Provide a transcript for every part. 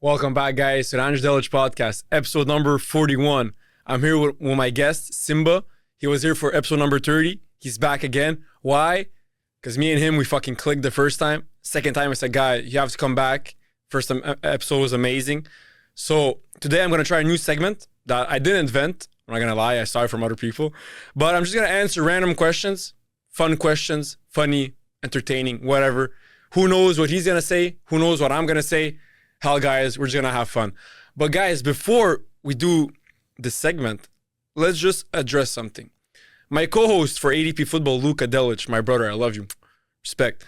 Welcome back, guys, to the Andrew Delich podcast, episode number 41. I'm here with my guest, Simba. He was here for episode number 30. He's back again. Why? Because me and him, we fucking clicked the first time. Second time, I said, guy, you have to come back. First time episode was amazing. So today I'm going to try a new segment that I didn't invent. I'm not going to lie. I saw it from other people. But I'm just going to answer random questions, fun questions, funny, entertaining, whatever. Who knows what he's going to say? Who knows what I'm going to say? Hell, guys, we're just going to have fun. But guys, before we do this segment, let's just address something. My co-host for ADP Football, Luka Delic, my brother, I love you. Respect.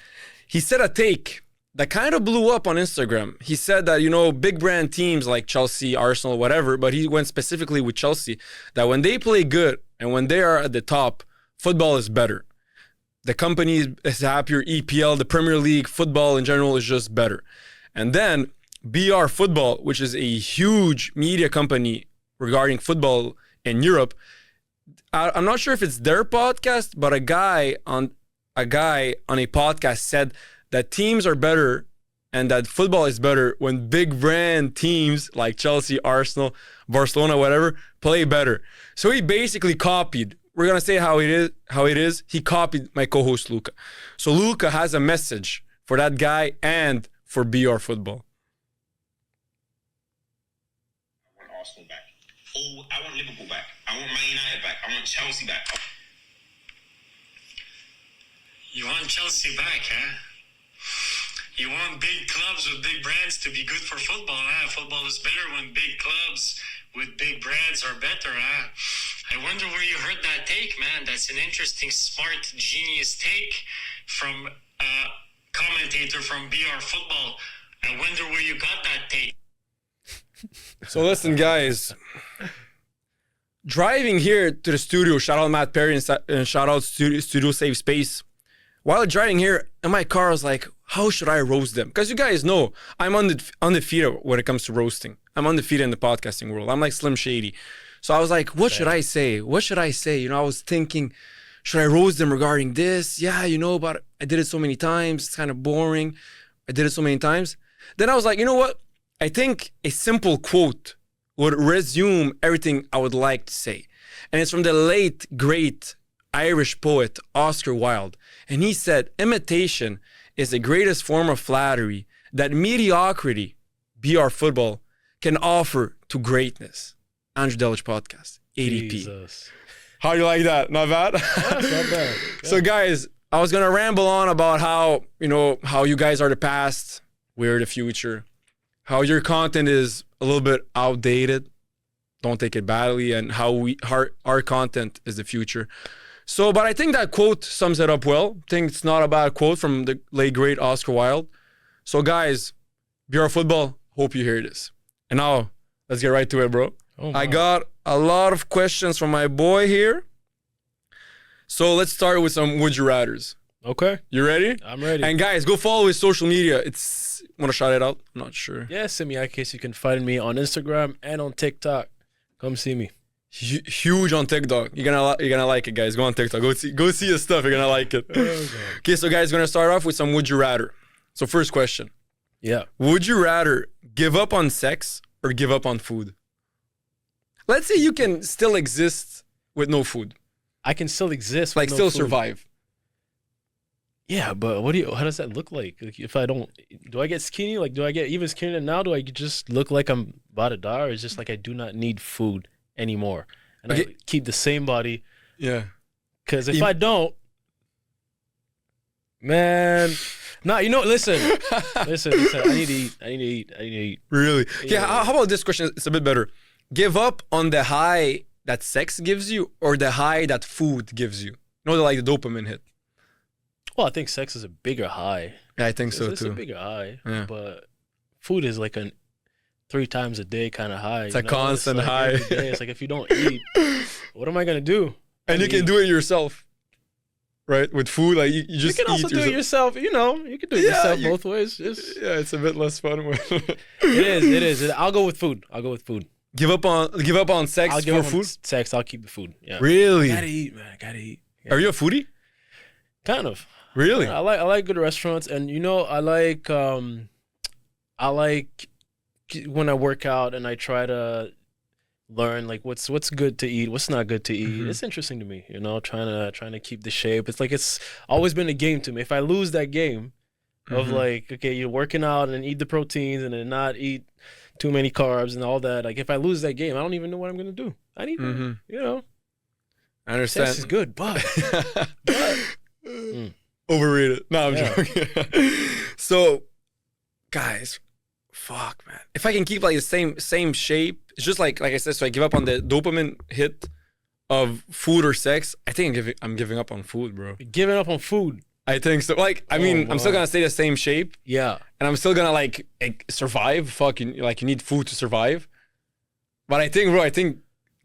He said a take that kind of blew up on Instagram. He said that, big brand teams like Chelsea, Arsenal, whatever, but he went specifically with Chelsea, that when they play good and when they are at the top, football is better. The company is happier, EPL, the Premier League, football in general is just better. And then BR Football, which is a huge media company regarding football in Europe, I'm not sure if it's their podcast, but a guy on a podcast said that teams are better and that football is better when big brand teams like Chelsea, Arsenal, Barcelona, whatever, play better. So he basically copied. We're going to say how it is. He copied my co-host, Luka. So Luka has a message for that guy and for BR Football. I want Arsenal back. Oh, I want Liverpool back. I want Man United back. I want Chelsea back. You want Chelsea back, huh? You want big clubs with big brands to be good for football, huh? Football is better when big clubs with big brands are better, huh? I wonder where you heard that take, man. That's an interesting, smart, genius take from a commentator from BR Football. I wonder where you got that take. So listen, guys. Driving here to the studio, shout out Matt Perry and shout out Studio Save Space. While driving here in my car, I was like, how should I roast them? Because you guys know I'm undefeated when it comes to roasting. I'm undefeated in the podcasting world. I'm like Slim Shady. So I was like, what should I say? What should I say? I was thinking, should I roast them regarding this? Yeah, but I did it so many times. It's kind of boring. I did it so many times. Then I was like, you know what? I think a simple quote would resume everything I would like to say. And it's from the late, great Irish poet Oscar Wilde. And he said, imitation is the greatest form of flattery that mediocrity, BR Football, can offer to greatness. Andrew Delich Podcast, ADP. Jesus. How do you like that? Not bad? That's not bad. Yeah. So guys, I was going to ramble on about how you guys are the past, we're the future, how your content is a little bit outdated. Don't take it badly. And how our content is the future. So, but I think that quote sums it up well. I think it's not a bad quote from the late, great Oscar Wilde. So guys, BR Football, hope you hear this. And now, let's get right to it, bro. Oh, I got a lot of questions from my boy here. So let's start with some would you rathers. Okay. You ready? I'm ready. And guys, go follow his social media. Want to shout it out? I'm not sure. Yeah, Simba Yakis. You can find me on Instagram and on TikTok. Come see me. Huge on TikTok. You're gonna like it, guys. Go on TikTok. Go see his stuff. You're gonna like it. Okay, so guys, we're gonna start off with some would you rather. So first question. Yeah. Would you rather give up on sex or give up on food? Let's say you can still exist with no food. I can still exist with like no still food. Survive. Yeah, but how does that look like? If I don't, do I get skinny? Like, do I get even skinnier now? Do I just look like I'm about to die? Or is it just like I do not need food anymore? And I keep the same body. Yeah. Because if I don't, man, listen. I need to eat. Really? Yeah, how about this question? It's a bit better. Give up on the high that sex gives you or the high that food gives you? Like the dopamine hit. Well, I think sex is a bigger high. Yeah, I think so It's too. a bigger high. Yeah. But food is like a 3 times a day kind of high. It's a constant high. Every day. It's like if you don't eat, what am I going to do? And you can do it yourself. Right? With food, like you just You can also do it yourself. You can do it yourself both ways. Yeah, it's a bit less fun. It is. I'll go with food. Give up on sex I'll give for up food? on sex. I'll keep the food. Yeah. Really? Gotta eat, man. Gotta eat. Yeah. Are you a foodie? Kind of. Really? I like good restaurants, and I like when I work out and I try to learn like what's good to eat, what's not good to eat. Mhm. It's interesting to me, trying to keep the shape. It's like it's always been a game to me. If I lose that game of Mhm. like, okay, you're working out and eat the proteins and then not eat too many carbs and all that. Like if I lose that game, I don't even know what I'm gonna do. I need Mhm. I understand. sex is good, but Overrated. No, I'm Yeah. joking. So, guys, fuck, man. If I can keep like the same shape, it's just like I said. So I give up on the dopamine hit of food or sex. I think I'm giving up on food, bro. giving up on food. I think so. Like, I mean, I'm still wow. gonna stay the same shape, Yeah. and I'm still gonna like survive. Fucking like you need food to survive. But I think, bro,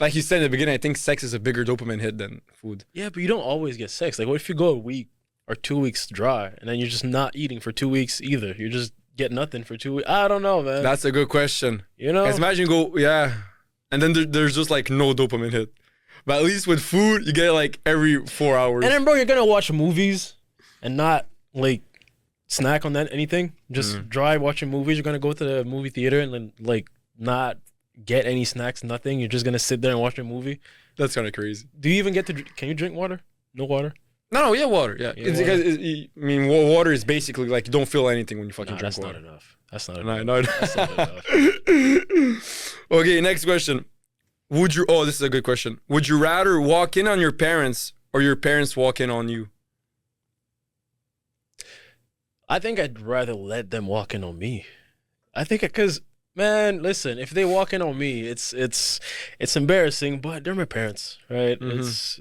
like you said in the beginning, I think sex is a bigger dopamine hit than food. Yeah, but you don't always get sex. Like what if you go a week or 2 weeks dry and then you're just not eating for 2 weeks either? You just get nothing for 2 weeks. I don't know, man. That's a good question. You know? Guys, imagine you go, yeah, and then there's just like no dopamine hit. But at least with food, you get it like every 4 hours. And then, bro, you're gonna watch movies and not like snack on that anything. Just dry watching movies. You're gonna go to the movie theater and then like not get any snacks, nothing. You're just gonna sit there and watch a movie. That's kind of crazy. Do you even get to? Can you drink water? No water. No, yeah, water. Yeah, Yeah, it's water. because I mean, water is basically like you don't feel anything when you fucking Nah, drink that's water. not enough. That's not No, enough. no. That's not enough. Okay, next question. Would you? Oh, this is a good question. Would you rather walk in on your parents or your parents walk in on you? I think I'd rather let them walk in on me. I think because man, listen, if they walk in on me, it's embarrassing, but they're my parents, right? It's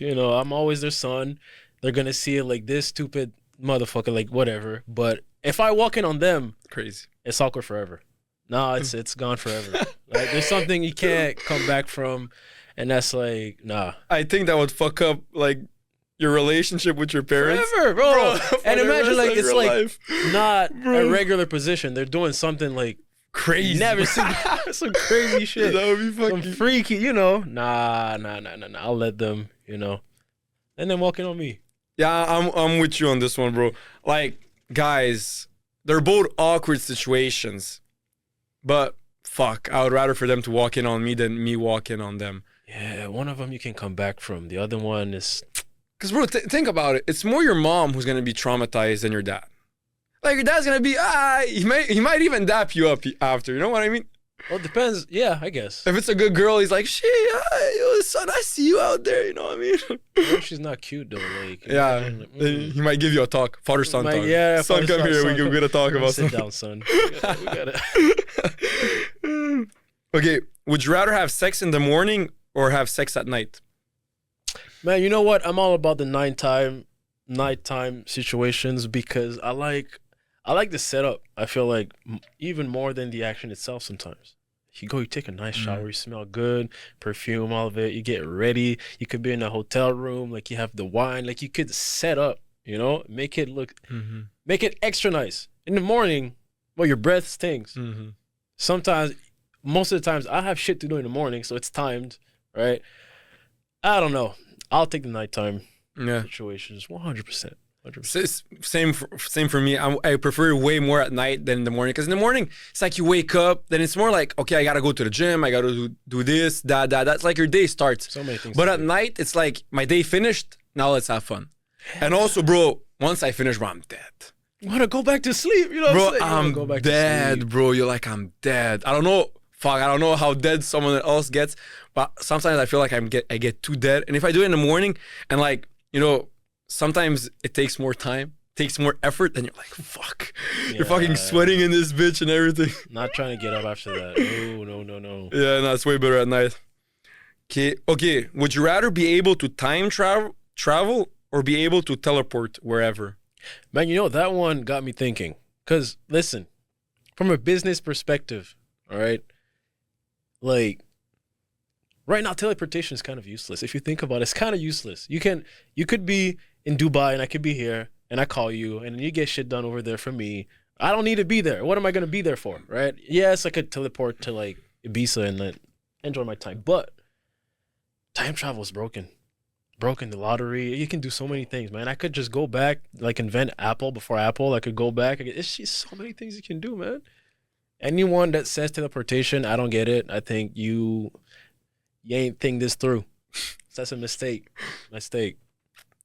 I'm always their son. They're gonna see it like this stupid motherfucker, like whatever. But if I walk in on them, Crazy. it's awkward forever. No, it's gone forever. Like there's something you can't come back from, and that's like nah. I think that would fuck up like your relationship with your parents. Forever, bro. for And the imagine rest like of it's your like life. not Bro. a regular position. They're doing something like Crazy. never seen some crazy shit. That would be Some fucking. freaky, Nah. I'll let them, and then walk in on me. Yeah, I'm with you on this one, bro. Like, guys, they're both awkward situations, but fuck, I would rather for them to walk in on me than me walk in on them. Yeah, one of them you can come back from. The other one is Cause bro, think about it. It's more your mom who's gonna be traumatized than your dad. Like your dad's gonna be he might even dap you up after. You know what I mean? well, depends. Yeah, I guess. If it's a good girl, he's like, shit, yo, son, I see you out there. You know what I mean? What if she's not cute though? Like Yeah, imagine, then he might give you a talk, father son talk. yeah, son, father, come here. son, We come- gotta talk about Sit something. down, son. We gotta. Okay, would you rather have sex in the morning or have sex at night? Man, you know what? I'm all about the nighttime situations because I like the setup. I feel like even more than the action itself sometimes. You take a nice shower, you smell good, perfume, all of it. You get ready. You could be in a hotel room, like you have the wine, like you could set up, make it make it extra nice. In the morning, well, your breath stinks. Sometimes, most of the times, I have shit to do in the morning, so it's timed, right? I don't know. I'll take the nighttime Yeah. situations 100%. 100%. Same for me. I prefer way more at night than in the morning because in the morning it's like you wake up, then it's more like okay, I gotta go to the gym, I gotta do this, that. That's like your day starts. So many things. But to at do. night it's like my day finished. Now let's have fun. And also, bro, once I finish, bro, I'm dead. I want to go back to sleep. You know Bro, what I'm saying? You wanna go I'm back to dead, sleep. bro. You're like I'm dead. I don't know. Fuck, I don't know how dead someone else gets, but sometimes I feel like I get too dead. And if I do it in the morning, and like sometimes it takes more time, takes more effort, then you're like, fuck, you're fucking Yeah. sweating in this bitch and everything. Not trying to get up after that. No. Yeah, no, it's way better at night. Okay. Would you rather be able to time travel or be able to teleport wherever? Man, that one got me thinking. Because, listen, from a business perspective, all right, like, right now, teleportation is kind of useless. If you think about it, it's kind of useless. You could be in Dubai and I could be here and I call you and you get shit done over there for me. I don't need to be there. What am I going to be there for, right? Yes, I could teleport to, like, Ibiza and then enjoy my time. But time travel is broken. Broken the lottery. You can do so many things, man. I could just go back, like invent Apple before Apple. I could go back. It's just so many things you can do, man. Anyone that says teleportation, I don't get it. I think you ain't think this through. That's a mistake.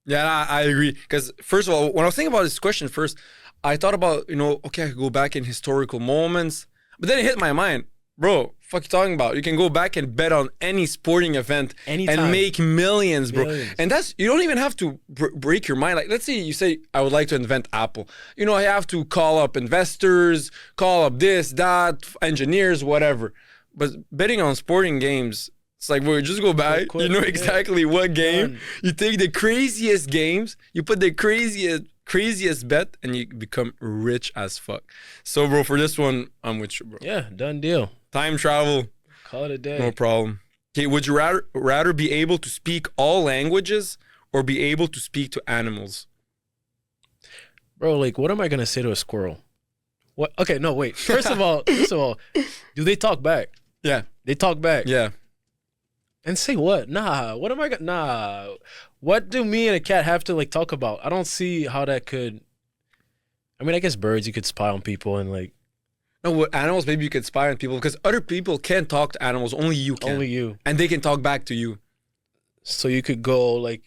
Yeah, I agree. Because first of all, when I was thinking about this question first, I thought about, okay, I could go back in historical moments. But then it hit my mind, bro, fuck you talking about? You can go back and bet on any sporting event Anytime. and make millions, bro. Millions. And you don't even have to break your mind. Like, let's say you say, I would like to invent Apple. I have to call up investors, call up this, that, engineers, whatever. But betting on sporting games, it's like, bro, just go back. Quick, you know exactly what game. Done. You take the craziest games, you put the craziest bet, and you become rich as fuck. So, bro, for this one, I'm with you, bro. Yeah, done deal. Time travel, Call it a day. no problem. Okay, would you rather be able to speak all languages or be able to speak to animals? Bro, like, what am I gonna say to a squirrel? What? Okay, no, wait. First of all, do they talk back? Yeah, They talk back. yeah. And say what? Nah. What am I gonna? Nah. What do me and a cat have to like talk about? I don't see how that could. I mean, I guess birds you could spy on people and like No, with animals, maybe you could spy on people because other people can't talk to animals. Only you can. only you. And they can talk back to you. So you could go like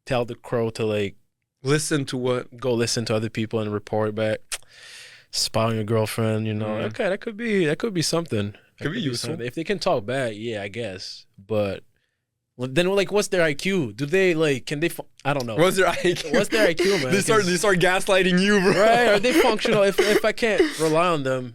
tell the crow to like Listen to what? go listen to other people and report back. Spy on your girlfriend, Mhm. Okay, that could be something. That Could be useful. something. If they can talk back, yeah, I guess. But then, like, what's their IQ? Do they like? Can they? I don't know. What's their IQ? What's their IQ, man? They start gaslighting you, bro. Right? Are they functional? If I can't rely on them,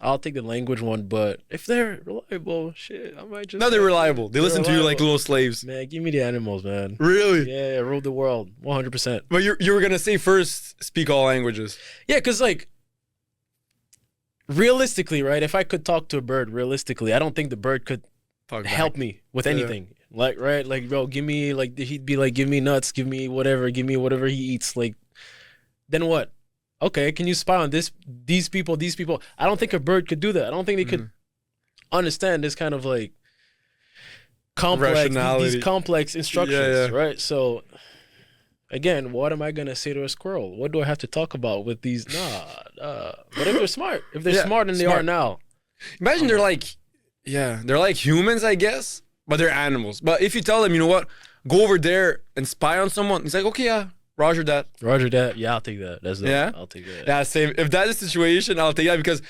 I'll take the language one. But if they're reliable, shit, I might just. No, they're reliable. They They're listen to you like reliable. little slaves. Man, give me the animals, man. Really? Yeah, rule the world, 100%. But you were gonna say first, speak all languages. Yeah, because like realistically, right? If I could talk to a bird, realistically, I don't think the bird could Talk back. help me with Yeah. anything. Like, right? Like, bro, give me like he'd be like, give me nuts, give me whatever he eats. Like, then what? Okay, can you spy on these people? I don't think a bird could do that. I don't think they could understand this kind of like complex Rationality. these complex instructions, Yeah. right? So again, what am I gonna say to a squirrel? What do I have to talk about with these? But if they're smart, Yeah, smarter than they are smart. now, Imagine they're like humans, I guess, but they're animals. But if you tell them, you know what, go over there and spy on someone, he's like, okay, yeah, Roger that. Roger that. Yeah, I'll take that. Yeah? I'll take that. Yeah, same. If that's the situation, I'll take that because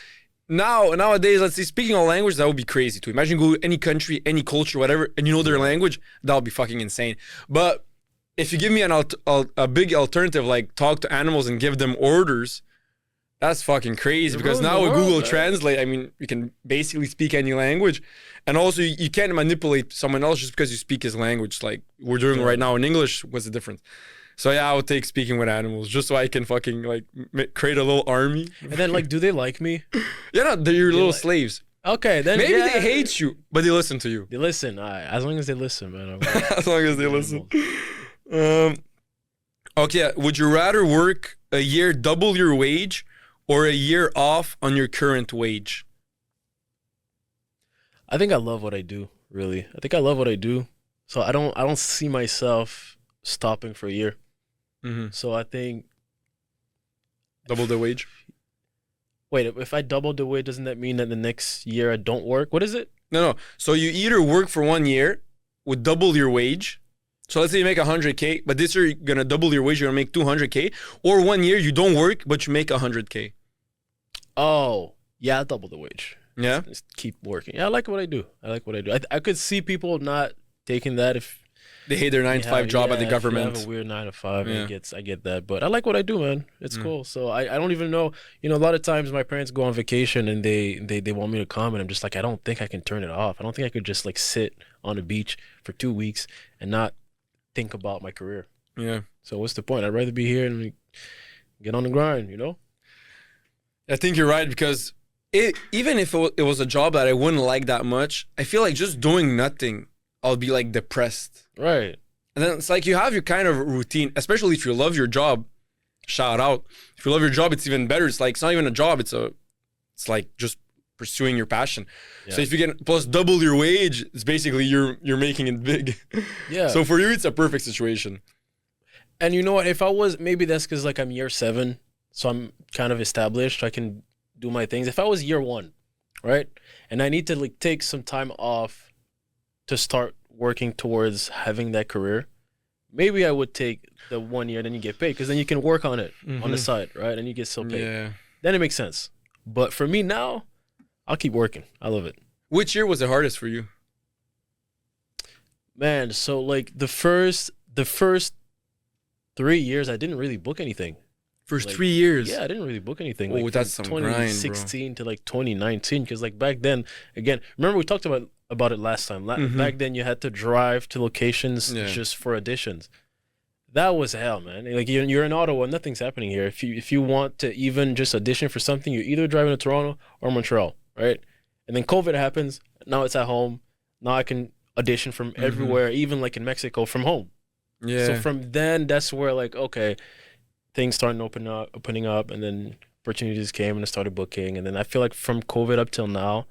nowadays, let's say speaking all languages, that would be crazy too. Imagine go to any country, any culture, whatever, and you know their language, that would be fucking insane. But if you give me a big alternative, like talk to animals and give them orders, that's fucking crazy. You're Because ruining now the with world, Google man. Translate, I mean, you can basically speak any language. And also, you can't manipulate someone else just because you speak his language. Like we're doing right now in English. What's the difference? So yeah, I would take speaking with animals just so I can fucking like create a little army. And then like, do they like me? Yeah, no, they're your little like- slaves. Okay, then Maybe yeah. they hate you, but they listen to you. They listen. All right, as long as they listen, man. I'm As long as they listen. Okay, would you rather work a year double your wage or a year off on your current wage? I think I love what I do. Really, I think I love what I do. So I don't see myself stopping for a year. Mm-hmm. So I think. Double the wage? Wait, if I double the wage, doesn't that mean that the next year I don't work? What is it? No. So you either work for 1 year with double your wage. So let's say you make 100K, but this year you're gonna double your wage, you're gonna make 200K. Or 1 year you don't work, but you make 100K. Oh, yeah, I double the wage. Yeah? Just keep working. Yeah, I like what I do. I could see people not taking that if They hate their 9 to 5 job at the if government. You have a weird 9 to 5. Yeah. I get that, but I like what I do, man. It's cool. So I don't even know. A lot of times my parents go on vacation and they want me to come, and I'm just like, I don't think I can turn it off. I don't think I could just like sit on the beach for 2 weeks and not think about my career. Yeah. So what's the point? I'd rather be here and get on the grind. I think you're right because even if it was a job that I wouldn't like that much, I feel like just doing nothing, I'll be like depressed. Right. And then it's like you have your kind of routine, especially if you love your job. Shout out. If you love your job, it's even better. It's like it's not even a job. It's like just pursuing your passion. Yeah. So if you get plus double your wage, it's basically you're making it big. Yeah. So for you, it's a perfect situation. And you know what? If I was, maybe that's because like I'm year 7, so I'm kind of established. I can do my things. If I was year one, right, and I need to like take some time off to start working towards having that career, maybe I would take the 1 year, then you get paid, because then you can work on it on the side, right, and you get still paid. Yeah. Then it makes sense. But for me now, I'll keep working. I love it. Which year was the hardest for you? Man, so like the first 3 years, I didn't really book anything. First Like, 3 years. Yeah, I didn't really book anything. Oh, Like, that's from some grind, bro. 2016 to like 2019, because like back then, again, remember we talked about it last time. Back then, you had to drive to locations Yeah. just for auditions. That was hell, man. Like you're in Ottawa, nothing's happening here. If you want to even just audition for something, you're either driving to Toronto or Montreal, right? And then COVID happens. Now it's at home. Now I can audition from everywhere, even like in Mexico from home. Yeah. So from then, that's where like, okay, things started opening up, and then opportunities came and I started booking. And then I feel like from COVID up till now,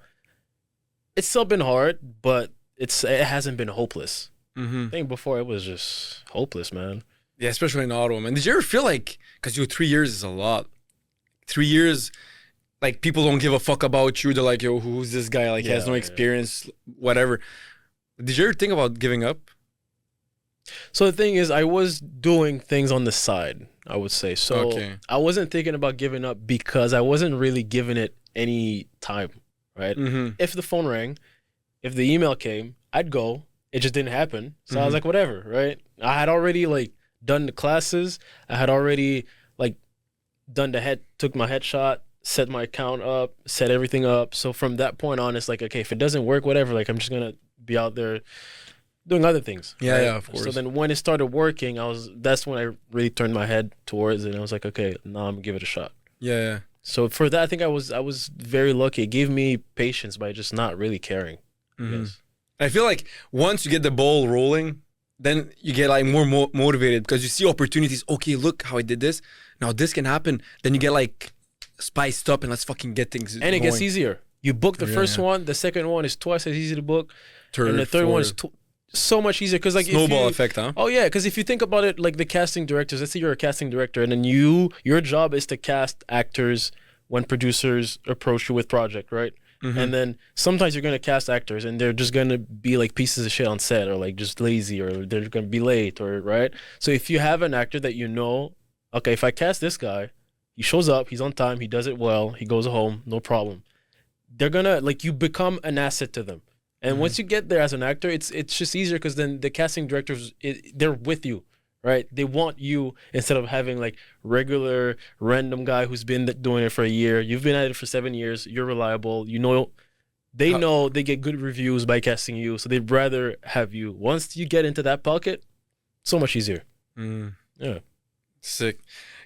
it's still been hard, but it hasn't been hopeless. I think before it was just hopeless, man. Yeah, especially in Ottawa, man. Did you ever feel like, because 3 years is a lot, 3 years, like people don't give a fuck about you. They're like, yo, who's this guy? Like he has no experience, whatever. Did you ever think about giving up? So the thing is, I was doing things on the side, I would say. So I wasn't thinking about giving up because I wasn't really giving it any time, right? If the phone rang, if the email came, I'd go. It just didn't happen. So I was like, whatever, right? I had already like done the classes. I had already like took my headshot, set my account up, set everything up. So from that point on, it's like, okay, if it doesn't work, whatever, like I'm just going to be out there doing other things. Yeah, right? yeah, of course. So then when it started working, that's when I really turned my head towards it. And I was like, okay, now I'm going to give it a shot. Yeah, yeah. So for that, I think I was very lucky. It gave me patience by just not really caring. Yes. I feel like once you get the ball rolling, then you get like more motivated because you see opportunities. Okay, look how I did this. Now this can happen. Then you get like spiced up and let's fucking get things And it gets easier. You book the first one. The second one is twice as easy to book. And the third one is so much easier because like snowball effect, huh? Oh yeah, because if you think about it, like the casting directors. Let's say you're a casting director, and then your job is to cast actors when producers approach you with project, right? And then sometimes you're going to cast actors and they're just going to be like pieces of shit on set or like just lazy or they're going to be late or right. So if you have an actor that you know, okay, if I cast this guy, he shows up, he's on time, he does it well, he goes home, no problem. They're going to like, you become an asset to them. And once you get there as an actor, it's just easier because then the casting directors, they're with you. Right, they want you instead of having like regular random guy who's been doing it for a year. You've been at it for 7 years. You're reliable. You know, they get good reviews by casting you, so they'd rather have you. Once you get into that pocket, so much easier. Yeah, sick.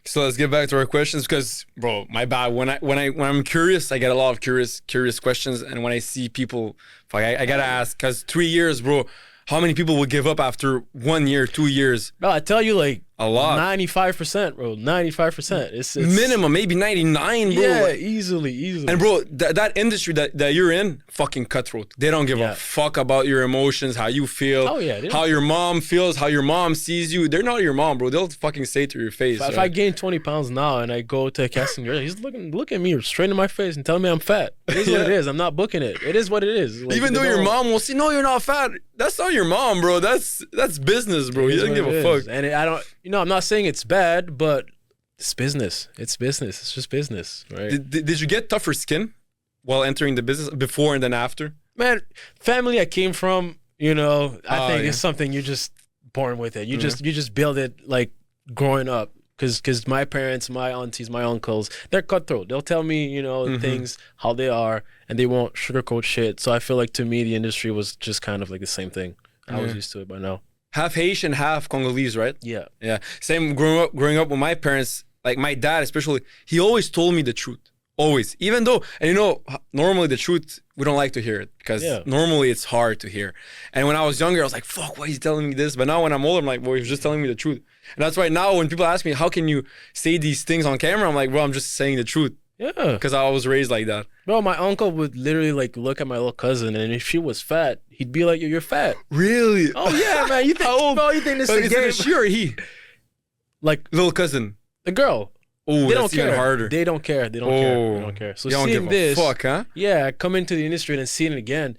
So let's get back to our questions because, bro, my bad. When I'm curious, I get a lot of curious questions, and when I see people, I gotta ask because 3 years, bro. How many people would give up after 1 year, 2 years? No, I tell you, like a lot. 95%, bro. 95%. It's minimum, maybe 99, bro. Yeah, easily. And bro, that industry that you're in, fucking cutthroat. They don't give a fuck about your emotions, how you feel, how your mom feels, how your mom sees you. They're not your mom, bro. They'll fucking say it to your face. If I gain 20 pounds now and I go to a casting director, he's looking at me straight in my face and telling me I'm fat. It is what it is. I'm not booking it. It is what it is. Like, even though your mom will say, no, you're not fat. That's not your mom, bro. That's business, bro. He doesn't give a fuck. And I don't, I'm not saying it's bad, but it's business. It's business. It's just business, right? Did you get tougher skin while entering the business before and then after? Man, family I came from, I think it's something you're just born with it. You just build it like growing up. Because my parents, my aunties, my uncles, they're cutthroat. They'll tell me, things, how they are, and they won't sugarcoat shit. So I feel like to me, the industry was just kind of like the same thing. I was used to it by now. Half Haitian, half Congolese, right? Yeah. Yeah. Same growing up with my parents, like my dad especially, he always told me the truth. Always. Even though, and normally the truth, we don't like to hear it because normally it's hard to hear. And when I was younger, I was like, fuck, why is he telling me this? But now when I'm older, I'm like, well, he's just telling me the truth. And that's why now when people ask me, how can you say these things on camera? I'm like, bro, I'm just saying the truth. Yeah. Because I was raised like that. Bro, my uncle would literally like look at my little cousin, and if she was fat, he'd be like, you're fat. Really? Oh, yeah, man. You think, bro, you think this is a game? Is it a she or he? Like, little cousin. The girl. Oh, They that's don't care. even harder. They don't care. They don't care. They Oh. don't care. So You don't seeing give this, a fuck, huh? yeah, come into the industry and then seeing it again,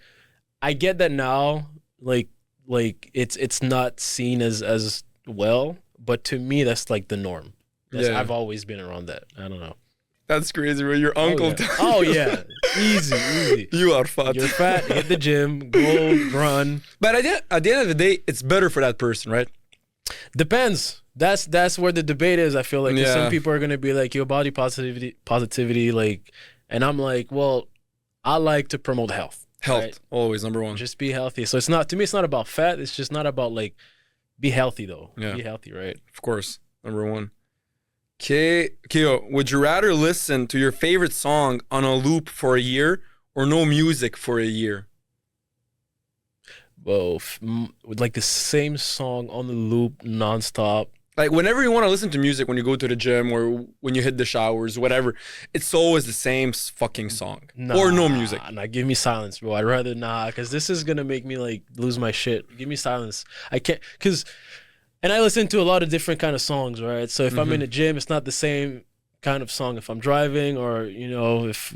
I get that now. Like it's not seen as well, but to me that's like the norm. Yeah. I've always been around that. I don't know. That's crazy, bro. Your uncle. Oh yeah, easy. You are fat. You're fat. Hit the gym. Go run. But at the end of the day, it's better for that person, right? Depends. That's where the debate is. I feel like 'cause Yeah. some people are gonna be like, "Your body positivity," like, and I'm like, well, I like to promote health. Health, right? always number one. Just be healthy. So it's not, to me, it's not about fat. It's just not about like, be healthy though. Yeah. Be healthy, right? Of course, number one. Keo, would you rather listen to your favorite song on a loop for a year or no music for a year? Both. With like the same song on the loop nonstop. Like whenever you want to listen to music, when you go to the gym or when you hit the showers, whatever, it's always the same fucking song or no music. Nah, give me silence, bro. I'd rather because this is gonna make me like lose my shit. Give me silence. I can't, and I listen to a lot of different kind of songs, right? So if I'm in the gym, it's not the same kind of song. If I'm driving, or if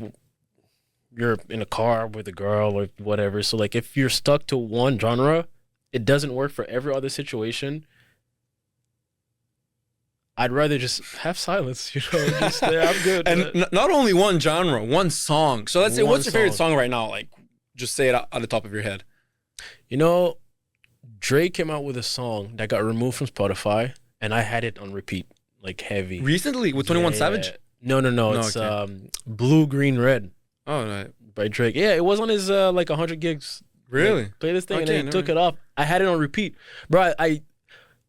you're in a car with a girl or whatever. So like if you're stuck to one genre, it doesn't work for every other situation. I'd rather just have silence, just I'm good. And not only one genre, one song. So let's say, One what's your favorite song. song right now? Like, just say it out the top of your head. Drake came out with a song that got removed from Spotify, and I had it on repeat, like heavy. Recently with 21 Savage? No. It's okay. Blue, Green, Red Oh, right. by Drake. Yeah, it was on his like 100 gigs. Really? Like, play this thing, and Okay, then he never took it off. I had it on repeat. Bro, I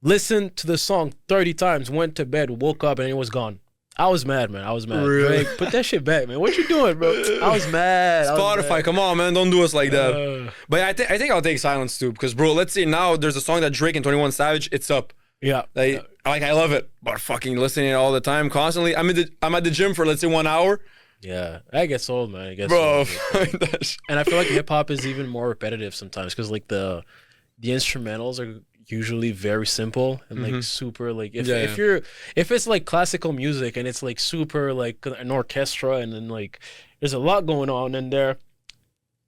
listened to the song 30 times, went to bed, woke up, and it was gone. I was mad, man. I was mad. Really? Drake, put that shit back, man. What you doing, bro? I was mad. Spotify, come on, man. Don't do us like that. But I think I'll take silence too. Because, bro, let's say now there's a song that Drake and 21 Savage, it's up. Yeah. I love it. But fucking listening all the time, constantly. I'm at the gym for, let's say, 1 hour. Yeah. I get old, man. I guess. Bro, And I feel like hip hop is even more repetitive sometimes because like the instrumentals are usually very simple and like super like if it's like classical music and it's like super like an orchestra and then like there's a lot going on in there,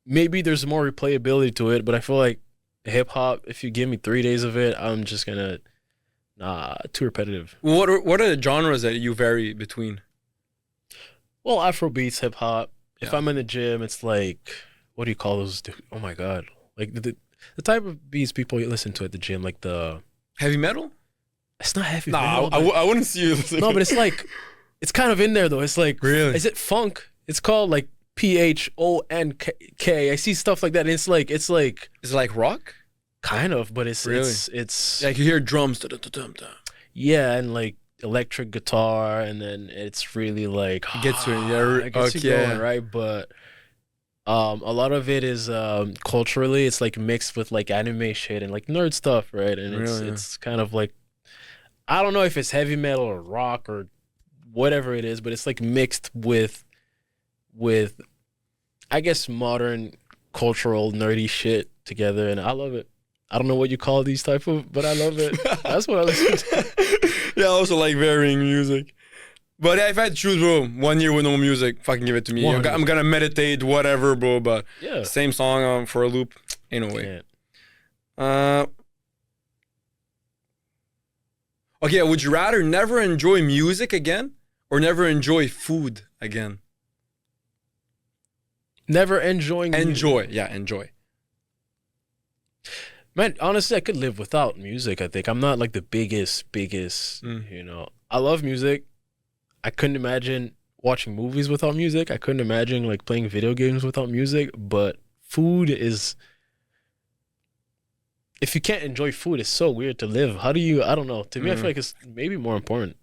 maybe there's more replayability to it. But I feel like hip hop, if you give me 3 days of it, I'm just gonna too repetitive. what are the genres that you vary between? Well, Afro beats, hip hop. If Yeah. I'm in the gym, it's like, what do you call those? Oh my god, like the type of beats people listen to at the gym, like the Heavy metal? it's not heavy. Nah, metal, I wouldn't see you listening. no, but it's like it's kind of in there though. It's like Really? is it funk? It's called like PHONK. I see stuff like that. And it's like Is it like rock? kind of, but it's Really? it's Like you hear drums. Da-da-da-da-da. yeah, and like electric guitar, and then it's really like Gets you, yeah, it gets you okay. going, right? But a lot of it is culturally, it's like mixed with like anime shit and like nerd stuff, right? And Really? it's kind of like I don't know if it's heavy metal or rock or whatever it is, but it's like mixed with I guess modern cultural nerdy shit together, and I love it. I don't know what you call these type of, but I love it. That's what I listen to. Yeah, I also like varying music. But if I had to choose, bro, 1 year with no music, fucking give it to me. I'm gonna meditate, whatever, bro. But Yeah. same song for a loop, ain't no way. Yeah. Okay, would you rather never enjoy music again or never enjoy food again? Never enjoying Enjoy, yeah, enjoy. Man, honestly, I could live without music, I think. I'm not like the biggest, I love music. I couldn't imagine watching movies without music. I couldn't imagine like playing video games without music, but food is if you can't enjoy food, it's so weird to live. How do you I don't know. To me, I feel like it's maybe more important.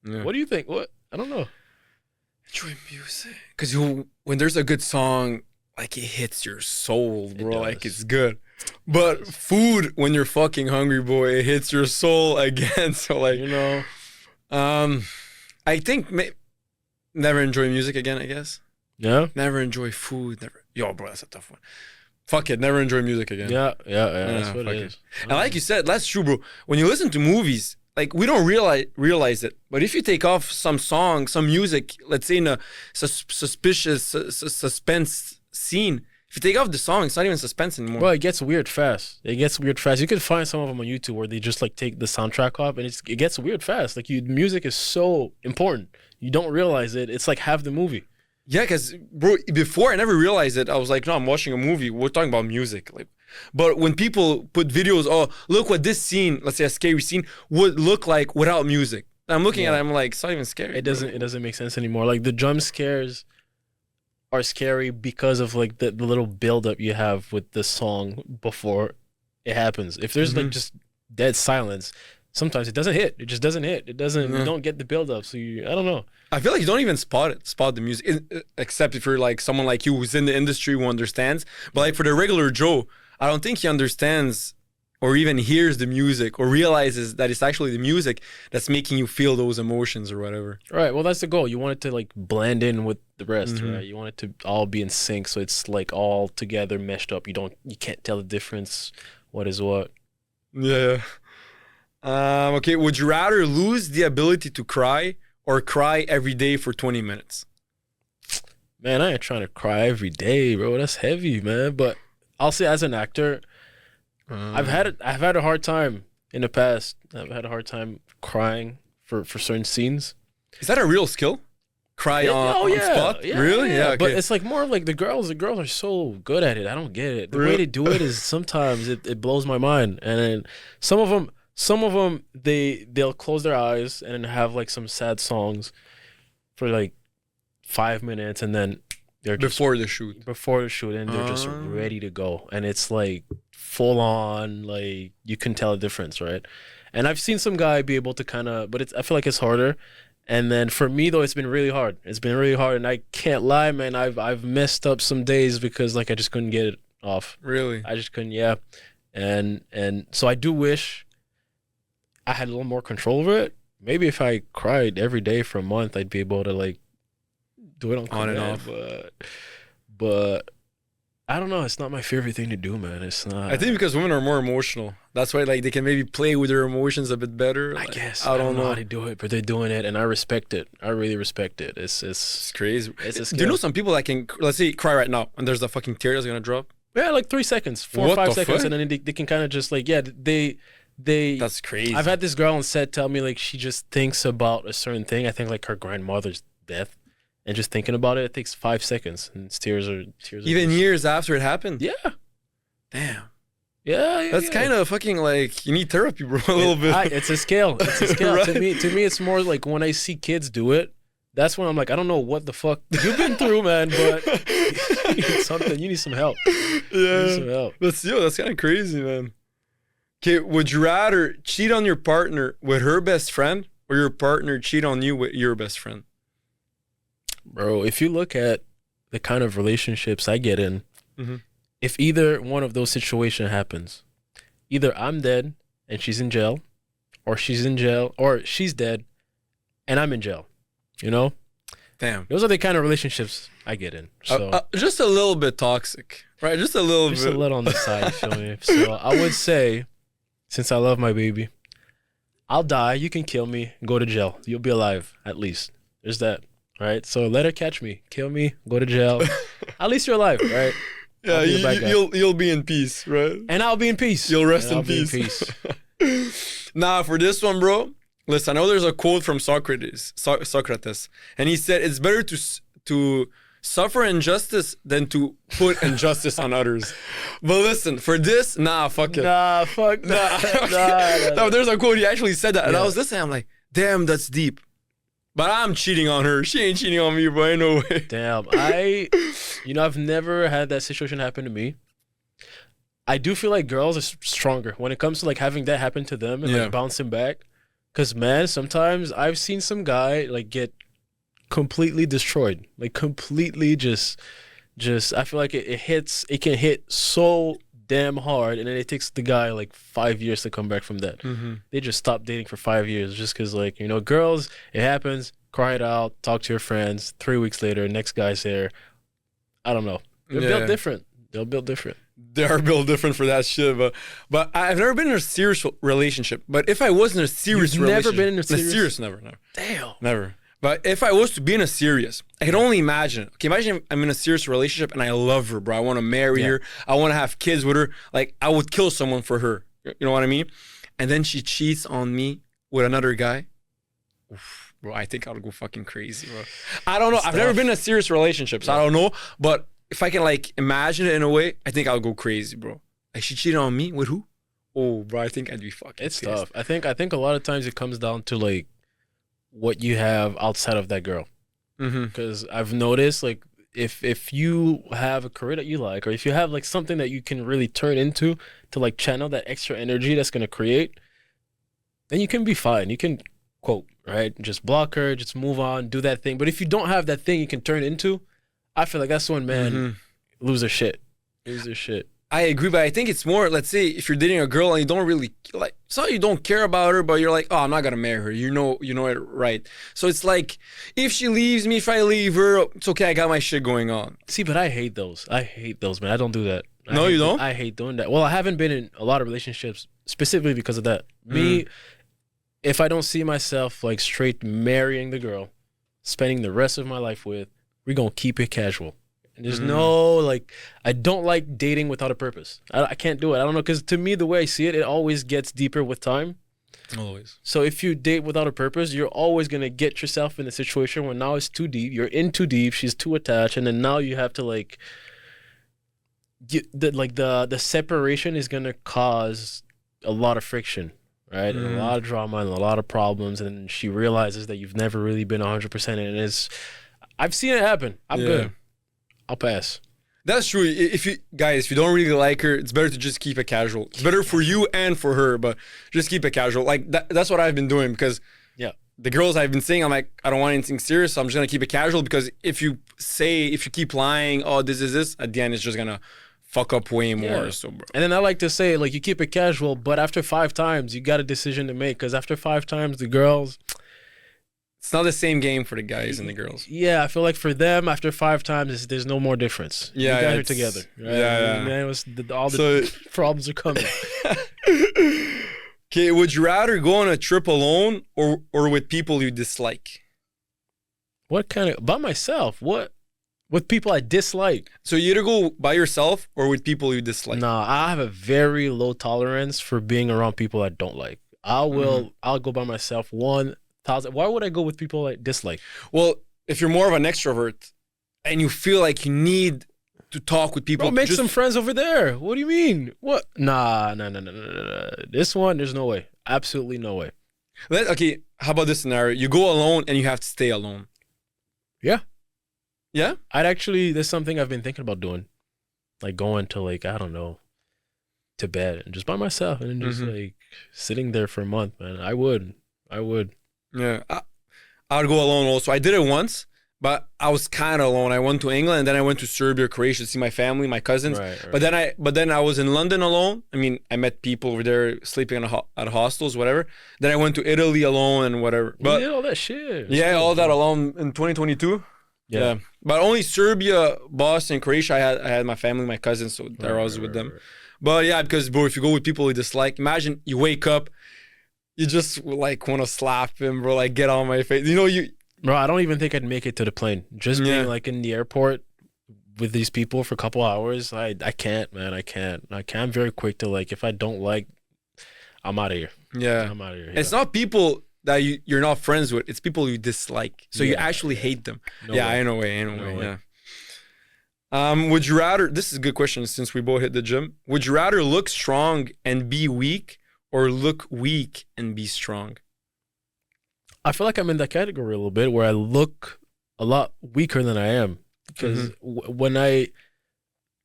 Yeah. What do you think? What? I don't know. Enjoy music. Because when there's a good song, like it hits your soul, bro. does. Like it's good. But food, when you're fucking hungry, boy, it hits your soul again. So like, I think never enjoy music again, I guess. Yeah? Never enjoy food. Never. Yo, bro, that's a tough one. Fuck it, never enjoy music again. Yeah. That's what fuck it it. is. And like you said, that's true, bro. When you listen to movies, like we don't realize it, but if you take off some song, some music, let's say in a suspicious suspense scene, if you take off the song, it's not even suspense anymore. Well, it gets weird fast. You could find some of them on YouTube where they just like take the soundtrack off, and it gets weird fast. Like music is so important. You don't realize it. It's like half the movie. Yeah, because bro, before I never realized it. I was like, no, I'm watching a movie. We're talking about music, like. But when people put videos, oh, look what this scene, let's say a scary scene, would look like without music. And I'm looking at it, I'm like, it's not even scary. It doesn't make sense anymore. Like the jump scares are scary because of like the little buildup you have with the song before it happens. If there's like just dead silence, sometimes it doesn't hit. It just doesn't hit. It doesn't. You don't get the buildup. So I don't know. I feel like you don't even spot the music, except if you're like someone like you who's in the industry who understands. But like for the regular Joe, I don't think he understands or even hears the music or realizes that it's actually the music that's making you feel those emotions or whatever. Right. Well, that's the goal. You want it to like blend in with the rest, right? You want it to all be in sync, so it's like all together meshed up. You can't tell the difference. What is what? Yeah. Okay. Would you rather lose the ability to cry or cry every day for 20 minutes? Man, I ain't trying to cry every day, bro. That's heavy, man. But I'll say as an actor, I've had a hard time in the past. I've had a hard time crying for certain scenes. Is that a real skill? Cry on spot? Yeah, really? Yeah. Okay. But it's like more like the girls are so good at it. I don't get it. The way they do it is sometimes it blows my mind. And then some of them they'll close their eyes and then have like some sad songs for like 5 minutes, and then they're just before the shoot, and they're just ready to go, and it's like full on, like you can tell the difference, right? And I've seen some guy be able to kind of, but I feel like it's harder. And then for me though, it's been really hard. And I can't lie, man. I've messed up some days because like I just couldn't get it off. Really? I just couldn't. Yeah. And so I do wish I had a little more control over it. Maybe if I cried every day for a month, I'd be able to like do it on and off. But I don't know. It's not my favorite thing to do, man. It's not. I think because women are more emotional. That's why like they can maybe play with their emotions a bit better. I Like, guess. I don't know how to do it, but they're doing it, and I respect it. I really respect it. It's crazy. It's a Do skill. you know some people that can, let's say, cry right now, and there's a fucking tear that's gonna drop? Yeah, like 3 seconds, 4 or What 5 the seconds, fuck? and then they can kind of just like, yeah, they. That's crazy. I've had this girl on set tell me like she just thinks about a certain thing. I think like her grandmother's death, and just thinking about it takes 5 seconds, and tears are even years after it happened. Yeah, Damn. yeah. That's kind of fucking like you need therapy, bro. A little bit. It's a scale. It's a scale. Right. To me, it's more like when I see kids do it. That's when I'm like, I don't know what the fuck you've been through, man, but you need something. You need some help. You need some help. That's kind of crazy, man. Okay, would you rather cheat on your partner with her best friend or your partner cheat on you with your best friend? Bro, if you look at the kind of relationships I get in, Mhm. if either one of those situations happens, either I'm dead and she's in jail, or she's in jail, or she's dead and I'm in jail. You know? Damn. Those are the kind of relationships I get in. So Just a little bit toxic, right? Just a little just bit. a little on the side, you feel me? So I would say, since I love my baby, I'll die, you can kill me, go to jail. You'll be alive, at least. There's that. Right? So let her catch me, kill me, go to jail. At least you're alive, right? Yeah, I'll be a bad guy. you'll be in peace, right? And I'll be in peace. You'll rest And in I'll be peace. Nah, for this one, bro. Listen, I know there's a quote from Socrates, and he said it's better to suffer injustice than to put injustice on others. But listen, for this, nah, fuck it. Nah, fuck that. No, there's a quote. He actually said that, and I Yeah. was listening. I'm like, damn, that's deep. But I'm cheating on her. She ain't cheating on me, bro. Ain't no way. Damn. I've never had that situation happen to me. I do feel like girls are stronger when it comes to like having that happen to them and Yeah. like bouncing back. Cause man, sometimes I've seen some guy like get completely destroyed, like completely just. I feel like it can hit so damn hard, and then it takes the guy like 5 years to come back from that. They just stop dating for 5 years just because, like, you know, girls, it happens, cry it out, talk to your friends. 3 weeks later, next guy's there. I don't know. They're built different. They'll build different. They are built different for that shit. But I've never been in a serious relationship. But if I was in a serious You've never relationship, been in a serious- never. Damn. Never. But if I was to be in a serious, I can only imagine. Okay, imagine I'm in a serious relationship and I love her, bro. I want to marry her. I want to have kids with her. Like, I would kill someone for her. You know what I mean? And then she cheats on me with another guy. Oof, bro, I think I would go fucking crazy, bro. I don't know. I've never been in a serious relationship, so I don't know. But if I can, like, imagine it in a way, I think I would go crazy, bro. Like, she cheated on me with who? Oh, bro, I think I'd be fucking It's pissed. tough. I think a lot of times it comes down to like what you have outside of that girl. Mm-hmm. Because I've noticed, like, if you have a career that you like, or if you have like something that you can really turn into to like channel that extra energy that's gonna create, then you can be fine. You can quote, right? Just block her, just move on, do that thing. But if you don't have that thing you can turn into, I feel like that's when men lose their shit. Lose their shit. I agree, but I think it's more, let's say, if you're dating a girl and you don't really, like, it's not you don't care about her, but you're like, oh, I'm not going to marry her. You know it, right? So it's like, if she leaves me, if I leave her, it's okay, I got my shit going on. See, but I hate those. I hate those, man. I don't do that. No, you don't? I hate doing that. Well, I haven't been in a lot of relationships specifically because of that. Me, if I don't see myself like straight marrying the girl, spending the rest of my life with, we're going to keep it casual. And there's no, like, I don't like dating without a purpose. I can't do it. I don't know, because to me, the way I see it, it always gets deeper with time. Always. So if you date without a purpose, you're always going to get yourself in a situation where now it's too deep. You're in too deep. She's too attached. And then now you have to, like, the separation is going to cause a lot of friction, right? And a lot of drama and a lot of problems. And she realizes that you've never really been 100% in it. I've seen it happen. I'm good. I'll pass. That's true. If you don't really like her, it's better to just keep it casual. It's better for you and for her, but just keep it casual. Like, that's what I've been doing, because the girls I've been seeing, I'm like, I don't want anything serious, so I'm just gonna keep it casual, because if you keep lying, oh, this is this, at the end it's just gonna fuck up way more. Yeah. So, bro. And then I like to say, like, you keep it casual, but after 5 times, you got a decision to make, because after 5 times, the girls... It's not the same game for the guys and the girls. Yeah, I feel like for them, after 5 times, there's no more difference. Yeah, you guys are it's- together. Right? yeah. Man, all the problems are coming. Okay, would you rather go on a trip alone or with people you dislike? What kind of... By myself, what? With people I dislike. So you either go by yourself or with people you dislike. Nah, I have a very low tolerance for being around people I don't like. I'll go by myself 1,000. Why would I go with people I dislike? Well, if you're more of an extrovert and you feel like you need to talk with people, Bro, make some friends over there. What do you mean? What? Nah. This one, there's no way. Absolutely no way. Okay, how about this scenario? You go alone and you have to stay alone. Yeah. Yeah? There's something I've been thinking about doing. Like going to, like, I don't know, to bed and just by myself and then just like sitting there for a month, man. I would. Yeah. I would go alone also. I did it once, but I was kind of alone. I went to England and then I went to Serbia, Croatia to see my family, my cousins. Right. But then I was in London alone. I mean, I met people over there sleeping at hostels, whatever. Then I went to Italy alone and whatever. But you did all that shit. yeah, all that alone in 2022. Yeah. But only Serbia, Boston, Croatia, I had my family, my cousins, so there I was with them. But yeah, because, bro, if you go with people you dislike, imagine you wake up, you just like want to slap him, bro, like get on my face. You know, Bro, I don't even think I'd make it to the plane. Just being like in the airport with these people for a couple hours, I can't, man. I can't. I'm very quick to, like, if I don't like, I'm out of here. Yeah. I'm out of here. It's not people that you're not friends with. It's people you dislike. So you actually hate them. No way. In a way. Yeah. Would you rather, this is a good question since we both hit the gym. Would you rather look strong and be weak or look weak and be strong? I feel like I'm in that category a little bit where I look a lot weaker than I am. Because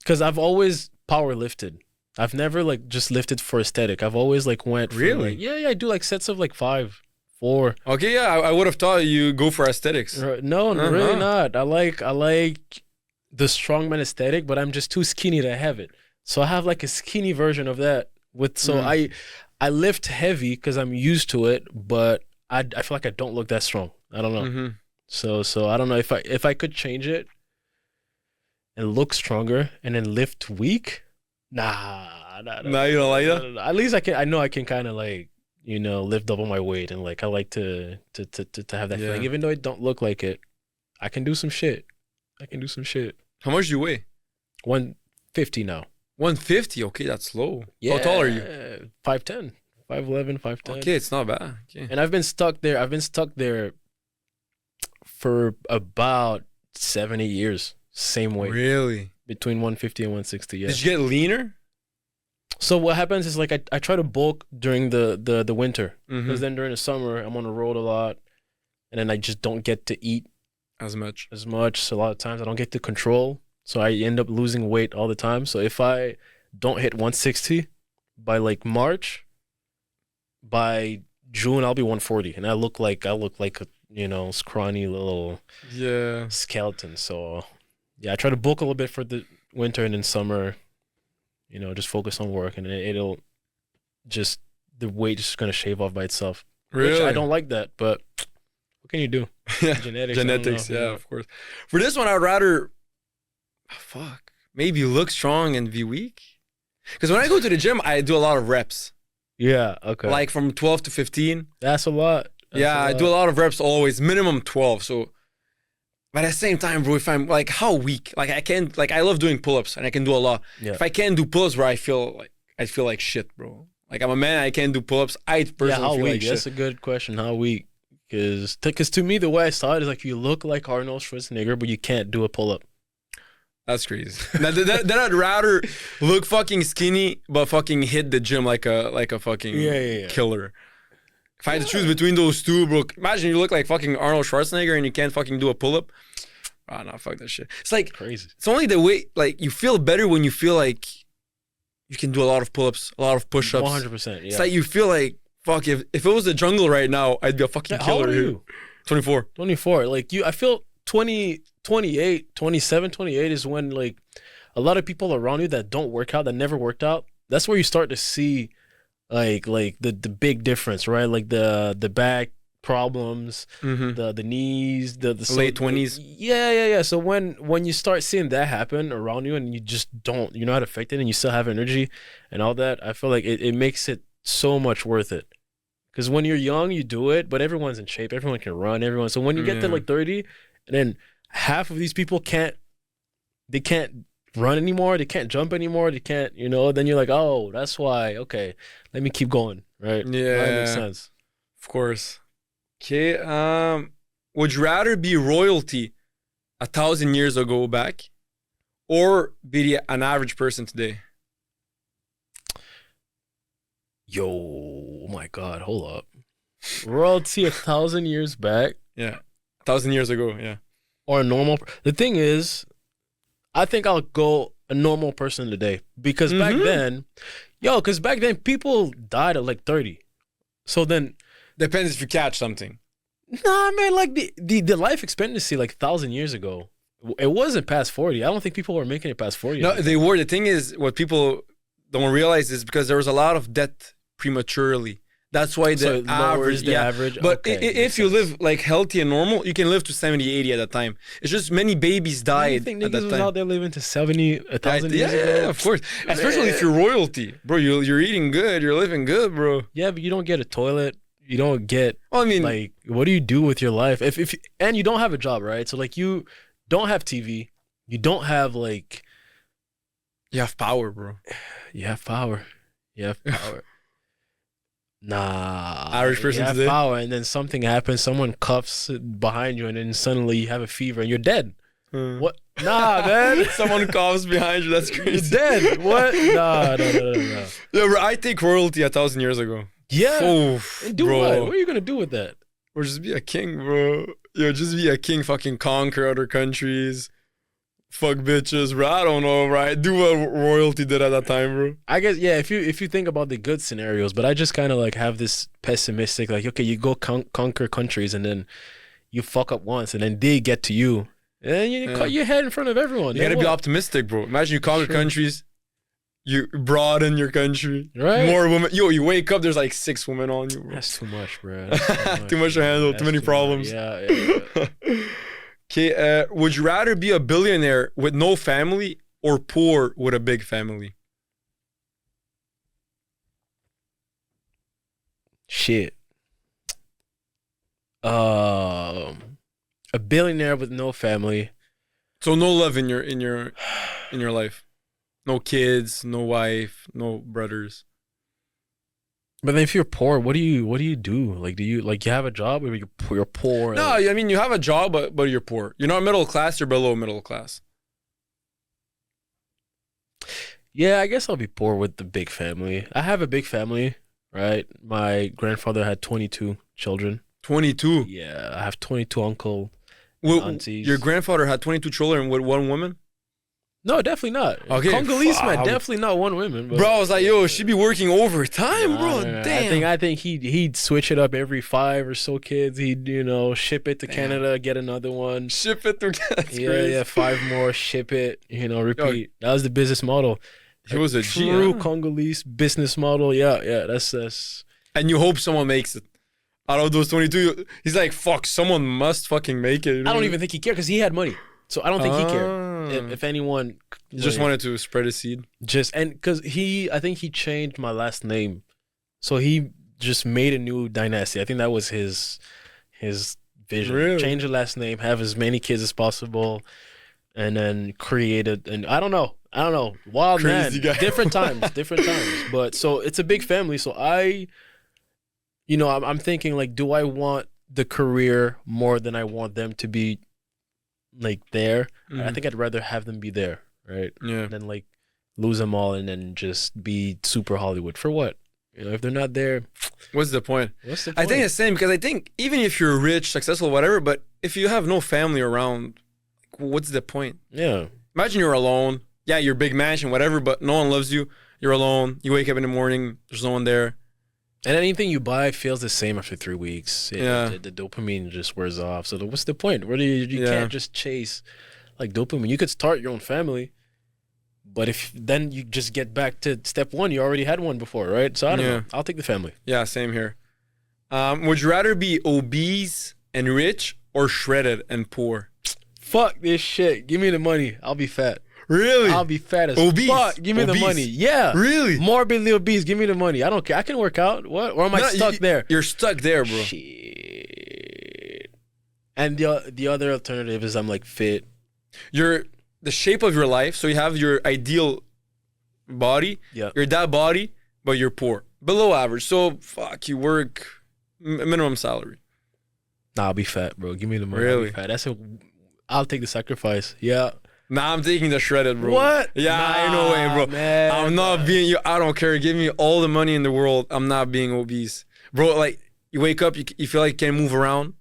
because I've always power lifted. I've never like just lifted for aesthetic. I've always like went for, Really? like, I do like sets of like 5, 4. Okay, yeah, I would have thought you go for aesthetics. No, really not. I like the strongman aesthetic, but I'm just too skinny to have it. So I have like a skinny version of that. I lift heavy because I'm used to it, but I feel like I don't look that strong. I don't know. So I don't know if I could change it. and look stronger and then lift weak. Nah. Nah, you don't like that? Nah. At least I can. I know I can kind of like lift double my weight and like I like to have that feeling. Even though I don't look like it, I can do some shit. How much do you weigh? 150 now. 150. Okay, that's low. How tall are you? 5'10", 5'11", 5'10". Okay, it's not bad. Okay. And I've been stuck there for about 7-8 years. Same weight. Really? Between 150 and 160. Yeah. Did you get leaner? So what happens is like I try to bulk during the winter Mm-hmm. because then during the summer I'm on the road a lot, and then I just don't get to eat As much. So a lot of times I don't get to control. So I end up losing weight all the time. So if I don't hit 160 by like March, by June I'll be 140, and I look like a scrawny little Yeah. skeleton. So yeah, I try to bulk a little bit for the winter, and then summer, just focus on work, and it'll just the weight is just gonna shave off by itself. Really? Which I don't like that, but what can you do? Yeah. Genetics. I don't Genetics, know. yeah, of course. For this one, I'd rather, maybe look strong and be weak. Because when I go to the gym, I do a lot of reps, Yeah. Okay. like from 12 to 15. That's a lot. I do a lot of reps always, minimum 12. So, but at the same time, bro, if I'm like, how weak? Like I can't, like I love doing pull-ups and I can do a lot. Yeah. If I can't do pull-ups, bro, I feel like shit, bro. Like I'm a man, I can't do pull-ups. I personally how feel weak? like That's shit. a good question. How weak? Because to me, the way I saw it is like you look like Arnold Schwarzenegger, but you can't do a pull-up. That's crazy. then I'd rather look fucking skinny, but fucking hit the gym like a fucking Yeah. killer. If I had to choose between those two, bro, imagine you look like fucking Arnold Schwarzenegger and you can't fucking do a pull-up. Ah, no, fuck that shit. It's like, Crazy. it's only the way, like, you feel better when you feel like you can do a lot of pull-ups, a lot of push-ups. 100%. Yeah. It's like you feel like, fuck, if it was the jungle right now, I'd be a fucking How killer old are here. you? 24. 24. Like I feel 20, 28, 27, 28 is when like a lot of people around you that don't work out, that never worked out. That's where you start to see like the big difference, right? Like the back problems, Mm-hmm. the knees, the Late 20s. Yeah. So when you start seeing that happen around you and you just you're not affected and you still have energy and all that, I feel like it makes it so much worth it. Because when you're young, you do it, but everyone's in shape. Everyone can run. So when you get to like 30, and then half of these people can't run anymore. They can't jump anymore. They can't, then you're like, oh, that's why. Okay, let me keep going. Right? Yeah. That makes sense. Of course. Okay. Would you rather be royalty 1,000 years ago back, or be an average person today? Yo, oh my God, hold up. Royalty 1,000 years back, Yeah. 1,000 years ago. Yeah. or a normal. The thing is, I think I'll go a normal person today because back then, people died at like 30. So then, Depends if you catch something. nah, man, like the life expectancy like 1,000 years ago, it wasn't past 40. I don't think people were making it past 40. No, they were. The thing is, what people don't realize is because there was a lot of death prematurely. That's why So the it lowers average. the Yeah. average. But Okay, if makes you sense. live like healthy and normal, you can live to 70, 80 at that time. It's just many babies Do you died think at niggas that was time. out there living to 70, 1,000 Yeah, years ago? yeah, of course. Especially if you're royalty, bro. You're eating good. You're living good, bro. Yeah, but you don't get a toilet. You don't get Well, I mean, like, what do you do with your life? If and you don't have a job, right? So like you don't have TV. You don't have like you have power, bro. you have power. You have power. Nah. Average person you have today? power, and then something happens. Someone cuffs behind you, and then suddenly you have a fever and you're dead. What? Nah, man. Someone coughs behind you. That's You're crazy. dead. What? Nah. Yeah, bro. I take royalty 1,000 years ago. Yeah. Oh, And do bro. what? What are you gonna do with that? Or just be a king, bro. Yo, just be a king, fucking conquer other countries. Fuck bitches, bro. I don't know, right? Do what royalty did at that time, bro. I guess yeah. If you think about the good scenarios, but I just kind of like have this pessimistic, like okay, you go conquer countries and then you fuck up once, and then they get to you, and then you cut your head in front of everyone. You Then gotta be what? optimistic, bro. Imagine you conquer Sure. countries, you broaden your country. Right. More women. Yo, you wake up, there's like 6 women on you, bro. That's too much, bro. Too much to handle, too many problems. Yeah. Okay, would you rather be a billionaire with no family or poor with a big family? Shit. A billionaire with no family. So no love in your life. No kids, no wife, no brothers. But then if you're poor, what do you do? Like, do you like you have a job or you're poor? No, I mean you have a job, but you're poor. You're not middle class. You're below middle class. Yeah, I guess I'll be poor with the big family. I have a big family, right? My grandfather had 22 children. 22. Yeah, I have 22 uncle, Well, aunties. your grandfather had 22 children with one woman? No, definitely not. Okay, Congolese fuck. man, definitely not one woman. But Bro, I was like, yo, she be working overtime, bro. Nah. Damn. I think he'd switch it up every 5 or so kids. He'd ship it to Canada, get another one. Ship it through. That's Yeah, crazy. yeah, 5 more, ship it. Repeat. That was the business model. He was a G, true huh? Congolese business model. Yeah. That's. And you hope someone makes it. Out of those 22, he's like, fuck, someone must fucking make it. I don't even think he cared because he had money, so I don't think he cared. If anyone, He just wanted to spread a seed. because I think he changed my last name, so he just made a new dynasty. I think that was his vision. Really? Change the last name, have as many kids as possible, and then create a. And I don't know. Wild Crazy man. guy. Different times. But so it's a big family. So I'm thinking like, do I want the career more than I want them to be like there? I think I'd rather have them be there, right? Yeah. Than like lose them all and then just be super Hollywood for what? If they're not there, What's the point? what's the I point? think it's the same because I think even if you're rich, successful, whatever, but if you have no family around, like, what's the point? Yeah. Imagine you're alone. Yeah, you're big mansion, whatever, but no one loves you. You're alone. You wake up in the morning. There's no one there. And anything you buy feels the same after 3 weeks. Yeah. The dopamine just wears off. So what's the point? Where do you Yeah. can't just chase like dopamine. You could start your own family, but if then you just get back to step one, you already had one before, right? So I don't Yeah. know. I'll take the family. Yeah, same here. Would you rather be obese and rich or shredded and poor? Fuck this shit. Give me the money. I'll be fat. Really? I'll be fat as Obese. fuck. Give me Obese. the money. Yeah. Really? Morbidly obese. Give me the money. I don't care. I can work out. What? Or am I No, stuck there? You're stuck there, bro. Shit. And the other alternative is I'm like fit. You're the shape of your life, so you have your ideal body. Yeah. You're that body, but you're poor. Below average. So, fuck, you work minimum salary. Nah, I'll be fat, bro. Give me the money. Really? I'll be fat. I'll take the sacrifice. Yeah. Nah, I'm taking the shredded, bro. What? Yeah, ain't no way, bro. Man. I'm not being you. I don't care. Give me all the money in the world. I'm not being obese, bro. Like you wake up, you feel like you can't move around.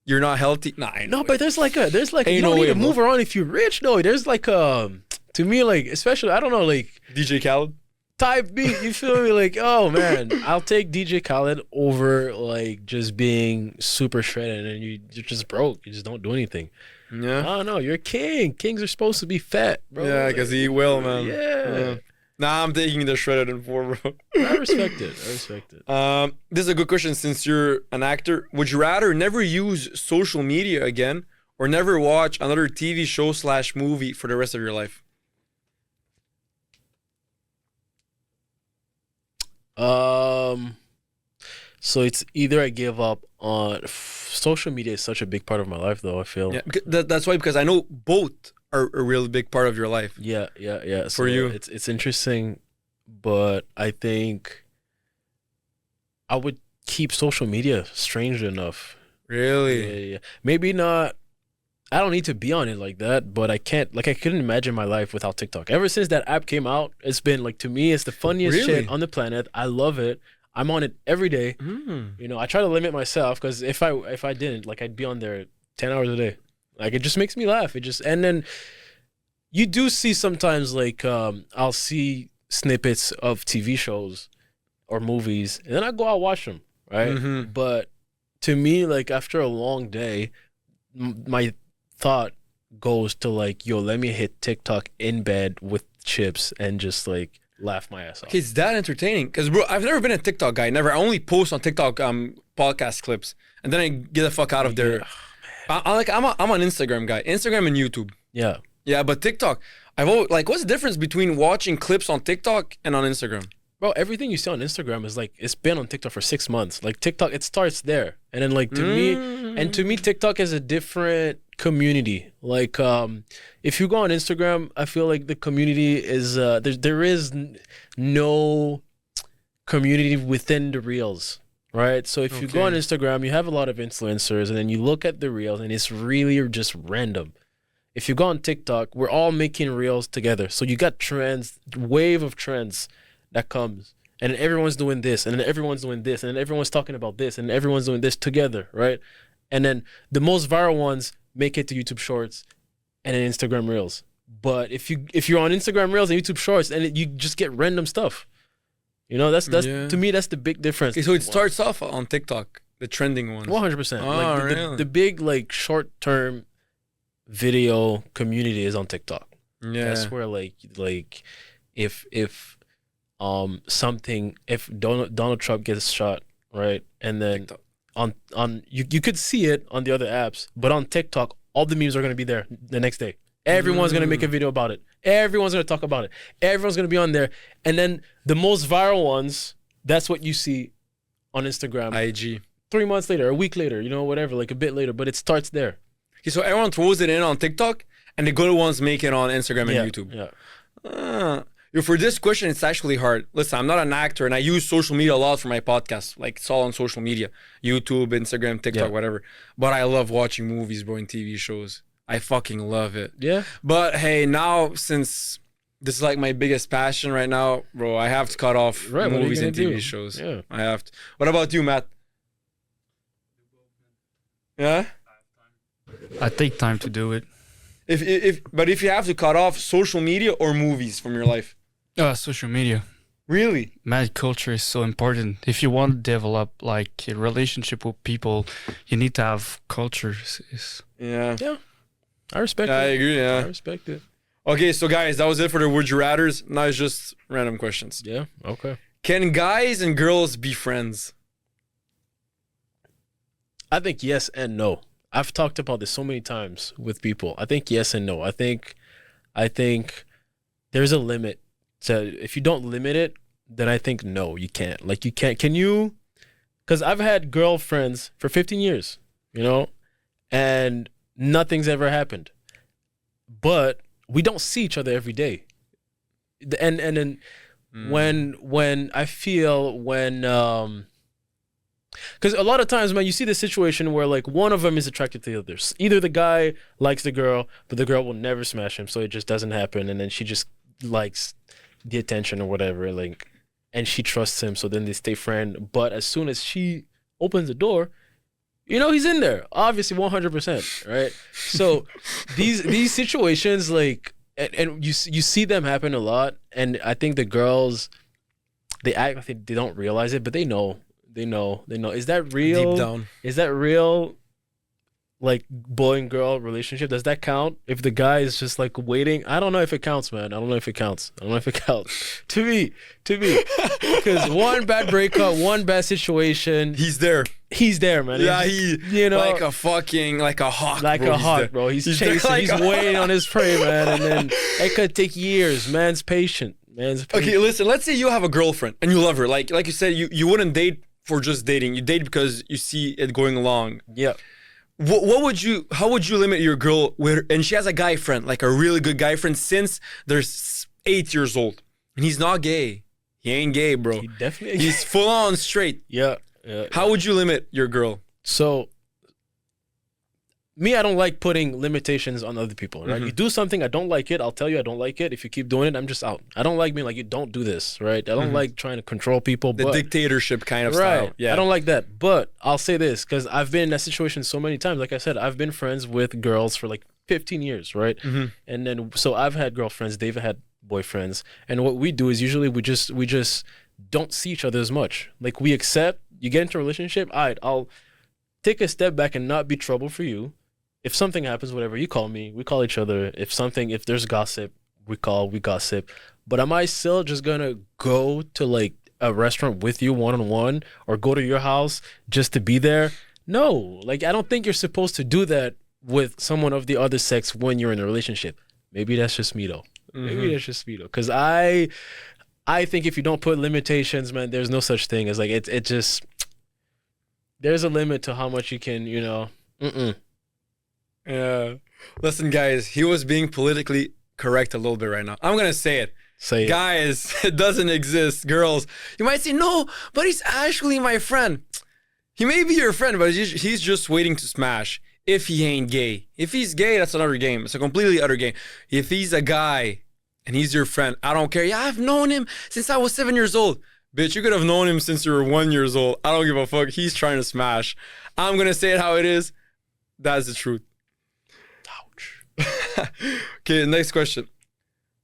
You're not healthy. Nah, ain't No, way. but there's like you Ain't don't no need way, to bro. move around if you're rich. No, there's like to me like especially I don't know like DJ Khaled. type beat. You feel me? Like oh man, I'll take DJ Khaled over like just being super shredded and you're just broke. You just don't do anything. Yeah. I don't know. You're a king. Kings are supposed to be fat, bro. Yeah, because he will, man. Yeah. Nah, I'm taking the shredded and four, bro. I respect it. This is a good question since you're an actor. Would you rather never use social media again or never watch another TV show / movie for the rest of your life? So it's either I give up on social media is such a big part of my life, though. I feel. Yeah, that's why, because I know both are a really big part of your life. Yeah. For you. it's interesting, but I think I would keep social media. Strangely enough, Really? yeah. Maybe not. I don't need to be on it like that, but I can't. Like, I couldn't imagine my life without TikTok. Ever since that app came out, it's been like to me, it's the funniest Really? shit on the planet. I love it. I'm on it every day. I try to limit myself because if I didn't, like, I'd be on there 10 hours a day. Like, it just makes me laugh. And then you do see sometimes like I'll see snippets of TV shows or movies, and then I go out watch them, right? Mhm. But to me, like after a long day, my thought goes to like, yo, let me hit TikTok in bed with chips and just like laugh my ass off. Okay, it's that entertaining. Because, bro, I've never been a TikTok guy. Never. I only post on TikTok podcast clips. And then I get the fuck out of there. I'm an Instagram guy. Instagram and YouTube. Yeah. Yeah, but TikTok. I've always, like, what's the difference between watching clips on TikTok and on Instagram? Bro, everything you see on Instagram is like it's been on TikTok for 6 months. Like TikTok, it starts there, and then like to me, TikTok is a different community. Like, if you go on Instagram, I feel like the community is there is no community within the reels, right? So if you go on Instagram, you have a lot of influencers, and then you look at the reels, and it's really just random. If you go on TikTok, we're all making reels together. So you got trends, wave of trends that comes, and then everyone's doing this, and then everyone's doing this, and then everyone's talking about this, and everyone's doing this together, right? And then the most viral ones make it to YouTube Shorts and then Instagram Reels. But if you're on Instagram Reels and YouTube Shorts, and you just get random stuff, you know, that's to me that's the big difference. Okay, so it starts off on TikTok, the trending ones. 100%. Oh, Like really? the big like short term video community is on TikTok. Yeah, That's where like if something, if Donald Trump gets shot, right, and then TikTok. on you could see it on the other apps, but on TikTok all the memes are gonna be there the next day. Everyone's gonna make a video about it. Everyone's gonna talk about it. Everyone's gonna be on there, and then the most viral ones, that's what you see on Instagram. IG. 3 months later, a week later, you know, whatever, like a bit later, but it starts there. Okay, so everyone throws it in on TikTok, and the good ones make it on Instagram and YouTube. Yeah. For this question, it's actually hard. Listen, I'm not an actor, and I use social media a lot for my podcast. Like, it's all on social media. YouTube, Instagram, TikTok, Yeah. whatever. But I love watching movies, bro, and TV shows. I fucking love it. Yeah. But hey, now, since this is like my biggest passion right now, bro, I have to cut off Right, what are you movies and gonna TV do? shows. Yeah. I have to. What about you, Matt? Yeah? I take time to do it. But if you have to cut off social media or movies from your life. Social media. Really? Mad culture is so important. If you want to develop like a relationship with people, you need to have cultures. Yeah. I respect I it. agree, I yeah. respect it. Okay, so guys, that was it for the Would You Rathers. Now it's just random questions. Yeah. Okay. Can guys and girls be friends? I think yes and no. I've talked about this so many times with people. I think yes and no. I think there's a limit to, if you don't limit it, then I think no, you can't. Like you can't. Can you? Because I've had girlfriends for 15 years, you know, and nothing's ever happened. But we don't see each other every day. And then when I feel because a lot of times, man, you see the situation where like one of them is attracted to the others. Either the guy likes the girl, but the girl will never smash him, so it just doesn't happen. And then she just likes the attention or whatever, like, and she trusts him, so then they stay friend. But as soon as she opens the door, you know he's in there, obviously 100%, right? So these situations, like, and you see them happen a lot, and I think the girls, they act like they don't realize it, but they know. They know. Is that real? Deep down. Is that real? Like boy and girl relationship? Does that count? If the guy is just like waiting, I don't know if it counts, man. I don't know if it counts. To me, because one bad breakup, one bad situation, He's there. man. Yeah, you know, like a hawk. like bro. a He's hawk, there. bro. He's there chasing. like He's a waiting hawk. on his prey, man. And then it could take years. Man's patient. Okay, listen. Let's say you have a girlfriend and you love her. Like you said, you wouldn't date for just dating. You date because you see it going along. Yeah. How would you limit your girl with, and she has a guy friend, like a really good guy friend since they're 8 years old, and he's not gay. He ain't gay, bro. He definitely. He's full on straight. Yeah. How would you limit your girl? So, me, I don't like putting limitations on other people, right? Mhm. You do something, I don't like it, I'll tell you I don't like it. If you keep doing it, I'm just out. I don't like being like, you don't do this, right? I don't like trying to control people. The but, dictatorship kind of right. style. Yeah. I don't like that. But I'll say this, because I've been in that situation so many times. Like I said, I've been friends with girls for like 15 years, right? Mhm. And then, so I've had girlfriends, they've had boyfriends. And what we do is usually we just don't see each other as much. Like we accept, you get into a relationship, all right, I'll take a step back and not be trouble for you. If something happens, whatever, you call me, we call each other. If there's gossip, we gossip. But am I still just gonna go to like a restaurant with you one-on-one or go to your house just to be there? No, like I don't think you're supposed to do that with someone of the other sex when you're in a relationship. Maybe that's just me though. Maybe that's just me though. Cause I think if you don't put limitations, man, there's no such thing as like it just there's a limit to how much you can, Yeah. Listen, guys, he was being politically correct a little bit right now. I'm gonna say it. Say it. Guys, it doesn't exist. Girls, you might say, no, but he's actually my friend. He may be your friend, but he's just waiting to smash if he ain't gay. If he's gay, that's another game. It's a completely other game. If he's a guy and he's your friend, I don't care. Yeah, I've known him since I was 7 years old. Bitch, you could have known him since you were 1 year old. I don't give a fuck. He's trying to smash. I'm going to say it how it is. That's the truth. Ouch. Okay, next question.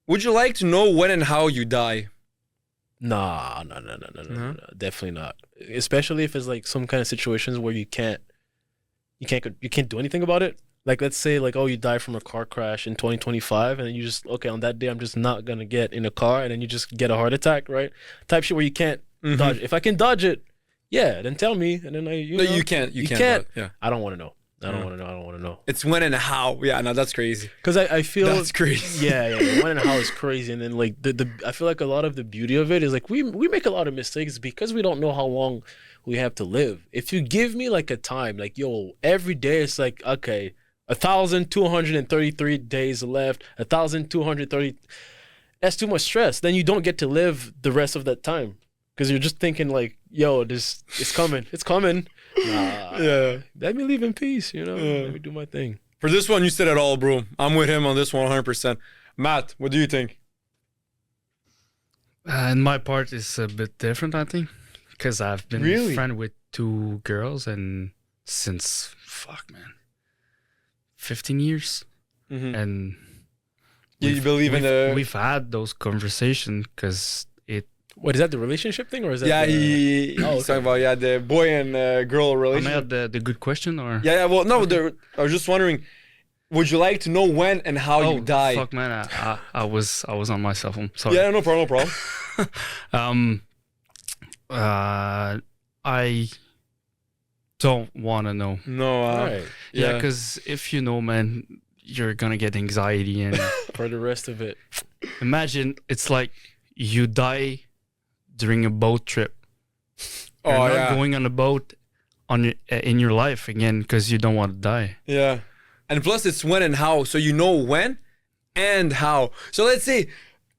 Would you like to know when and how you die? No, definitely not. Especially if it's like some kind of situations where you can't do anything about it. Like let's say like, oh, you die from a car crash in 2025 and then you just, okay, on that day I'm just not gonna get in a car, and then you just get a heart attack, right? Type shit where you can't dodge it. If I can dodge it, yeah, then tell me, and then You can't. Yeah. I don't want to know. I don't want to know. It's when and how. Yeah, no, that's crazy. Because I feel That's crazy. Yeah. When and how is crazy, and then like I feel like a lot of the beauty of it is like we make a lot of mistakes because we don't know how long we have to live. If you give me like a time, like yo, every day it's like okay, 1,233 days left, 1,230. That's too much stress. Then you don't get to live the rest of that time because you're just thinking like, yo, it's coming. Nah, Yeah. let me leave in peace, Let me do my thing. For this one, you said it all, bro. I'm with him on this one 100%. Matt, what do you think? And my part is a bit different, I think, because I've been Really? friend with 2 girls and since 15 years, and You believe in the... we've had those conversations because What is that? The relationship thing, or is that? Yeah, the... he's talking about the boy and girl I relationship. had the good question or Yeah. Well, no, I was just wondering. Would you like to know when and how you die? Fuck, man, I was on my cell phone. Sorry. Yeah, no problem. I don't want to know. No. Right. Yeah, because if you know, man, you're gonna get anxiety and For the rest of it. imagine it's like you die during a boat trip. You're Oh not yeah. going on a boat in your life again because you don't want to die. Yeah. And plus, it's when and how, so you know when and how. So let's say,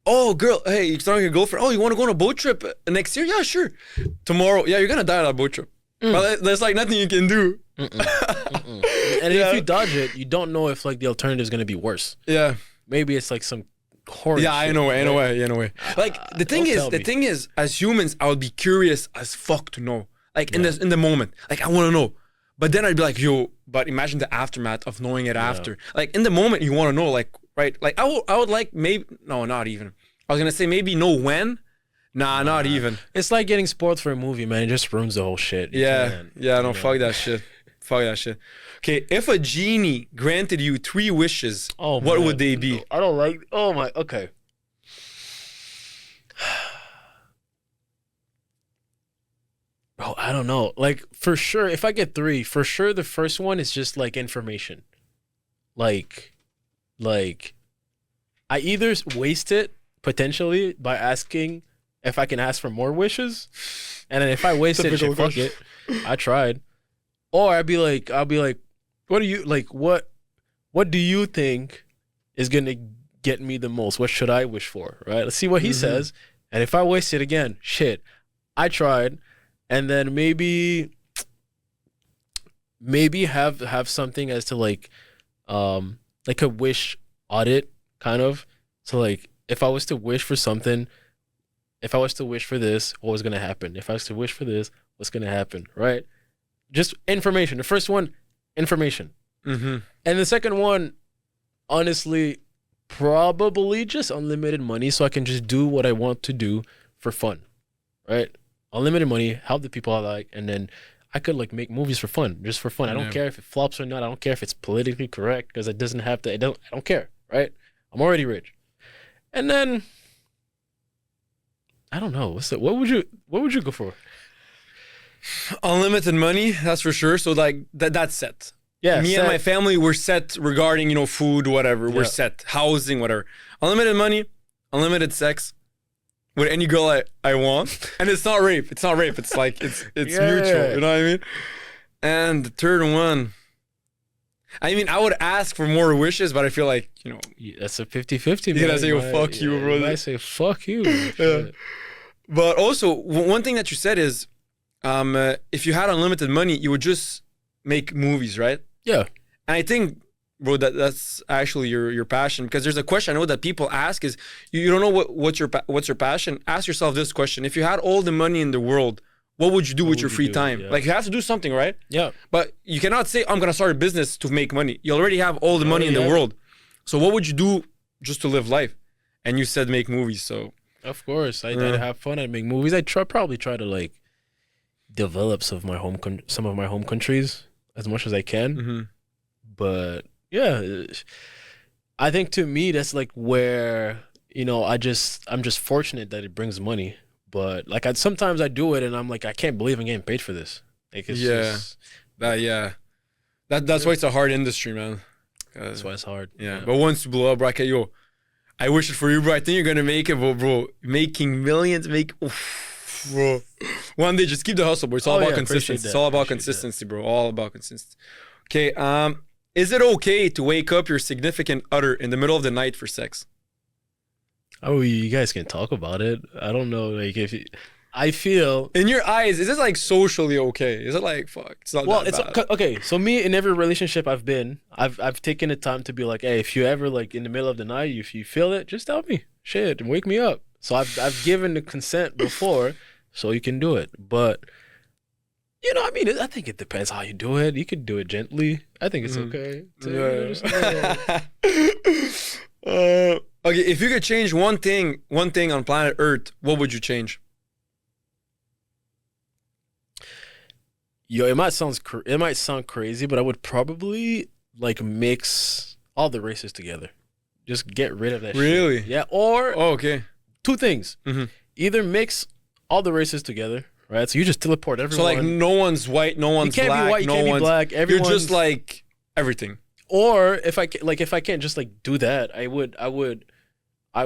oh, girl, hey, you're starting your girlfriend. Oh, you want to go on a boat trip next year? Yeah, sure. Tomorrow, yeah, you're gonna die on that boat trip. But there's like nothing you can do. And if you dodge it, you don't know if like the alternative is gonna be worse. Yeah. Maybe it's like some horror. Yeah, in a way. Like the thing is, as humans, I would be curious as fuck to know. Like in the moment, like I want to know. But then I'd be like, yo, but imagine the aftermath of knowing it after. Like in the moment, you want to know, like, right? Like I would like maybe, no, not even. I was gonna say maybe know when. Nah, not even. It's like getting spoiled for a movie, man. It just ruins the whole shit. Fuck that shit. Fuck that shit. Okay, if a genie granted you 3 wishes, what man. would they be? I don't like. Oh my. Okay. Bro, I don't know. Like for sure, if I get 3, for sure the first one is just like information. Like I either waste it potentially by asking if I can ask for more wishes, and then if I waste it, shit, fuck it. I tried. Or I'll be like, what do you like? What do you think is gonna get me the most? What should I wish for? Right? Let's see what he says. And if I waste it again, shit, I tried. And then maybe have something as to like a wish audit kind of. So like if I was to wish for something, if I was to wish for this, what was gonna happen? If I was to wish for this, what's gonna happen? Right? Just information. The first one, information. Mm-hmm. And the second one, honestly, probably just unlimited money so I can just do what I want to do for fun. Right? Unlimited money, help the people I like, and then I could like make movies for fun, just for fun. I don't care if it flops or not. I don't care if it's politically correct because it doesn't have to. I don't care, right? I'm already rich. And then I don't know. What would you go for? Unlimited money, that's for sure. So like that's set. Yeah, Me and my family were set regarding, food, whatever. We're Yeah. set. Housing, whatever. Unlimited money, unlimited sex with any girl I want. And it's not rape. It's not rape. It's like it's Yeah. mutual. You know what I mean? And the third one, I mean, I would ask for more wishes, but I feel like, That's a 50-50. You gotta man. say, fuck you, brother. I say fuck you. Yeah. But also, one thing that you said is, if you had unlimited money, you would just make movies, right? Yeah. And I think, bro, that's actually your passion. Because there's a question I know that people ask is, you don't know what's your passion. Ask yourself this question: if you had all the money in the world, what would you do with your would you free do? time? Yeah. Like, you have to do something, right? Yeah. But you cannot say, I'm gonna start a business to make money. You already have all the money in the Yeah. world. So what would you do just to live life? And you said make movies. So Of course, I'd Yeah. have fun. I'd make movies. I'd probably try to like develop some of my home countries as much as I can. mhm. But yeah, I think to me that's like where I'm just fortunate that it brings money. But like sometimes I do it and I'm like, I can't believe I'm getting paid for this. Like it's Yeah. just, That's why it's a hard industry, man. that's why it's hard. Yeah. But once you blow up, bro, I wish it for you, bro. I think you're gonna make it, but bro, making millions, bro. One day, just keep the hustle, bro. It's all about consistency. It's all about consistency, bro. All about consistency. Okay. Is it okay to wake up your significant other in the middle of the night for sex? Oh, you guys can talk about it. I don't know, like I feel. In your eyes, is this like socially okay? Is it like fuck? It's not. Well, that it's bad. okay. So me, in every relationship I've been, I've taken the time to be like, hey, if you ever like in the middle of the night, if you feel it, just tell me, shit, and wake me up. So I've given the consent before, so you can do it. But I mean, I think it depends how you do it. You could do it gently. I think it's okay. Okay, if you could change one thing on planet Earth, what would you change? Yo, it might sound crazy, but I would probably like mix all the races together. Just get rid of that shit. Really? Yeah, or Oh, okay. two things. Mhm. Either mix all the races together, right? So you just teleport So everyone. like, no one's white, no you one's can't black, be white, you no can't be one's. black. You're Everyone's just like everything. Or if I can't just like do that, I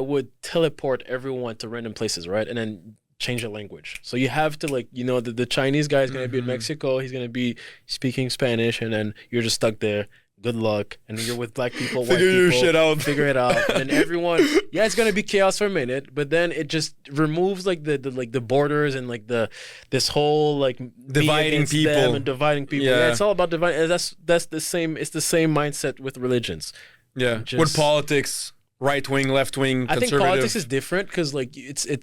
would teleport everyone to random places, right? And then change the language. So you have to like, the Chinese guy is gonna be in Mexico. He's gonna be speaking Spanish, and then you're just stuck there. Good luck. And you're with black people, white Figure your people, shit out. Figure it out. And then everyone, yeah, it's gonna be chaos for a minute, but then it just removes like the borders and like this whole like me Dividing against people. them and dividing people. Yeah. Yeah, it's all about dividing. That's the same. It's the same mindset with religions. Yeah. Just- With politics, right wing, left wing, I think conservative. politics is different because like it's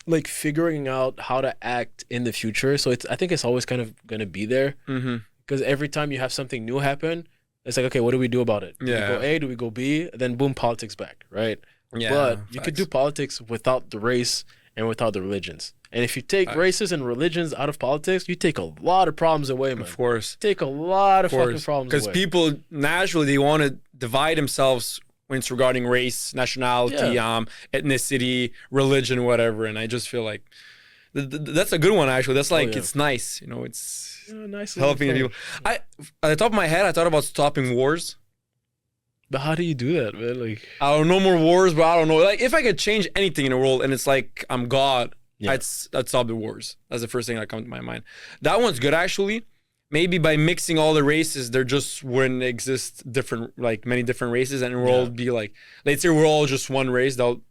like figuring out how to act in the future. So I think it's always kind of gonna be there Mm-hmm. because every time you have something new happen, it's like, okay, what do we do about it? Do Yeah. we go A? Do we go B? Then boom, politics back, right? Yeah. But you could facts. do politics without the race and without the religions. And if you take Facts. races and religions out of politics, you take a lot of problems away, man. Of course. Take a lot of fucking Because problems away. people naturally they want to divide themselves when it's regarding race, nationality, ethnicity, religion, whatever. And I just feel like that's a good one actually. That's like yeah. it's nice, it's Yeah, nice little helping people. approach. At the top of my head, I thought about stopping wars. But how do you do that, man? Like, I don't know more wars, but I don't know. Like if I could change anything in the world, and it's like I'm God, Yeah. I'd stop the wars. That's the first thing that comes to my mind. That one's good actually. Maybe by mixing all the races, there just wouldn't exist many different races, and we'll all be like, let's say we're all just one race. That'll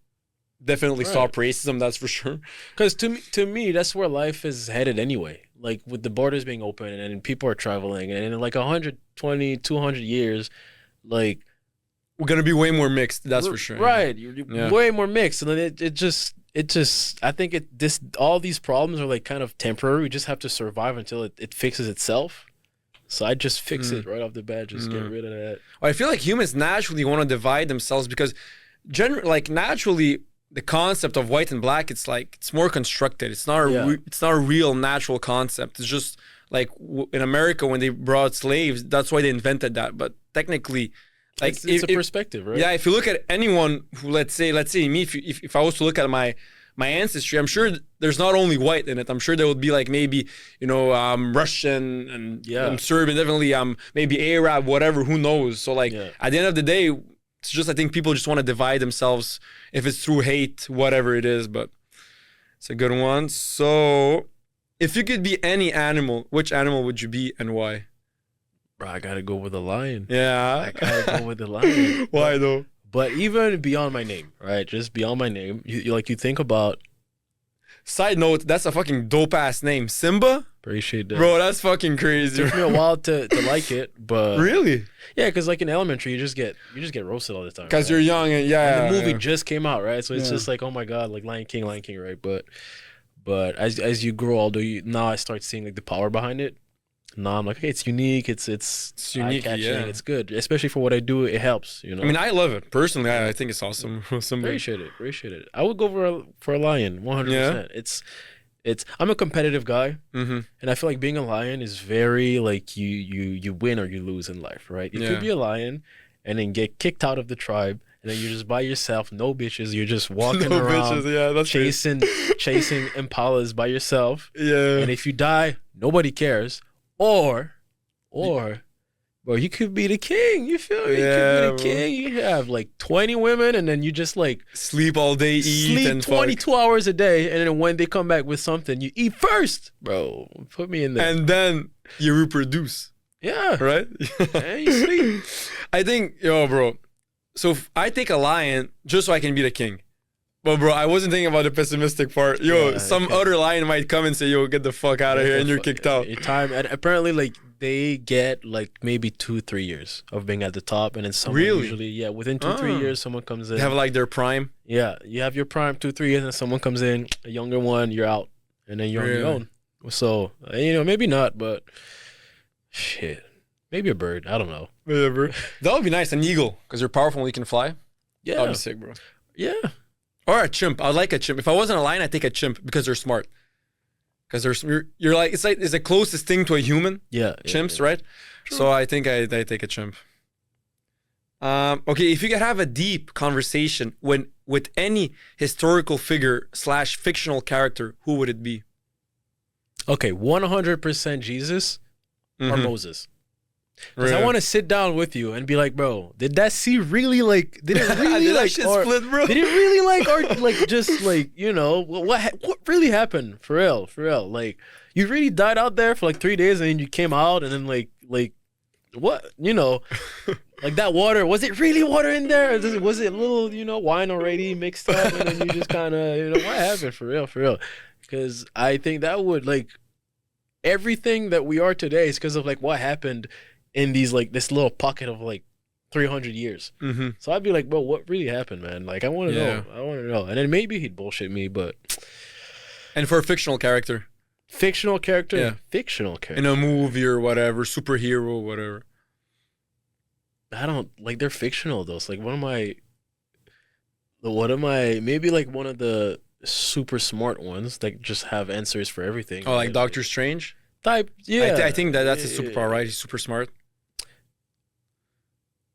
definitely stop racism. That's for sure. because to me, that's where life is headed anyway. Like with the borders being open and people are traveling, and in like 120, 200 years, like We're gonna be way more mixed. That's for sure. Right, you're Yeah. way more mixed, and then it just I think all these problems are like kind of temporary. We just have to survive until it fixes itself. So I just fix it right off the bat. Just get rid of that. I feel like humans naturally want to divide themselves because, naturally, the concept of white and black, it's more constructed. It's not it's not a real natural concept. It's just like in America when they brought slaves, that's why they invented that. But technically, like It's a perspective, right? yeah, if you look at anyone who let's say me, if I was to look at my ancestry, I'm sure there's not only white in it. I'm sure there would be like maybe, Russian and Serbian, definitely maybe Arab, whatever, who knows. So like at the end of the day, it's just I think people just want to divide themselves if it's through hate, whatever it is, but it's a good one. So if you could be any animal, which animal would you be and why? Bro, I gotta go with a lion. Yeah. I gotta go with the lion. Why though? But even beyond my name, right? Just beyond my name, you think about. Side note, that's a fucking dope ass name, Simba. Appreciate that, bro. That's fucking crazy. It took me a while to like it, but really, yeah, because like in elementary, you just get roasted all the time. Because you're young and and the movie just came out, right? So it's just like, oh my god, like Lion King, right? But as you grow older, now I start seeing like the power behind it. Now I'm like, okay, it's unique. It's unique. Eye-catching, it's good, especially for what I do. It helps, I mean, I love it personally. I think it's awesome. Appreciate it. I would go for a lion, 100%. It's I'm a competitive guy, and I feel like being a lion is very like you win or you lose in life, right? You could be a lion and then get kicked out of the tribe, and then you're just by yourself, no bitches. You're just walking around, that's chasing impalas by yourself. Yeah, and if you die, nobody cares. Or, bro, you could be the king. You feel me? You could be the king. You have like 20 women, and then you just like sleep all day, eat and 22 hours a day, and then when they come back with something, you eat first, bro. Put me in there, and then you reproduce. Yeah, right. And you sleep. I think, bro. So if I take a lion just so I can be the king. But bro, I wasn't thinking about the pessimistic part. Some other lion might come and say, get the fuck out of here, and you're kicked out. Your time, and apparently, like, they get like maybe 2-3 years of being at the top, and then someone usually, within 2-3 years, someone comes in. They have like their prime. Yeah, you have your prime 2-3 years, and someone comes in, a younger one, you're out, and then you're on your own. So maybe not, but shit, maybe a bird. I don't know. Whatever. That would be nice. An eagle, because you're powerful and you can fly. Yeah, that'd be sick, bro. Yeah. Or a chimp. I'd like a chimp. If I wasn't a lion, I'd take a chimp because they're smart. Because you're like it's the closest thing to a human. Yeah. Chimps, right? True. So I think I take a chimp. Okay, if you could have a deep conversation with any historical figure / fictional character, who would it be? Okay, 100% Jesus or Moses. Because Really? I want to sit down with you and be like, bro, did that sea really like? Did it really did like? that shit split, bro? Did it really like? Or like just like what really happened for real? Like you really died out there for like 3 days and then you came out and then like what like that water, was it really water in there? Or was it a little wine already mixed up and then you just kind of what happened for real? Because I think that would like everything that we are today is because of like what happened in these like this little pocket of like 300 years. So I'd be like, bro, what really happened, man? Like I want to know. And then maybe he'd bullshit me, but and for a fictional character in a movie or whatever, superhero, whatever. I don't like they're fictional though. So like what am I maybe like one of the super smart ones that just have answers for everything. Oh, like Doctor Strange type. Yeah, I think that's a superpower, right? He's super smart.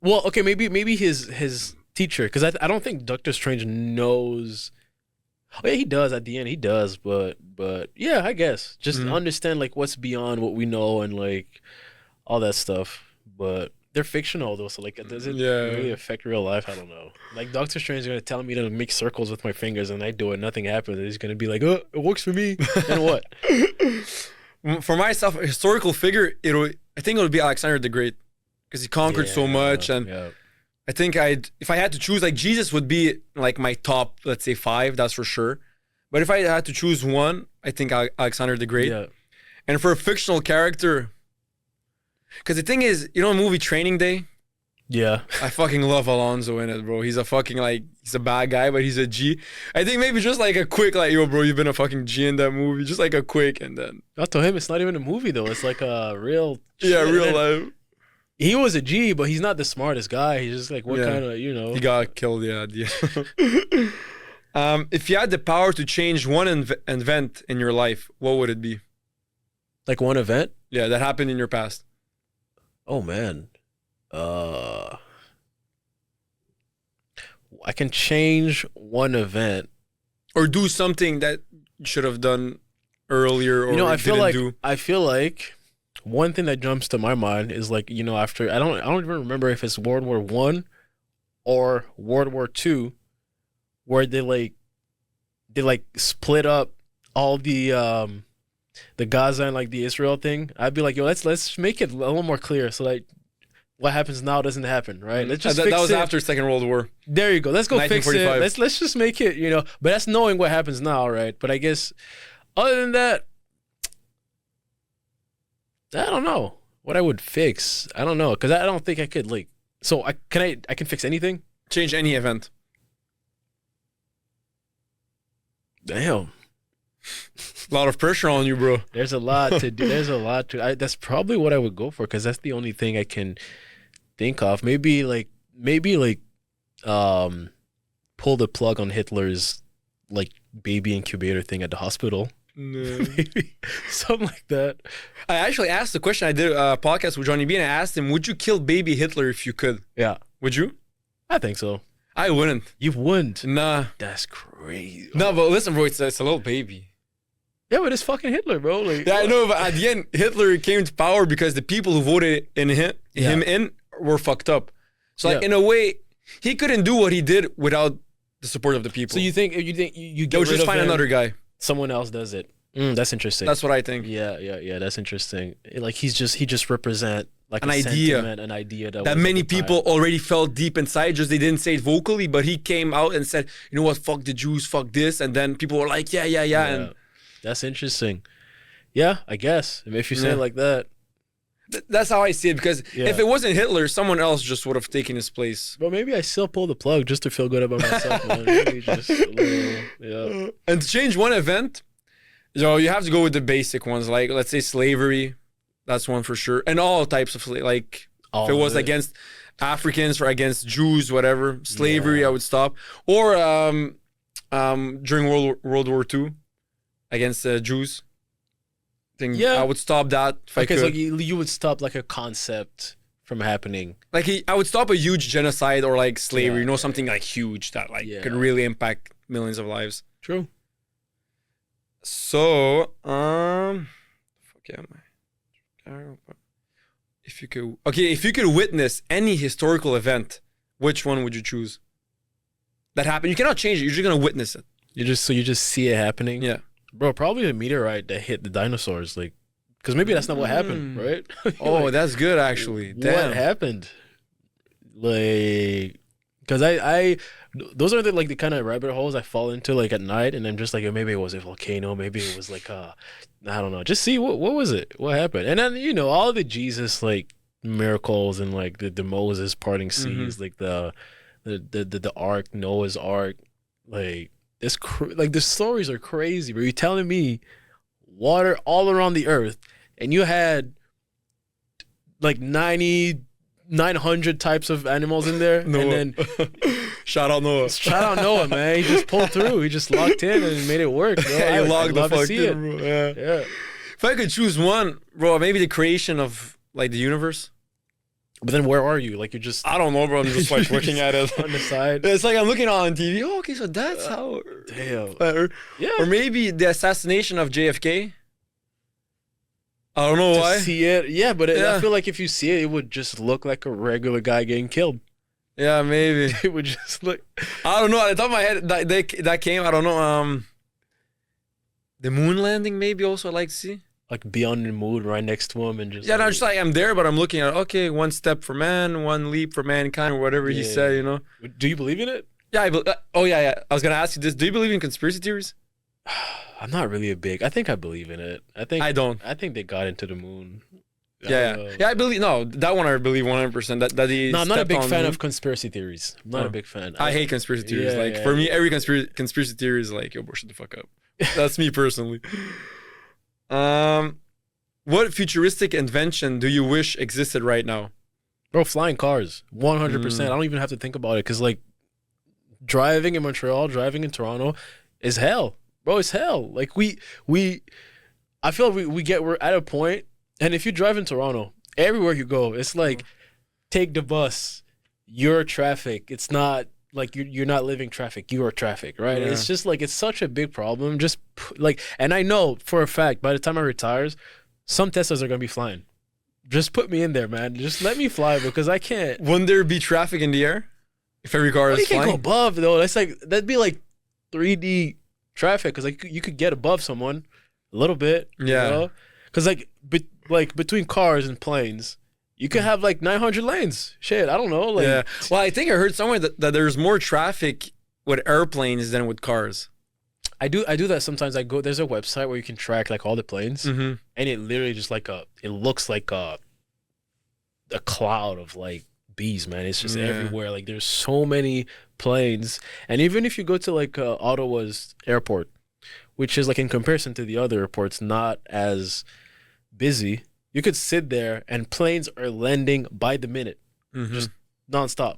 Well, okay, maybe his teacher, because I don't think Doctor Strange knows. Oh yeah, he does at the end. He does, but yeah, I guess just understand like what's beyond what we know and like all that stuff. But they're fictional though, so like does it really affect real life? I don't know. Like Doctor Strange is gonna tell me to make circles with my fingers, and I do it, nothing happens. And he's gonna be like, "Oh, it works for me." And what? For myself, a historical figure, I think it would be Alexander the Great. Because he conquered so much, and I think if I had to choose, like Jesus would be like my top, let's say 5, that's for sure. But if I had to choose one, I think Alexander the Great. Yeah. And for a fictional character, because the thing is, movie Training Day. Yeah, I fucking love Alonzo in it, bro. He's a fucking he's a bad guy, but he's a G. I think maybe just like a quick bro, you've been a fucking G in that movie. Just like a quick, and then. I told him it's not even a movie though. It's like a real. Real life. He was a G, but he's not the smartest guy. He's just like, what kind of, He got killed, if you had the power to change one event in your life, what would it be? Like one event? Yeah, that happened in your past. Oh, man. I can change one event. or do something that you should have done earlier or You know, I feel didn't like do. one thing that jumps to my mind is like, after I don't even remember if it's World War One or World War Two, where they split up all the Gaza and like the Israel thing. I'd be like, yo, let's make it a little more clear so like what happens now doesn't happen, right? Let's just that fix was it. after Second World War. There you go. Let's go fix it. 1945. Let's just make it, but that's knowing what happens now, right? But I guess other than that, I don't know what I would fix. I don't know, because I don't think I could like. So I can fix anything. Change any event. Damn, A lot of pressure on you, bro. there's a lot to do. There's a lot to. That's probably what I would go for, because that's the only thing I can think of. Maybe pull the plug on Hitler's like baby incubator thing at the hospital. Maybe something like that. I actually asked the question. I did a podcast with Johnny B, and I asked him, "Would you kill baby Hitler if you could? Yeah, Would you?" I think so. I wouldn't. You wouldn't. Nah. That's crazy. No, but listen, bro. It's a little baby. Yeah, but it's fucking Hitler, bro. Like, Yeah, I know. But at the end, Hitler came to power because the people who voted him in were fucked up. So, like, Yeah. in a way, he couldn't do what he did without the support of the people. So you think you they get would rid just of find him, another guy. someone else does it. That's interesting. That's what I think. Yeah. That's interesting. Like he just represent like An a idea. sentiment, an idea that That was at many the time. people already felt deep inside, just they didn't say it vocally, but he came out and said, "You know what? Fuck the Jews, fuck this," and then people were like, "Yeah," and That's interesting. Yeah, I guess if you say Yeah. it like that. that's how I see it. Because Yeah. if it wasn't Hitler, someone else just would have taken his place. But maybe I still pull the plug just to feel good about myself, man. Maybe just a little, yeah. And to change one event, you have to go with the basic ones, like let's say slavery. That's one for sure, and all types of like All if it of was it. against Africans or against Jews, whatever, slavery, Yeah. I would stop. Or during World War II, against Jews, Yeah. I would stop that if I Okay, could. so you would stop like a concept from happening. I would stop a huge genocide or like slavery, Yeah. something like huge that like Yeah. could really impact millions of lives. True. So, fuck yeah, if you could witness any historical event, which one would you choose? That happened. You cannot change it. You're just gonna witness it. You just see it happening. Yeah. Bro, probably a meteorite that hit the dinosaurs, like, because maybe that's not what happened, right? Oh, Like, that's good actually. Damn. what happened? Like, because those are the kind of rabbit holes I fall into like at night, and I'm just like, maybe it was a volcano, maybe it was like I don't know, just see what was it, what happened, and then all the Jesus like miracles and like the Moses parting seas, like the ark, Noah's ark, like this like the stories are crazy. But you're telling me water all around the earth, and you had like 900 types of animals in there, Noah. and then Shout out Noah. shout out Noah, man. He just pulled through. He just locked in and made it work. Bro. Yeah, you logged the love to fuck see in, bro. Yeah. Yeah, If I could choose one, bro, maybe the creation of like the universe. but then where are you? Like you're just I don't know, bro. I'm just like looking at it. on the side. It's like I'm looking on TV. Oh, okay, so that's how. Damn. Or, Yeah. or maybe the assassination of JFK. I don't know To why. see it, yeah, but Yeah. I feel like if you see it, it would just look like a regular guy getting killed. Yeah, maybe. It would just look. I don't know. At the top of my head, that came. I don't know. The moon landing, maybe also I'd like to see. Like be on the moon right next to him and just Yeah, no, just like I'm there, but I'm looking at okay, one step for man, one leap for mankind, or whatever he Yeah. said. Do you believe in it? Yeah. Oh yeah. I was gonna ask you this. Do you believe in conspiracy theories? I'm not really a big. I think I believe in it. I don't. I think they got into the moon. I Yeah, don't know. yeah. I believe no. That one I believe 100%. That he. No, I'm not a stepped big on fan the of moon. conspiracy theories. I'm not Oh. a big fan. I hate conspiracy theories. Yeah, Like yeah, for me, yeah. every conspiracy theory is like, yo, bro, shut the fuck up. That's me personally. What futuristic invention do you wish existed right now? Bro, flying cars, 100%. I don't even have to think about it because like driving in Montreal, driving in Toronto is hell, bro. It's hell. Like I feel like we're at a point, and if you drive in Toronto, everywhere you go, it's like take the bus, you're traffic. It's not like you're not living traffic. You are traffic, right? Yeah. It's just like it's such a big problem. Just like, and I know for a fact by the time I retires, some Teslas are gonna be flying. Just put me in there, man. Just let me fly because I can't. Wouldn't there be traffic in the air if every car Well, is you can't go flying? above though. That's like that'd be like 3D traffic because like you could get above someone a little bit. Yeah. Because like between cars and planes, you could have like 900 lanes. Shit, I don't know. Like, Yeah. Well, I think I heard somewhere that there's more traffic with airplanes than with cars. I do that sometimes. I go. There's a website where you can track like all the planes, Mm-hmm. and it literally just it looks like a cloud of like bees, man. It's just Yeah. everywhere. Like there's so many planes, and even if you go to like Ottawa's airport, which is like in comparison to the other airports, not as busy. You could sit there and planes are landing by the minute, Mm-hmm. just nonstop.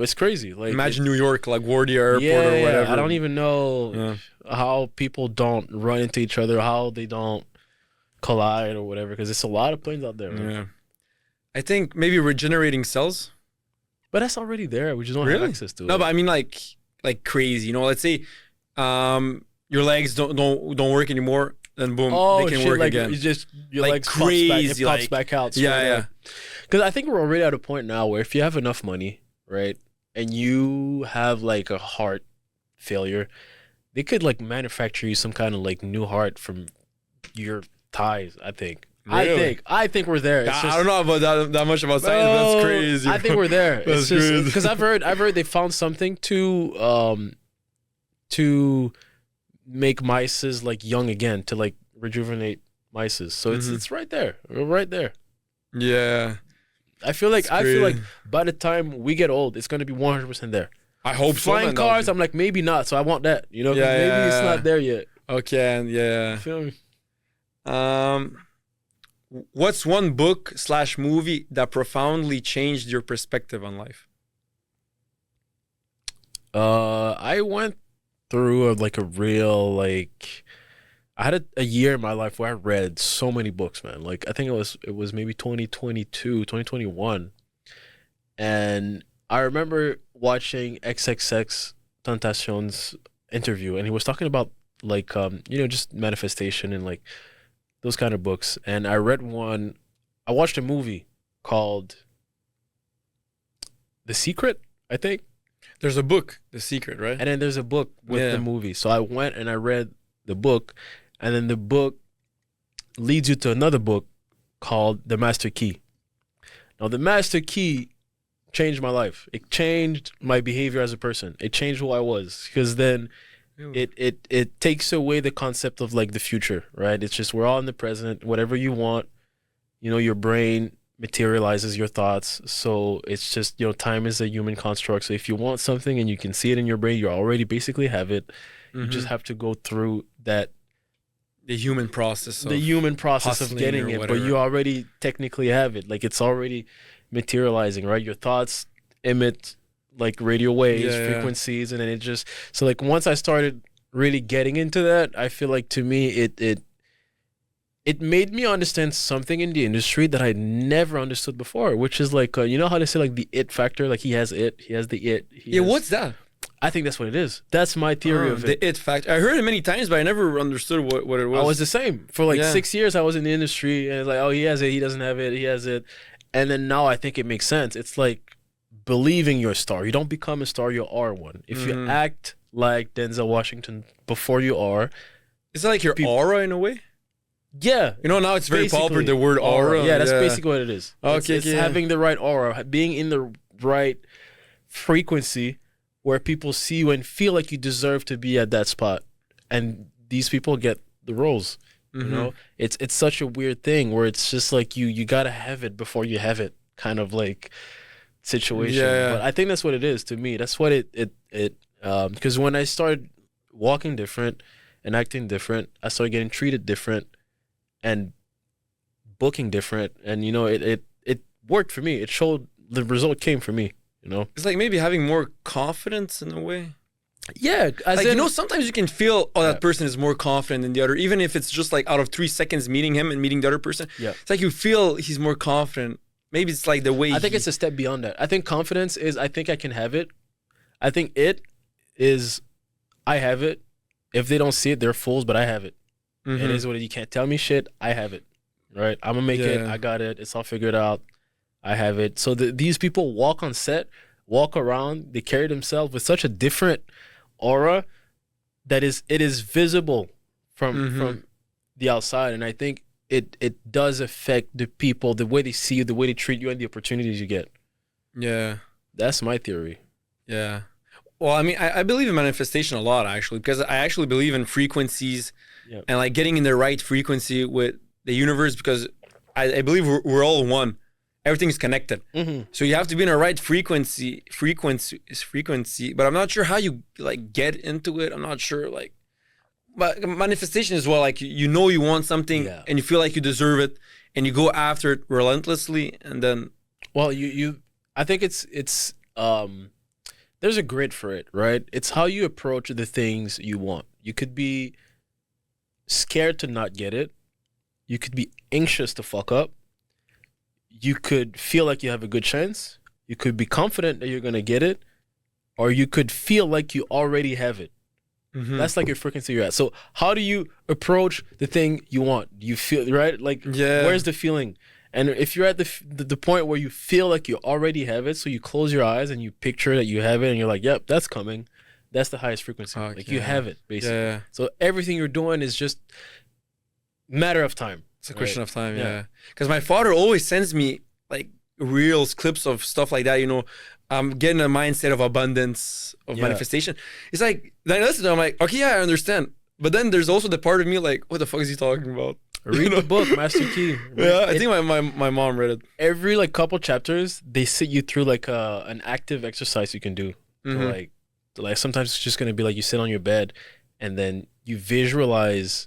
It's crazy. Like Imagine New York, LaGuardia Airport yeah, or whatever. I don't even know Yeah. how people don't run into each other, how they don't collide or whatever, because it's a lot of planes out there. Man. Yeah. I think maybe regenerating cells. But that's already there. We just don't Really? have access to it. No, but I mean like crazy. You know, let's say your legs don't work anymore, then boom, oh, they can shit, work like, again. You just your Like legs crazy, pops like- back out. Yeah. Because I think we're already at a point now where if you have enough money, right, and you have like a heart failure, they could like manufacture you some kind of like new heart from your thighs. I think. Really? I think we're there. It's I don't know about that much about science. But Bro, that's crazy. I think we're there. That's It's just crazy. because I've heard they found something to make mices like young again, to like rejuvenate mices. So Mhm. it's right there. We're right there. Yeah. I feel like crazy. by the time we get old, it's gonna be 100% there. I hope so. Flying man. cars, I'm like maybe not. So I want that. You know, 'cause Yeah, maybe it's yeah. not there yet. Okay, and yeah. You feel me? What's one book / movie that profoundly changed your perspective on life? I went through a real like. I had a year in my life where I read so many books, man. Like I think it was maybe 2022, 2021. And I remember watching XXX Tentacion's interview, and he was talking about like just manifestation and like those kind of books. And I read one. I watched a movie called The Secret, I think. There's a book, The Secret, right? And then there's a book with Yeah. the movie. So I went and I read the book, and then the book leads you to another book called The Master Key. Now, The Master Key changed my life. It changed my behavior as a person. It changed who I was, because then it takes away the concept of like the future, right? It's just we're all in the present. Whatever you want, your brain materializes your thoughts. So it's just, time is a human construct. So if you want something and you can see it in your brain, you already basically have it. You Mhm. just have to go through that the human process. Of the human process of hustling getting or it, whatever. but you already technically have it. Like it's already materializing, right? Your thoughts emit like radio waves, Yeah, yeah. frequencies, and then it just so like once I started really getting into that, I feel like to me it made me understand something in the industry that I never understood before, which is like you know how they say like the it factor, like he has the it. Yeah, what's that? I think that's what it is. That's my theory of it. The it factor. I heard it many times, but I never understood what it was. I was the same for like Yeah. 6 years. I was in the industry, and it's like, oh, he has it, he doesn't have it, he has it, and then now I think it makes sense. It's like believing you're a star. You don't become a star; you are one. If you Mhm. act like Denzel Washington before you are, Is that like your People- aura in a way? yeah, Now it's very popular, basically the word aura. Yeah, that's basically what it is. Okay, it's okay. having the right aura, being in the right frequency where people see you and feel like you deserve to be at that spot, and these people get the roles. Mhm. You know, it's such a weird thing where it's just like you gotta have it before you have it, kind of like situation. Yeah. But I think that's what it is to me. That's what it because when I started walking different and acting different, I started getting treated different and booking different, and it worked for me. It showed the result came for me. It's like maybe having more confidence in a way. Yeah, as Like, in, sometimes you can feel, that Yeah. person is more confident than the other, even if it's just like out of 3 seconds meeting him and meeting the other person. Yeah. It's like you feel he's more confident. Maybe it's like the way I think it's a step beyond that. I think confidence is I think I can have it, I think it is. I have it. If they don't see it, they're fools. But I have it. Mhm. It is what it, you can't tell me shit. I have it. Right. I'm gonna make it. Yeah. I got it. It's all figured out. I have it. So these people walk on set, walk around. They carry themselves with such a different aura that it is visible from the outside, and I think it does affect the people, the way they see you, the way they treat you, and the opportunities you get. Yeah. That's my theory. Yeah. Well, I mean, I believe in manifestation a lot, actually, because I actually believe in frequencies Yep. and like getting in the right frequency with the universe, because I believe we're all one. Everything's connected. So you have to be in a right frequency, but I'm not sure how you like get into it. I'm not sure, like, but manifestation as well. Like, you know, you want something Yeah. and you feel like you deserve it and you go after it relentlessly, and then Well, I think it's there's a grid for it, right? It's how you approach the things you want. You could be scared to not get it. You could be anxious to fuck up. You could feel like you have a good chance. You could be confident that you're gonna get it, or you could feel like you already have it. That's like your frequency you're at. So how do you approach the thing you want? Do you feel right? Like, Yeah. where's the feeling? And if you're at the point where you feel like you already have it, so you close your eyes and you picture that you have it, and you're like, "Yep, that's coming." That's the highest frequency. Like, you Okay. have it basically. yeah, So everything you're doing is just matter of time. it's a question of time. Yeah. Yeah, because my father always sends me like reels, clips of stuff like that. You know, I'm getting a mindset of abundance, of Yeah. manifestation. It's like then I listen to it, I'm like, okay, yeah, I understand. But then there's also the part of me like, what the fuck is he talking about? Read the book, Master Key. Yeah, I It- think my mom read it. every like couple chapters they sit you through like an active exercise you can do. So, Mhm. like sometimes it's just gonna be like you sit on your bed and then you visualize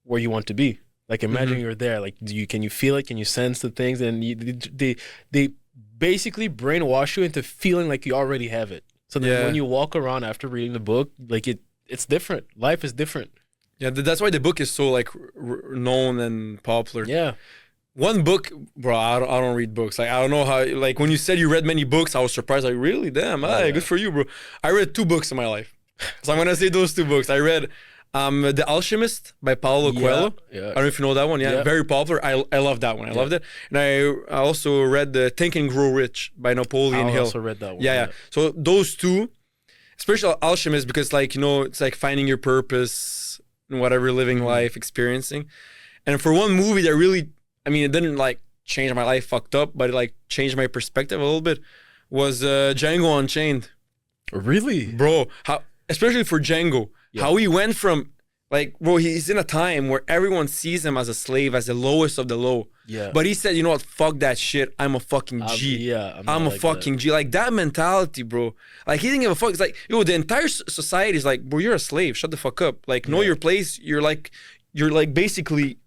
where you want to be. Like, imagine you're there. Like, can you feel it? Can you sense the things? And they basically brainwash you into feeling like you already have it. So then Yeah. when you walk around after reading the book, like it's different. Life is different. Yeah, that's why the book is so like known and popular. Yeah. One book, bro. I don't read books. Like, I don't know how. Like, when you said you read many books, I was surprised. Like, really? Damn, hey, Yeah. good for you, bro. I read 2 books in my life, so I'm gonna say those 2 books. I read The Alchemist by Paulo Coelho. Yeah. I don't know if you know that one. Yeah, Yeah. very popular. I love that one. I loved it. And I also read the Think and Grow Rich by Napoleon I Hill. also read that one. Yeah. So those 2, especially Alchemist, because like, you know, it's like finding your purpose in whatever living life, experiencing. And for one movie that really, I mean, it didn't like change my life, fucked up, but it like changed my perspective a little bit, was Django Unchained. Really? Bro, how, especially for Django, Yeah. how he went from like, bro, he's in a time where everyone sees him as a slave, as the lowest of the low. Yeah. But he said, you know what, fuck that shit. I'm a fucking G. Yeah. I'm not a like fucking G. Like, that mentality, bro. Like, he didn't give a fuck. It's like, yo, the entire society is like, bro, you're a slave. Shut the fuck up. Like, know Yeah. your place. You're like basically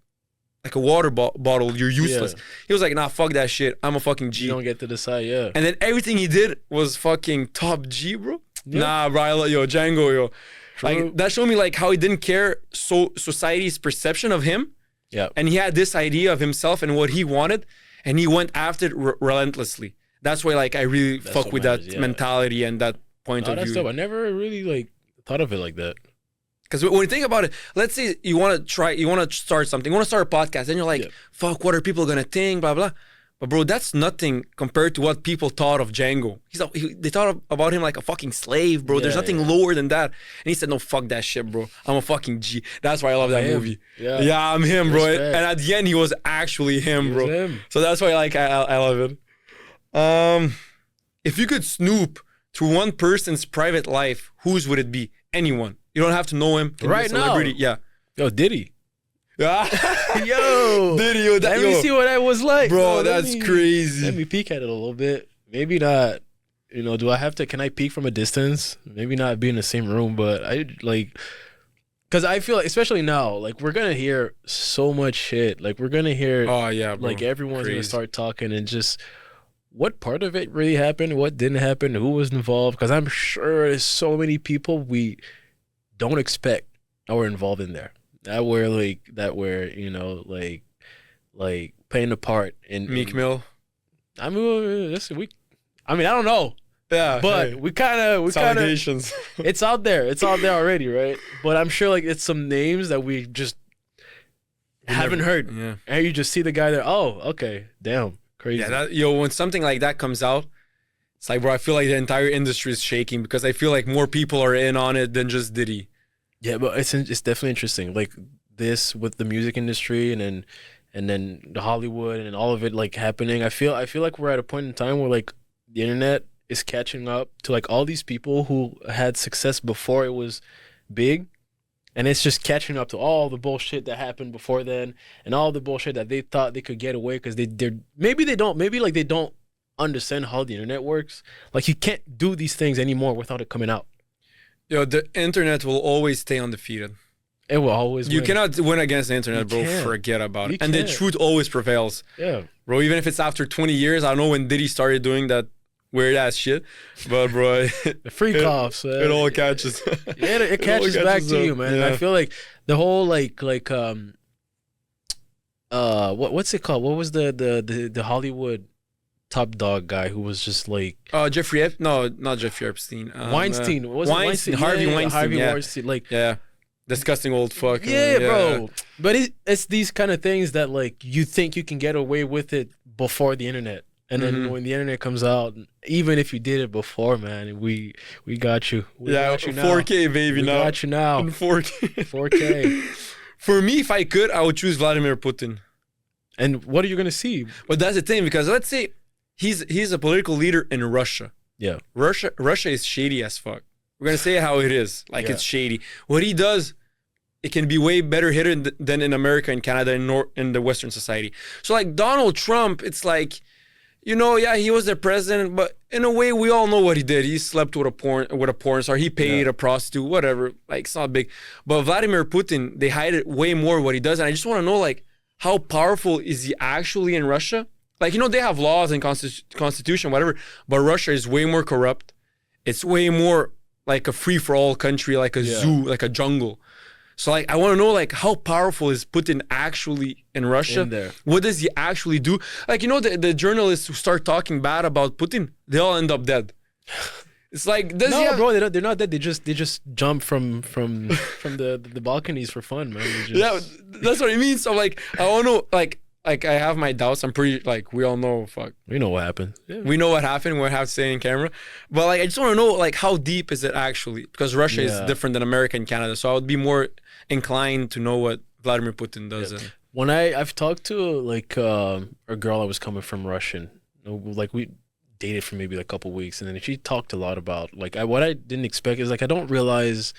like a water bottle. You're useless. Yeah. He was like, nah, fuck that shit. I'm a fucking You G. don't get to decide. Yeah. And then everything he did was fucking top G, bro. Yeah. Nah, bro, yo, Django, yo. True. Like, that showed me like how he didn't care society's perception of him. Yeah. And he had this idea of himself and what he wanted, and he went after it relentlessly. That's why, like, I really That's fuck what with matters, that yeah. mentality and that point Oh, of that's view. dope. I never really like thought of it like that. Because when you think about it, let's say you want to start something, you want to start a podcast, and you're like, Yeah. fuck, what are people gonna think, blah blah. But bro, that's nothing compared to what people thought of Django. They thought about him like a fucking slave, bro. There's Yeah, nothing yeah. lower than that. And he said, no, fuck that shit, bro. I'm a fucking G. That's why I love that him. movie. Yeah. I'm him, bro. Respect. And at the end, he was actually him, He bro. was him. So that's why like I love it. If you could snoop through one person's private life, whose would it be? Anyone. You don't have to know him. Can be a Right now? celebrity. Yeah. Yo, Diddy. Yeah. Yo. Diddy, yo, that, Let me yo. see what that was like. Bro, Let that's me- crazy. Let me peek at it a little bit. Maybe not. You know, do I have to? Can I peek from a distance? Maybe not be in the same room, but I like. Because I feel like, especially now, like we're gonna hear so much shit. Like we're gonna hear, Oh yeah, bro. like everyone's gonna Crazy. start talking and just what part of it really happened, what didn't happen, who was involved. Because I'm sure there's so many people we don't expect that were involved in there. That were you know playing a part in Meek Mill. I mean, I don't know. Yeah, But hey, we kind of it's allegations. it's out there. It's out there already, right? But I'm sure like it's some names that we just haven't heard. Yeah. And you just see the guy there. Oh, okay. Damn. Crazy. Yeah, when something like that comes out, it's like, bro, I feel like the entire industry is shaking because I feel like more people are in on it than just Diddy. Yeah, but it's definitely interesting. Like this with the music industry and then the Hollywood and all of it like happening. I feel like we're at a point in time where like the internet is catching up to like all these people who had success before it was big. And it's just catching up to all the bullshit that happened before then and all the bullshit that they thought they could get away because they're maybe they don't understand how the internet works. Like you can't do these things anymore without it coming out. The internet will always stay undefeated. It will always You win. cannot win against the internet, bro. can't. Forget about You it. And the can't. truth always prevails. Yeah. Bro, even if it's after 20 years, I don't know when Diddy started doing that weird ass shit. But bro, The free coughs. it all catches. Yeah, it all catches back catches to you, up. man. And I Yeah. feel like the whole what's it called? What was the Hollywood top dog guy who was just like Jeffrey Epstein? No, not Jeffrey Epstein. Weinstein? What was it? Weinstein, Yeah, Harvey yeah, Weinstein. Harvey yeah. Weinstein. Like Yeah. Disgusting old fuck. yeah, bro. But it's these kind of things that like you think you can get away with it before the internet. And then Mhm. when the internet comes out, even if you did it before, man, we got you. We Yeah, got you now. 4K, baby, We now. got you now. In 4K. 4K. For me, if I could, I would choose Vladimir Putin. And what are you gonna see? But that's the thing, because let's say he's a political leader in Russia. Yeah. Russia is shady as fuck. We're gonna say how it is. Like Yeah. it's shady. What he does, it can be way better hidden than in America and Canada and in the Western society. So like Donald Trump, it's like, yeah, he was the president, but in a way, we all know what he did. He slept with a porn star. He paid a prostitute, whatever. Like it's not big. But Vladimir Putin, they hide it way more what he does. And I just want to know, like, how powerful is he actually in Russia? Like, they have laws and constitution, whatever. But Russia is way more corrupt. It's way more like a free-for-all country, like a zoo, like a jungle. So like I want to know like how powerful is Putin actually in Russia? In there. What does he actually do? Like the journalists who start talking bad about Putin, they all end up dead. It's like does he No, have, bro, they're not dead. They just jump from the balconies for fun, man. They just, Yeah, that's what I mean. So like I want to know like I have my doubts. I'm pretty like we all know we know what happened. Yeah. we know what happened. We have to say in camera, but like I just want to know like how deep is it actually? Because Russia is Yeah. different than America and Canada, so I would be more inclined to know what Vladimir Putin does. And When I've talked to like a girl that was coming from Russian, like we dated for maybe like a couple weeks, and then she talked a lot about like what I didn't expect is like I don't realize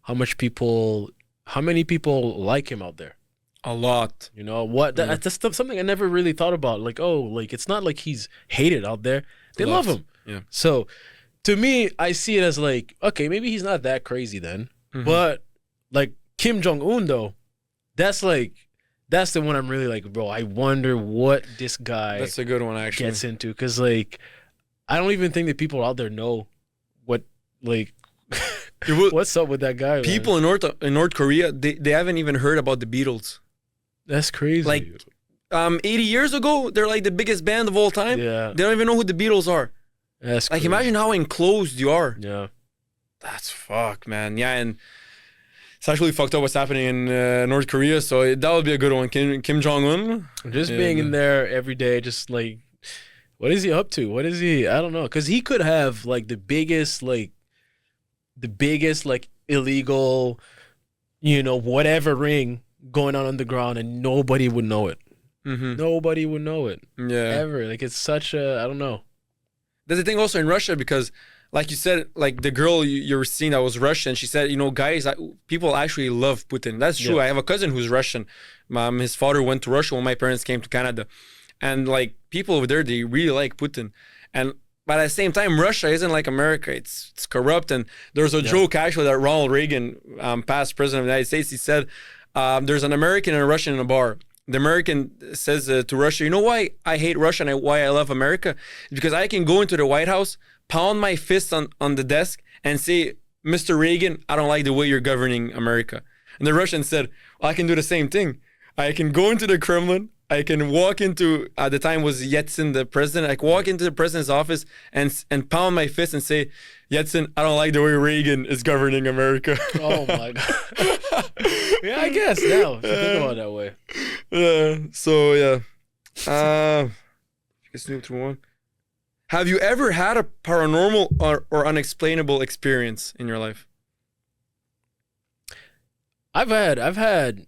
how many people like him out there. a lot. That's something I never really thought about. Like, oh, like it's not like he's hated out there. They love Loved. him. Yeah. So to me, I see it as like, okay, maybe he's not that crazy then. Mhm. But like Kim Jong-un though, that's the one I'm really like, bro, I wonder what this guy That's a good one actually. gets into. Cause like I don't even think that people out there know what like You will- what's up with that guy. Man. People in North Korea, they haven't even heard about the Beatles. That's crazy. Like 80 years ago, they're like the biggest band of all time. yeah. They don't even know who the Beatles are. That's Like crazy. imagine how enclosed you are. Yeah. That's fuck, man. Yeah, and it's actually fucked up what's happening in North Korea. So that would be a good one. Kim Jong Un. Just Yeah, being no. in there every day, just like, what is he up to? What is he? I don't know. Because he could have like the biggest illegal, whatever ring going on underground, and nobody would know it. Mm-hmm. Nobody would know it Yeah. ever. Like it's such a, I don't know. There's a thing also in Russia because, like you said, like the girl you were seeing that was Russian, she said, guys, people actually love Putin. That's true. Yeah. I have a cousin who's Russian. His father went to Russia when my parents came to Canada. And like people over there, they really like Putin. But at the same time, Russia isn't like America. It's corrupt. And there's a joke actually that Ronald Reagan, past president of the United States, he said, there's an American and a Russian in a bar. The American says to Russia, you know why I hate Russia and why I love America? It's because I can go into the White House, pound my fist on the desk and say, Mr. Reagan, I don't like the way you're governing America. And the Russian said, well, I can do the same thing. I can go into the Kremlin, I can walk into at the time was Yeltsin the president. I can walk into the president's office and pound my fist and say, Yeltsin, I don't like the way Reagan is governing America. Oh my god. Yeah, I guess now if you think about it that way. So yeah. Let's move to one. Have you ever had a paranormal or unexplainable experience in your life? I've had,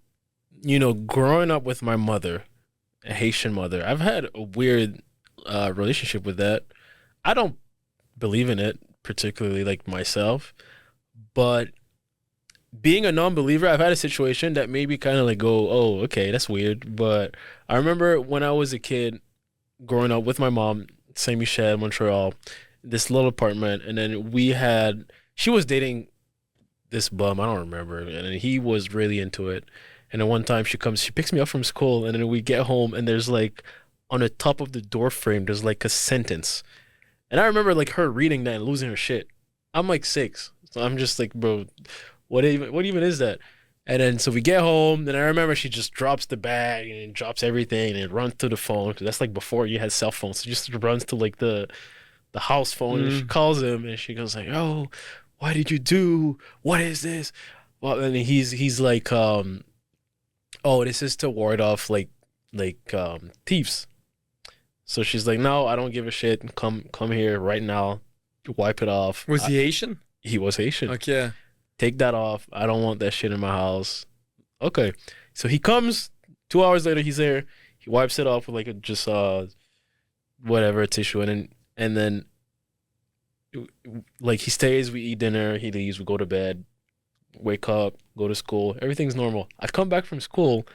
growing up with my mother, a Haitian mother, I've had a weird relationship with that. I don't believe in it particularly, like myself, but being a non-believer, I've had a situation that made me kind of like go, oh, okay, that's weird. But I remember when I was a kid, growing up with my mom, Saint Michel, Montreal, this little apartment, and then she was dating this bum, I don't remember, and then he was really into it. And then one time she picks me up from school, and then we get home, and there's like on the top of the door frame, there's like a sentence. And I remember like her reading that and losing her shit. I'm like 6, so I'm just like, bro, what even is that? And then so we get home, and I remember she just drops the bag and drops everything and runs to the phone, because that's like before you had cell phones. So she just runs to like the house phone and she calls him and she goes like, "Oh, why did you do? What is this?" Well, and he's like, "Oh, this is to ward off like thieves." So she's like, "No, I don't give a shit. Come here right now. Wipe it off." Was he Haitian? He was Haitian. Okay. Take that off. I don't want that shit in my house. Okay. So he comes 2 hours later, he's there. He wipes it off with like a whatever tissue, and then like he stays, we eat dinner, he leaves, we go to bed, wake up, go to school, everything's normal. I come back from school,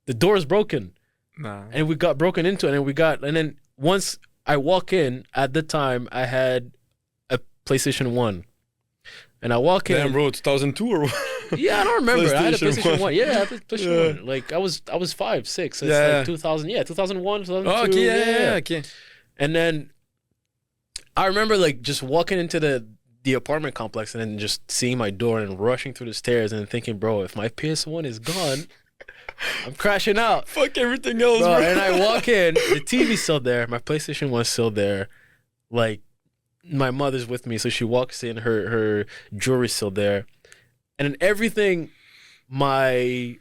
the door is broken. Nah. And we got broken into, and then once I walk in, at the time I had a PlayStation 1. And I walk in. Damn, bro, 2002 or what? Yeah, I don't remember. I had a PlayStation 1. Yeah, I had a PlayStation 1. Yeah. Like I was 5, 6. So it's Yeah. like 2000. Yeah, 2001, 2002. Oh, okay, yeah, okay. And then I remember like just walking into the apartment complex and then just seeing my door and rushing through the stairs and thinking, bro, if my PS1 is gone, I'm crashing out. Fuck everything else, bro. And I walk in, the TV's still there, my PlayStation 1's still there. Like my mother's with me, so she walks in, her jewelry's still there. And then everything the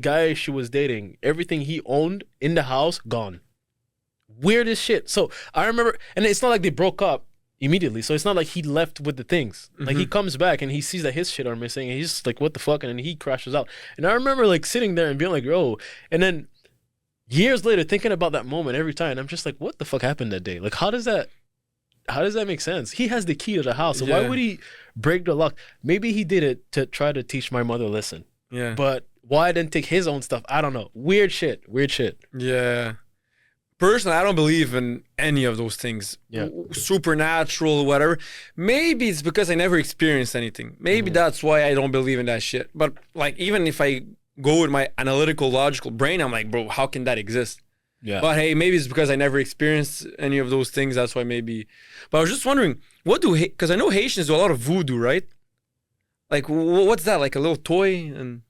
guy she was dating, everything he owned in the house, gone. Weird as shit. So I remember, and it's not like they broke up immediately, so it's not like he left with the things. Like he comes back and he sees that his shit are missing, and he's just like, what the fuck? And then he crashes out. And I remember like sitting there and being like, oh, and then years later thinking about that moment every time, I'm just like, what the fuck happened that day? Like how does that make sense? He has the key to the house, so why would he break the lock? Maybe he did it to try to teach my mother a lesson. Yeah. But why didn't take his own stuff? I don't know. Weird shit. Yeah. Personally, I don't believe in any of those things. Yeah. Supernatural, whatever. Maybe it's because I never experienced anything. Maybe that's why I don't believe in that shit. But like, even if I go with my analytical, logical brain, I'm like, bro, how can that exist? Yeah. But hey, maybe it's because I never experienced any of those things. That's why maybe. But I was just wondering, because I know Haitians do a lot of voodoo, right? Like, what's that? Like a little toy? And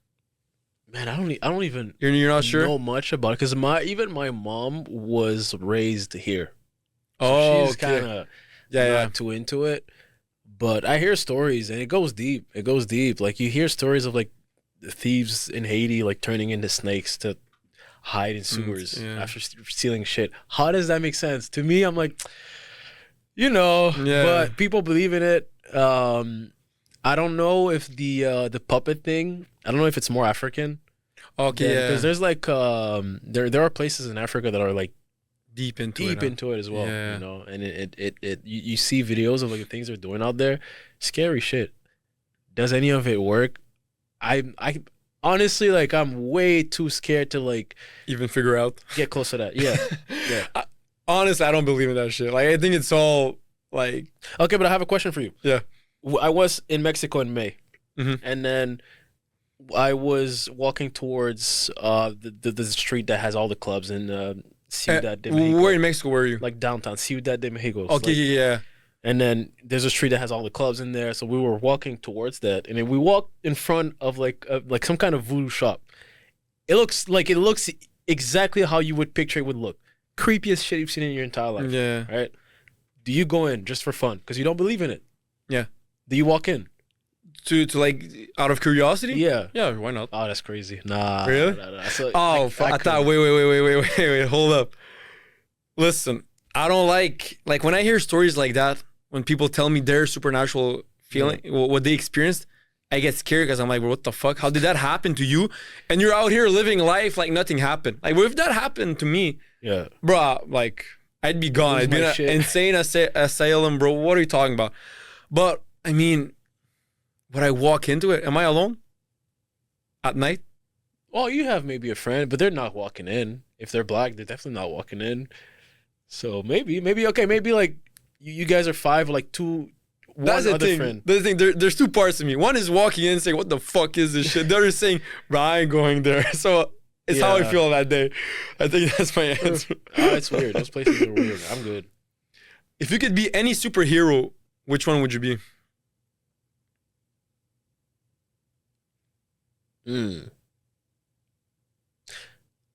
Man, I don't even you're not sure? know much about it, because my mom was raised here. So Oh, she's kind of yeah. not too into it. But I hear stories, and it goes deep. Like you hear stories of like thieves in Haiti like turning into snakes to hide in sewers after stealing shit. How does that make sense? To me, I'm like, but people believe in it. I don't know if the puppet thing, I don't know if it's more African. Okay, yeah. Because there's like there are places in Africa that are like deep into it as well. Yeah. And you see videos of like the things they're doing out there. Scary shit. Does any of it work? I honestly, like, I'm way too scared to like even figure out. get close to that. Yeah. Honestly, I don't believe in that shit. Like, I think it's all like. Okay, but I have a question for you. Yeah. I was in Mexico in May, Mm-hmm. and then I was walking towards the street that has all the clubs in Ciudad de Mexico. Where in Mexico were you? Like downtown, Ciudad de Mexico. It's Okay, like- yeah. And then there's a street that has all the clubs in there. So we were walking towards that, and then we walked in front of like some kind of voodoo shop. It looks exactly how you would picture it would look. Creepiest shit you've seen in your entire life. Yeah. Right? Do you go in just for fun because you don't believe in it? Yeah. Do you walk in? To like out of curiosity? Yeah. Yeah, why not? Oh, that's crazy. Nah. Really? Nah. So, Oh, like, I thought. Wait. Hold up. Listen, I don't like when I hear stories like that. When people tell me their supernatural feeling, what they experienced, I get scared because I'm like, what the fuck? How did that happen to you? And you're out here living life like nothing happened. Like, what if that happened to me, Yeah. bro? Like, I'd be gone. Lose I'd be in my an shit. insane asylum, bro. What are you talking about? But I mean, would I walk into it? Am I alone at night? Oh, you have maybe a friend, but they're not walking in. If they're black, they're definitely not walking in. So maybe like you guys are five, like two. That's one the other thing. friend. That's the thing. There's two parts of me. One is walking in saying, "What the fuck is this shit?" The other is saying, "Bro, I ain't going there." So it's how I Yeah. feel that day. I think that's my answer. It's weird. Those places are weird. I'm good. If you could be any superhero, which one would you be?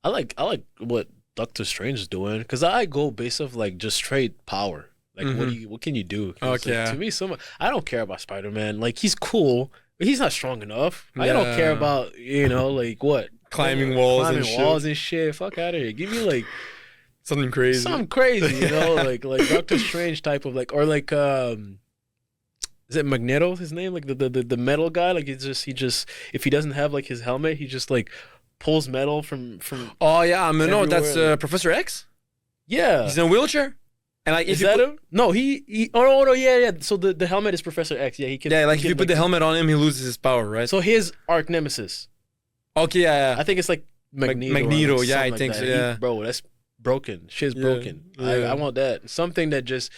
I like what Doctor Strange is doing because I go based off like just straight power. Like what can you do? 'Cause, Okay. like, to me, I don't care about Spider-Man. Like he's cool, but he's not strong enough. I don't care Yeah. about like what Climbing walls and climbing walls and shit. Fuck out of here. Give me like Something crazy. something crazy, like Doctor Strange type of like or like is it Magneto his name? Like the metal guy? Like he just if he doesn't have like his helmet, he just like pulls metal from Oh yeah, I mean, no, that's Everywhere, like- Professor X. yeah. He's in a wheelchair, and like Is if you that put, him? No, he oh no, yeah. So the helmet is Professor X. Yeah, he can. yeah, like he if can, you put the helmet on him, he loses his power, right? So his arch nemesis. Okay, yeah, I think it's like Magneto. Magneto, or yeah, I something like think that. so, yeah. Bro, that's broken. Shit's Yeah, broken. yeah. I want that. Something that just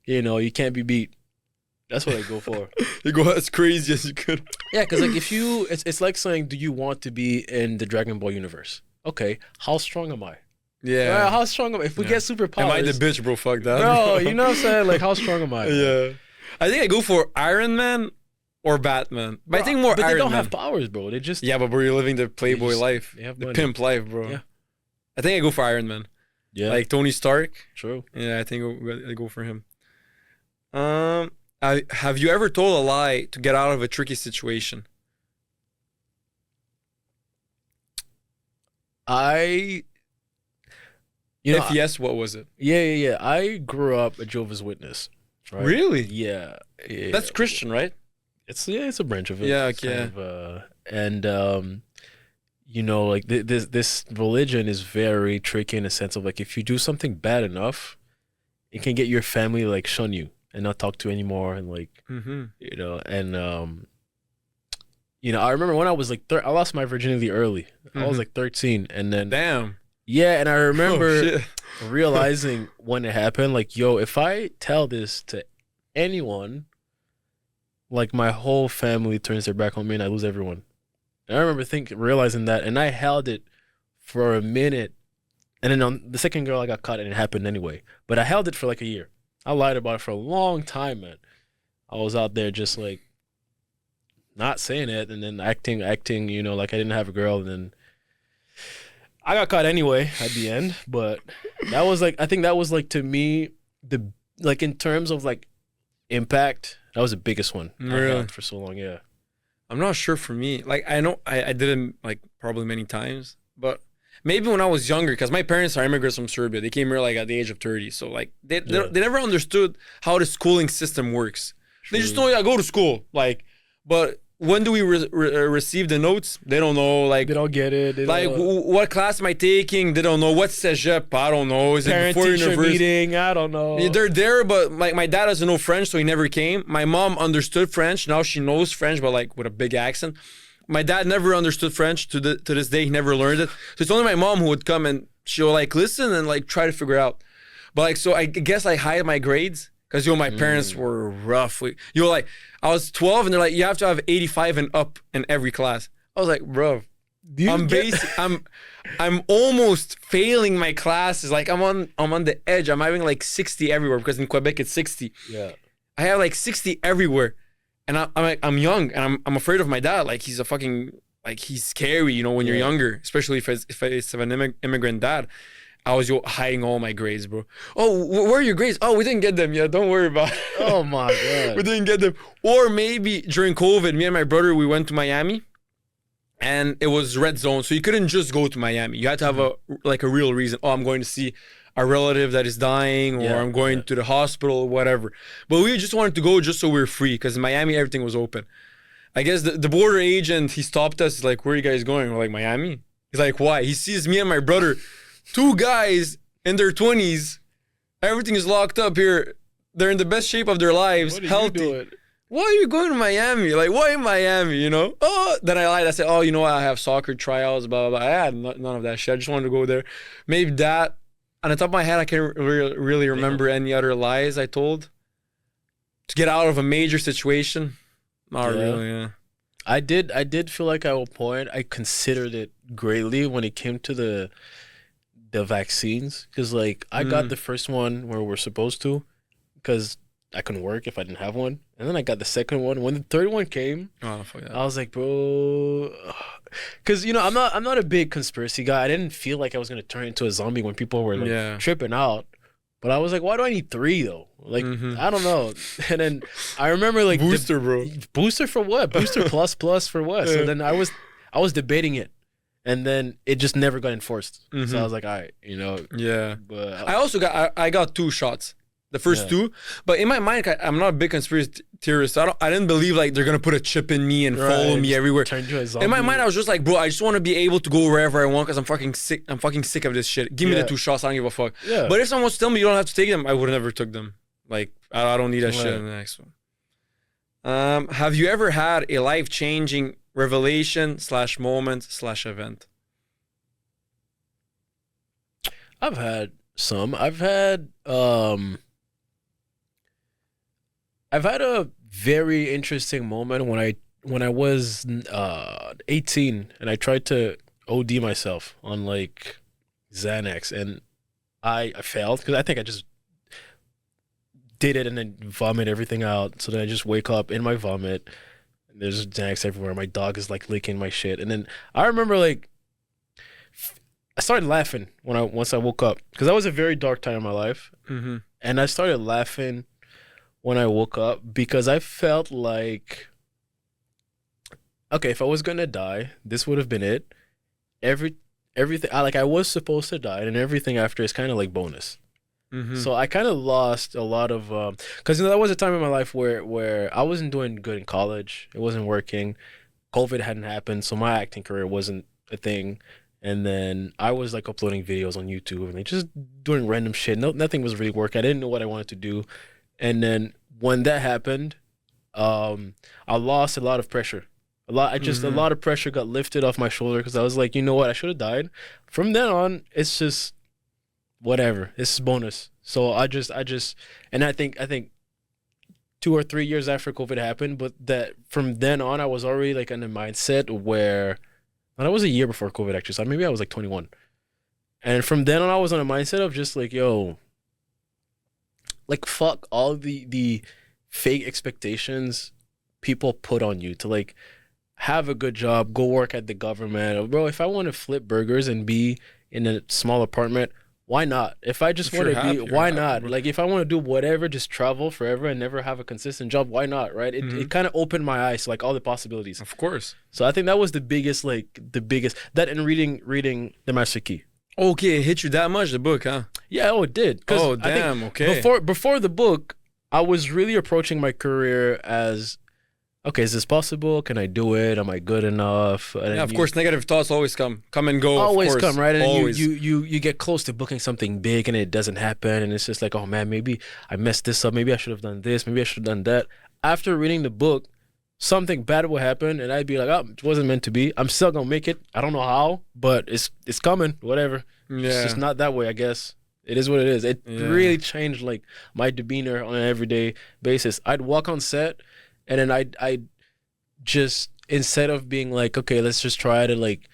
you can't be beat. That's what I go for. You go as crazy as you could. Yeah, because like if you, it's like saying, do you want to be in the Dragon Ball universe? Okay, how strong am I? Yeah. How strong am I? If we Yeah. get superpowers, Am I the bitch, bro? Fuck that. bro, you know what I'm saying? Like, how strong am I? Yeah. I think I go for Iron Man or Batman. But I think more But Iron they don't Man. have powers, bro. They just Yeah, but bro, you're living the playboy just- life. they have The money. pimp life, bro. Yeah. I think I go for Iron Man. yeah, Like Tony Stark. true. Yeah, I think I go for him. Have you ever told a lie to get out of a tricky situation? If Yes, what was it? yeah. I grew up a Jehovah's Witness. Right? Really? Yeah. That's Christian, right? It's a branch of it. Yeah, It's okay. kind of, like this religion is very tricky in a sense of like if you do something bad enough, it can get your family to, like shun you and not talk to you anymore and like Mm-hmm. I remember when I was like I lost my virginity early. I was Mhm. like 13 and then Damn. yeah, and I Oh, remember shit. realizing when it happened, like, yo, if I tell this to anyone, like my whole family turns their back on me and I lose everyone. And I remember realizing that, and I held it for a minute. And then on the second girl, I got caught and it happened anyway. But I held it for like a year. I lied about it for a long time, man. I was out there just like not saying it and then acting, like I didn't have a girl. And then I got caught anyway at the end. But that was like, I think that was like to me, like in terms of like impact, that was the biggest one I Really? had for so long. Yeah. I'm not sure for me. Like, I know I did it like probably many times, but maybe when I was younger, because my parents are immigrants from Serbia. They came here like at the age of 30. So like they never understood how the schooling system works. They just know, yeah, go to school. Like, but when do we receive the notes? They don't know. Like, They don't get it. They like don't- what class am I taking? They don't know. What's cégep? I don't know. Is it parent before teacher university? meeting. I don't know. They're there, but like my dad doesn't know French, so he never came. My mom understood French. Now she knows French, but like with a big accent. My dad never understood French to this day. He never learned it. So it's only my mom who would come and she'll like listen and like try to figure out. But like, so I guess I hide my grades because my parents were rough. Like I was 12 and they're like, you have to have 85 and up in every class. I was like, bro, I'm almost failing my classes. Like I'm on the edge. I'm having like 60 everywhere because in Quebec it's 60. Yeah. I have like 60 everywhere, and I'm young and I'm afraid of my dad. Like he's a fucking like he's scary, you know, when you're Yeah. younger, especially if an immigrant dad. I was hiding all my grades, bro. Oh, where are your grades? Oh, we didn't get them yet. Don't worry about it. Oh my We god. didn't get them. Or maybe during COVID, me and my brother, we went to Miami and it was red zone. So you couldn't just go to Miami. You had to have a real reason. Oh, I'm going to see a relative that is dying, or Yeah, I'm going to the hospital, whatever. But we just wanted to go just so we were free, because in Miami, everything was open. I guess the border agent, he stopped us. He's like, where are you guys going? We're like, Miami. He's like, why? He sees me and my brother, two guys in their 20s. Everything is locked up here. They're in the best shape of their lives, What are you healthy. doing? Why are you going to Miami? Like, why in Miami, you know? Oh, then I lied. I said, oh, you know what? I have soccer tryouts, blah, blah, blah. I had none of that shit. I just wanted to go there. Maybe that. On the top of my head, I can't really remember any other lies I told. To get out of a major situation. Not Yeah. really, yeah. I did feel like at one point I considered it greatly when it came to the vaccines, because like I got the first one where we're supposed to, because I couldn't work if I didn't have one, and then I got the second one. When the third one came, Oh, fuck that. I was like, bro, because you know I'm not a big conspiracy guy. I didn't feel like I was gonna turn into a zombie when people were like Yeah. tripping out, but I was like, why do I need 3 though? Like I don't know. And then I remember like Booster, bro. booster for what? Booster plus for what? So then I was debating it, and then it just never got enforced. So I was like, all right, you know, Yeah. but I also I got 2 shots. The first Yeah. 2. But in my mind, I'm not a big conspiracy theorist. I didn't believe like they're going to put a chip in me and follow Right, me just everywhere. turn you a zombie. In my mind, I was just like, bro, I just want to be able to go wherever I want, because I'm fucking sick. I'm fucking sick of this shit. Give me the Yeah. 2 shots. I don't give a fuck. Yeah. But if someone wants to tell me you don't have to take them, I would have never took them. Like, I don't need that shit Right. in the next one. Have you ever had a life-changing revelation / moment / event? I've had some. I've had a very interesting moment when I was 18 and I tried to OD myself on like Xanax, and I failed because I think I just did it and then vomit everything out. So then I just wake up in my vomit and there's Xanax everywhere. My dog is like licking my shit, and then I remember like I started laughing once I woke up, because that was a very dark time in my life. Mm-hmm. And I started laughing when I woke up, because I felt like, okay, if I was gonna die, this would have been it. Everything I was supposed to die, and everything after is kind of like bonus. Mm-hmm. So I kind of lost a lot of, because that was a time in my life where I wasn't doing good in college. It wasn't working. COVID hadn't happened, so my acting career wasn't a thing. And then I was like uploading videos on YouTube and like just doing random shit. Nothing was really working. I didn't know what I wanted to do. And then when that happened, I lost a lot of pressure. A lot of pressure got lifted off my shoulder, because I was like, you know what, I should have died. From then on, it's just whatever. It's bonus. So I think 2 or 3 years after COVID happened, but that from then on I was already like in a mindset where, and that was a year before COVID actually, so maybe I was like 21. And from then on I was on a mindset of just like, yo, like fuck all the fake expectations people put on you to like have a good job, go work at the government. Bro, if I want to flip burgers and be in a small apartment, why not? If I just If want you're to happy, be, you're why happy, not? bro. Like if I want to do whatever, just travel forever and never have a consistent job, why not? Right? It kind of opened my eyes to like all the possibilities. Of course. So I think that was the biggest that, and reading The Master Key. Okay, it hit you that much, the book, huh? Yeah, it did. 'Cause Oh, I think damn, okay. Before the book, I was really approaching my career as, okay, is this possible? Can I do it? Am I good enough? And Yeah, of you- course, negative thoughts always come and go. always of course. come, right? And always. you get close to booking something big and it doesn't happen, and it's just like, oh man, maybe I messed this up. Maybe I should have done this. Maybe I should have done that. After reading the book, something bad will happen, and I'd be like, oh, it wasn't meant to be. I'm still gonna make it. I don't know how, but it's coming. Whatever. It's Yeah. just not that way, I guess. It is what it is. It Yeah. really changed like my demeanor on an everyday basis. I'd walk on set, and then I'd just, instead of being like, okay, let's just try to like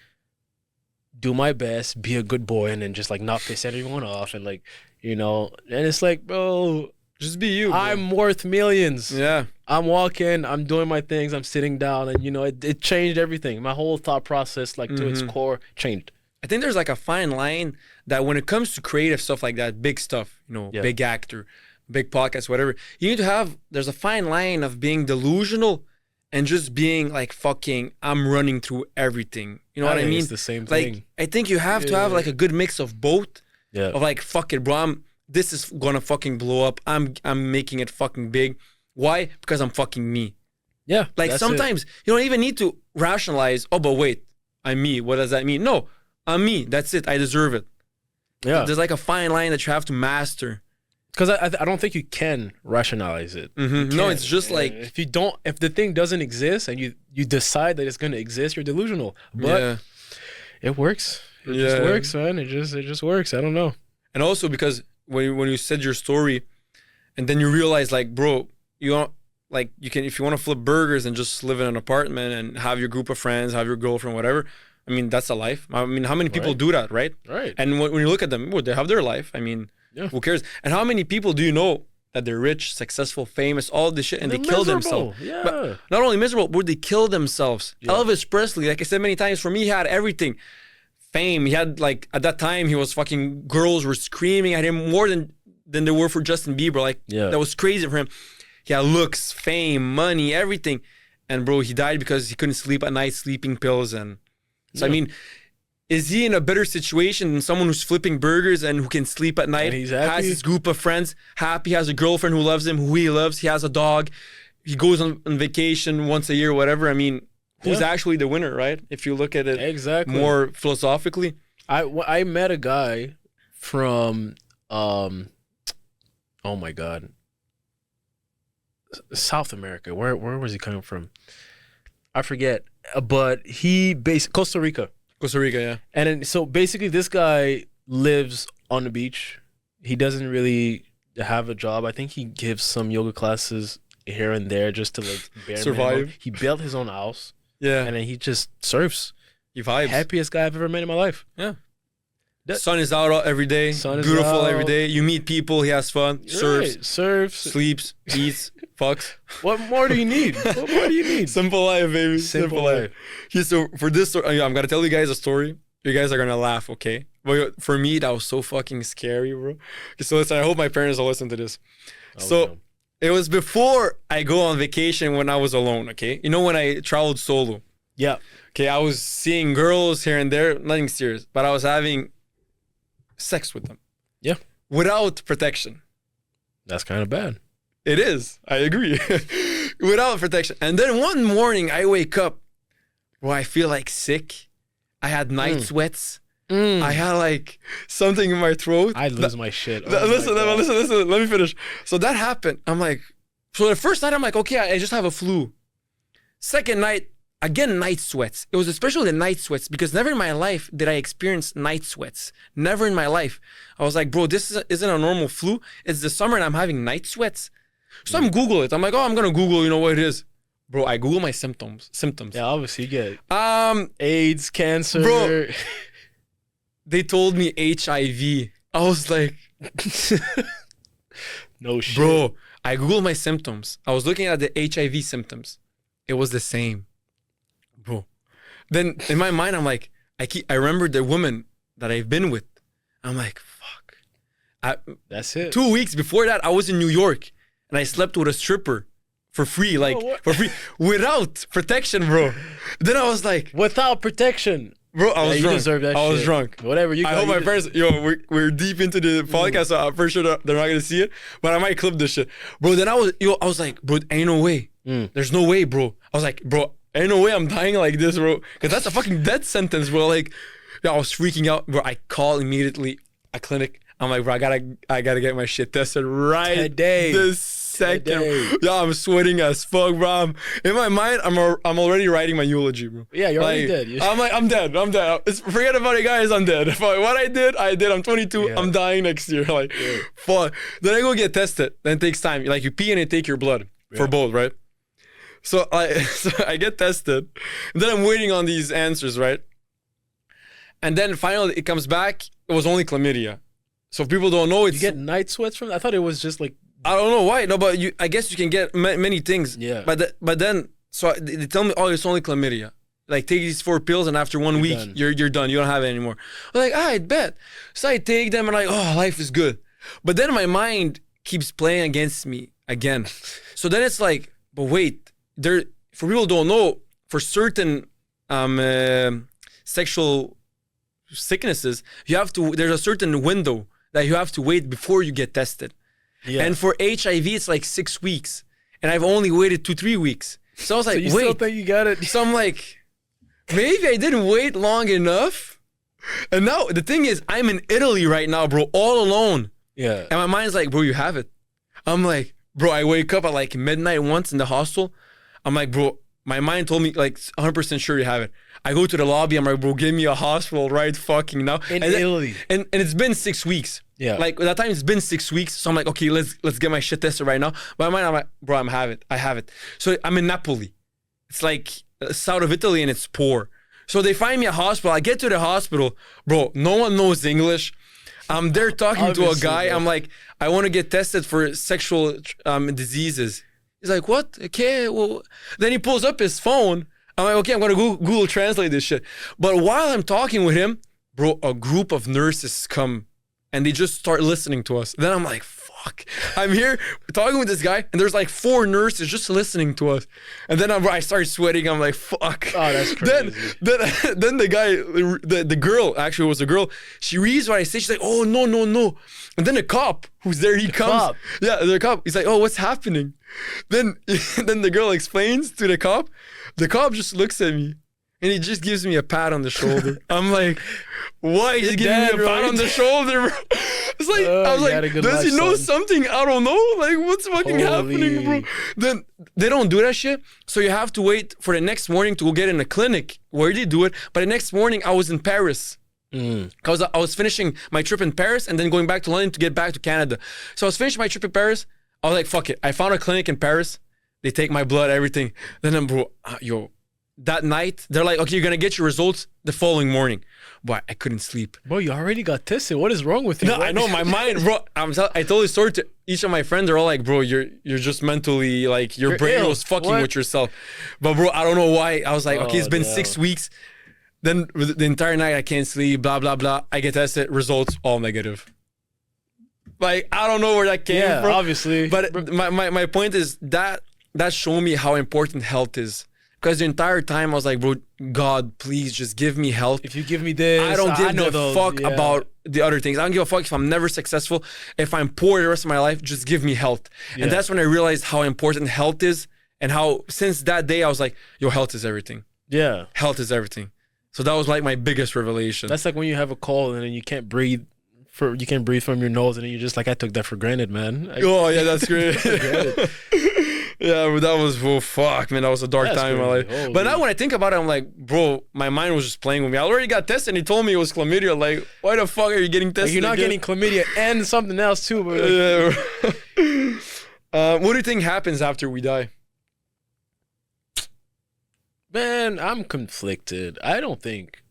do my best, be a good boy, and then just like not piss anyone off, and like, you know, and it's like, bro, Just be you. Bro. I'm worth millions. Yeah. I'm walking, I'm doing my things, I'm sitting down, and it changed everything. My whole thought process, like to its core, changed. I think there's like a fine line that when it comes to creative stuff like that, big stuff, Yeah. big actor, big podcast, whatever, you need to have, there's a fine line of being delusional and just being like, fucking, I'm running through everything. You know what I think mean? it's the same Like, thing. I think you have to have like a good mix of both. Yeah. Of like, fuck it, bro, this is gonna fucking blow up. I'm making it fucking big. Why? Because I'm fucking me. Yeah. Like that's sometimes you don't even need to rationalize, oh, but wait, I'm me. What does that mean? No, I'm me. That's it. I deserve it. it. Yeah. There's like a fine line that you have to master. Because I don't think you can rationalize it. No, can't. it's just like, if the thing doesn't exist and you decide that it's gonna exist, you're delusional. But yeah. it works. It just works, man. It just works. I don't know. And also because when you said your story and then you realize like, bro, you don't, like you can, if you want to flip burgers and just live in an apartment and have your group of friends, have your girlfriend, whatever. I mean, that's a life. I mean, how many people do that, right? Right. And when you look at them, well, they have their life. I mean, who cares? And how many people do you know that they're rich, successful, famous, all this shit, and they kill themselves? Yeah. But not only miserable, but they kill themselves. Yeah. Elvis Presley, like I said many times, for me, he had everything. Fame. He had like at that time, he was fucking, girls were screaming at him more than they were for Justin Bieber. Like that was crazy for him. He had looks, fame, money, everything. And bro, he died because he couldn't sleep at night, sleeping pills. And so I mean, is he in a better situation than someone who's flipping burgers and who can sleep at night? And he's happy. Has his group of friends, happy, has a girlfriend who loves him, who he loves. He has a dog. He goes on vacation once a year, whatever. I mean, who's actually the winner, right? If you look at it exactly more philosophically. I met a guy from oh my God, South America. Where was he coming from? I forget. But he based Costa Rica. Costa Rica, yeah. And then, so basically this guy lives on the beach. He doesn't really have a job. I think he gives some yoga classes here and there just to like survive. Minimum. He built his own house. Yeah. And then he just surfs. He vibes. Happiest guy I've ever met in my life. Yeah. Sun is out every day. Sun is beautiful out. every day. You meet people. He has fun. Surfs. Right. Surfs. Sleeps. Eats. Fucks. What more do you need? What more do you need? Simple life, baby. Simple life. Yeah, so for this story, I'm gonna tell you guys a story. You guys are gonna laugh, okay? But for me, that was so fucking scary, bro. Okay, so listen, I hope my parents will listen to this. So it was before I go on vacation when I was alone, okay? You know when I traveled solo? Yeah. Okay, I was seeing girls here and there, nothing serious, but I was having sex with them. Yeah. Without protection. That's kind of bad. It is. I agree. Without protection. And then one morning I wake up, bro, I feel like sick. I had night sweats. I had like something in my throat. I lose my shit. Listen, let me finish. So that happened. I'm like, so the first night I'm like, okay, I just have a flu. Second night, again, night sweats. It was especially the night sweats because never in my life did I experience night sweats. Never in my life. I was like, bro, this isn't a normal flu. It's the summer and I'm having night sweats. So I'm Google it. I'm like, oh, I'm gonna Google, you know what it is. Bro, I Google my symptoms. Yeah, obviously you get AIDS, cancer. Bro, they told me HIV. I was like, no shit. bro, I Googled my symptoms. I was looking at the HIV symptoms. It was the same. Bro. Then in my mind, I'm like, I remember the woman that I've been with. I'm like, fuck. That's it. 2 weeks before that, I was in New York and I slept with a stripper for free, for free, without protection, bro. Then I was like, without protection. Bro, I was you drunk. deserve that I was shit. drunk. Whatever you got. I hope my parents, we're deep into the podcast, so I'm pretty sure they're not gonna see it, but I might clip this shit. Bro, then I was like, bro, ain't no way. There's no way, bro. I was like, bro, ain't no way I'm dying like this, bro. Cause that's a fucking death sentence, bro. Like, I was freaking out, bro. I called immediately a clinic. I'm like, bro, I gotta get my shit tested right today. This second. Yeah, I'm sweating as fuck, bro. In my mind, I'm already writing my eulogy, bro. Yeah, you're already dead. I'm like, I'm dead. Forget about it, guys. I'm dead. What I did. I'm 22. Yeah. I'm dying next year. Like, fuck. Then I go get tested. Then it takes time. Like, you pee and they take your blood for both, right? So I get tested. And then I'm waiting on these answers, right? And then finally it comes back. It was only chlamydia. So if people don't know, you get night sweats from that? I thought it was just like I don't know why. No, but I guess you can get many things. Yeah. But then, so they tell me, oh, it's only chlamydia. Like, take these 4 pills, and after 1 week, done. you're done. You don't have it anymore. I'm like, I bet. So I take them, and like, oh, life is good. But then my mind keeps playing against me again. So then it's like, but wait, for people who don't know, for certain sexual sicknesses, there's a certain window that you have to wait before you get tested. Yeah. And for HIV, it's like 6 weeks. And I've only waited 2-3 weeks. So I was like, So you still wait. think you got it? So I'm like, maybe I didn't wait long enough. And now the thing is, I'm in Italy right now, bro, all alone. Yeah. And my mind's like, bro, you have it. I'm like, bro, I wake up at like midnight once in the hostel. I'm like, bro, my mind told me like 100% sure you have it. I go to the lobby. I'm like, bro, give me a hospital right fucking now. In and Italy. And it's been 6 weeks. Yeah. Like that time it's been 6 weeks. So I'm like, okay, let's get my shit tested right now. But my mind, I'm like, bro, I have it. So I'm in Napoli. It's like south of Italy and it's poor. So they find me a hospital. I get to the hospital, bro, no one knows English. I'm there talking to a Obviously, guy. bro. I'm like, I want to get tested for sexual diseases. He's like, what? Okay, well. Then he pulls up his phone. I'm like, okay, I'm going to Google Translate this shit. But while I'm talking with him, bro, a group of nurses come and they just start listening to us. Then I'm like, fuck. I'm here talking with this guy and there's like 4 nurses just listening to us. And then I start sweating. I'm like, fuck. Oh, that's crazy. Then the guy, the girl, actually it was a girl, she reads what I say. She's like, oh, no. And then the cop who's there, he comes. Cop. Yeah, the cop. He's like, oh, what's happening? Then the girl explains to the cop. The cop just looks at me and he just gives me a pat on the shoulder. I'm like, why is he giving me a pat on the shoulder, bro? It's like, I was like, does he know something? I don't know. Like, what's fucking happening, bro? Then they don't do that shit. So you have to wait for the next morning to go get in a clinic where they do it. But the next morning I was in Paris. Because I was finishing my trip in Paris and then going back to London to get back to Canada. So I was finishing my trip in Paris. I was like, fuck it. I found a clinic in Paris. They take my blood, everything. Then I'm, bro, that night, they're like, okay, you're going to get your results the following morning. But I couldn't sleep. Bro, you already got tested. What is wrong with you? No, I know, my mind, bro. I told this story to each of my friends. They're all like, bro, you're just mentally, like, your You're brain ill. was fucking What? with yourself. But, bro, I don't know why. I was like, okay, it's been no. 6 weeks. Then the entire night I can't sleep, blah, blah, blah. I get tested, results, all negative. Like, I don't know where that came Yeah, from. obviously. But my point is that showed me how important health is. Because the entire time I was like, bro, God, please just give me health. If you give me this, I don't give a those, fuck yeah. about the other things. I don't give a fuck if I'm never successful. If I'm poor the rest of my life, just give me health. Yeah. And that's when I realized how important health is. And how since that day I was like, yo, health is everything. Yeah. Health is everything. So that was like my biggest revelation. That's like when you have a cold and then you can't breathe. You can't breathe from your nose, and then you're just like, I took that for granted, man. Oh yeah, that's great. Yeah, but that was, oh fuck, man, that was a dark That's time in my life. crazy. But Holy. now when I think about it, I'm like, bro, my mind was just playing with me. I already got tested and he told me it was chlamydia. Like, why the fuck are you getting tested? Like, you're not again? getting chlamydia and something else too. But like, Yeah. What do you think happens after we die? man, I'm conflicted. I don't think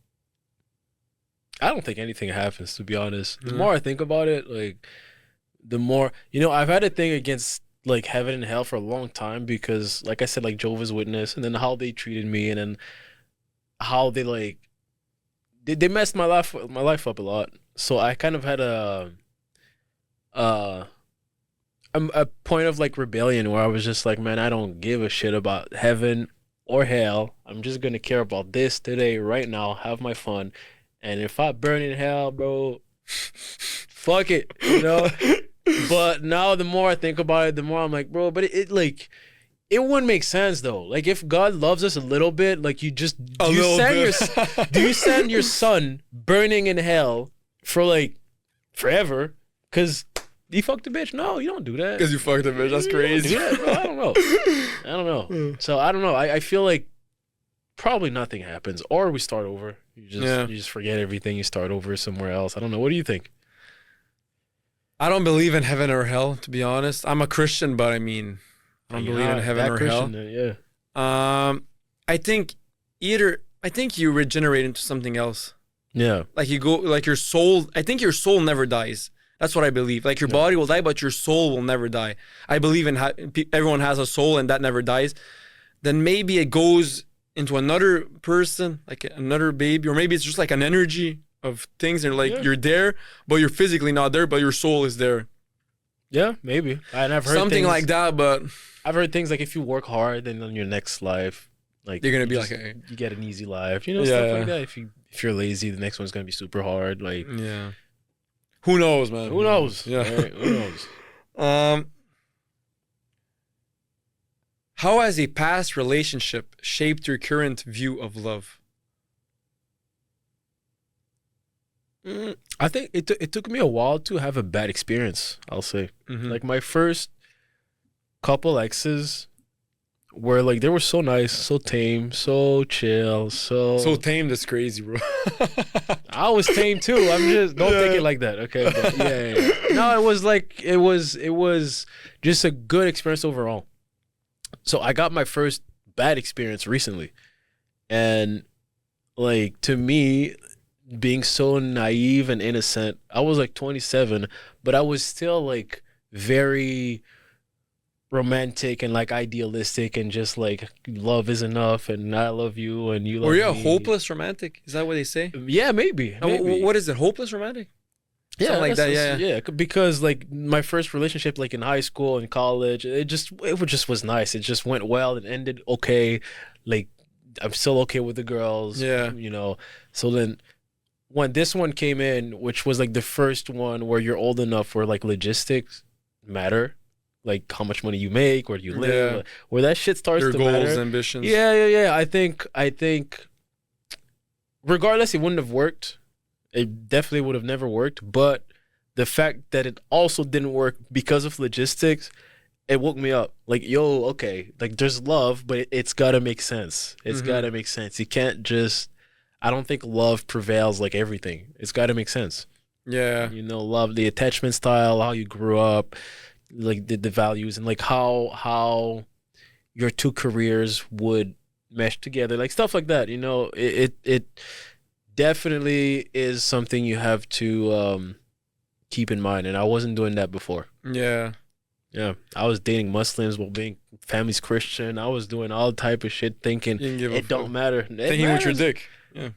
anything happens, to be honest. The more I think about it, like, the more, I've had a thing against like heaven and hell for a long time because, like I said, like Jehovah's Witness, and then how they treated me, and then how they like they messed my life up a lot. So I kind of had a point of like rebellion where I was just like, man, I don't give a shit about heaven or hell. I'm just gonna care about this today, right now, have my fun. And if I burn in hell, bro, fuck it, But now the more I think about it, the more I'm like, bro, but it wouldn't make sense though. Like, if God loves us a little bit, like, do you send your son burning in hell for like forever? Cause you fucked a bitch? No, you don't do that. Because you fucked a bitch. That's crazy. Yeah, bro, I don't know. So I don't know. I feel like probably nothing happens, or we start over. You just forget everything. You start over somewhere else. I don't know. What do you think? I don't believe in heaven or hell, to be honest. I'm a Christian, but I mean, I don't believe in heaven or hell. Yeah. I think you regenerate into something else. Yeah. Like, you go, like, your soul, I think your soul never dies. That's what I believe. Like your body will die, but your soul will never die. I believe in everyone has a soul and that never dies. Then maybe it goes into another person, like another baby, or maybe it's just like an energy of things, and like you're there, but you're physically not there, but your soul is there. Yeah, maybe. And I've heard Something things, like that, but I've heard things like if you work hard, then in your next life, like you're gonna be just- like, you get an easy life, you know, Yeah, stuff like yeah. that. If you're lazy, the next one's gonna be super hard. Like yeah. Who knows, man? who knows? Yeah. Right? Who knows? How has a past relationship shaped your current view of love? I think it took me a while to have a bad experience. I'll say, Mhm. like my first couple exes were like they were so nice, so tame, so chill, So tame, that's crazy, bro. I was tame too. I'm just don't take Yeah. it like that, okay? But yeah. No, it was like it was just a good experience overall. So I got my first bad experience recently, and like to me, being so naive and innocent, I was like 27, but I was still like very romantic and like idealistic and just like love is enough and I love you and you love Were you a me. hopeless romantic? Is that what they say? Yeah, maybe. maybe. What is it? Hopeless romantic? Yeah, Something like that's- that, yeah. Because like my first relationship, like in high school and college, it just was nice. It just went well. It ended okay. Like I'm still okay with the girls. Yeah. you know. So then when this one came in, which was like the first one where you're old enough where like logistics matter, like how much money you make, where do you live, Yeah. where that shit starts Your to goals, matter. ambitions. Yeah. I think regardless, it wouldn't have worked. It definitely would have never worked. But the fact that it also didn't work because of logistics, it woke me up. Like, yo, okay, like there's love, but it's gotta make sense. It's Mhm. gotta make sense. You can't just. I don't think love prevails like everything. It's gotta make sense. Yeah. You know, love, the attachment style, how you grew up, like the values, and like how your two careers would mesh together, like stuff like that. You know, it definitely is something you have to keep in mind. And I wasn't doing that before. Yeah. Yeah, I was dating Muslims while being family's Christian. I was doing all type of shit, thinking You didn't give a it don't fuck. matter. It Thinking with your matters. dick. Yeah.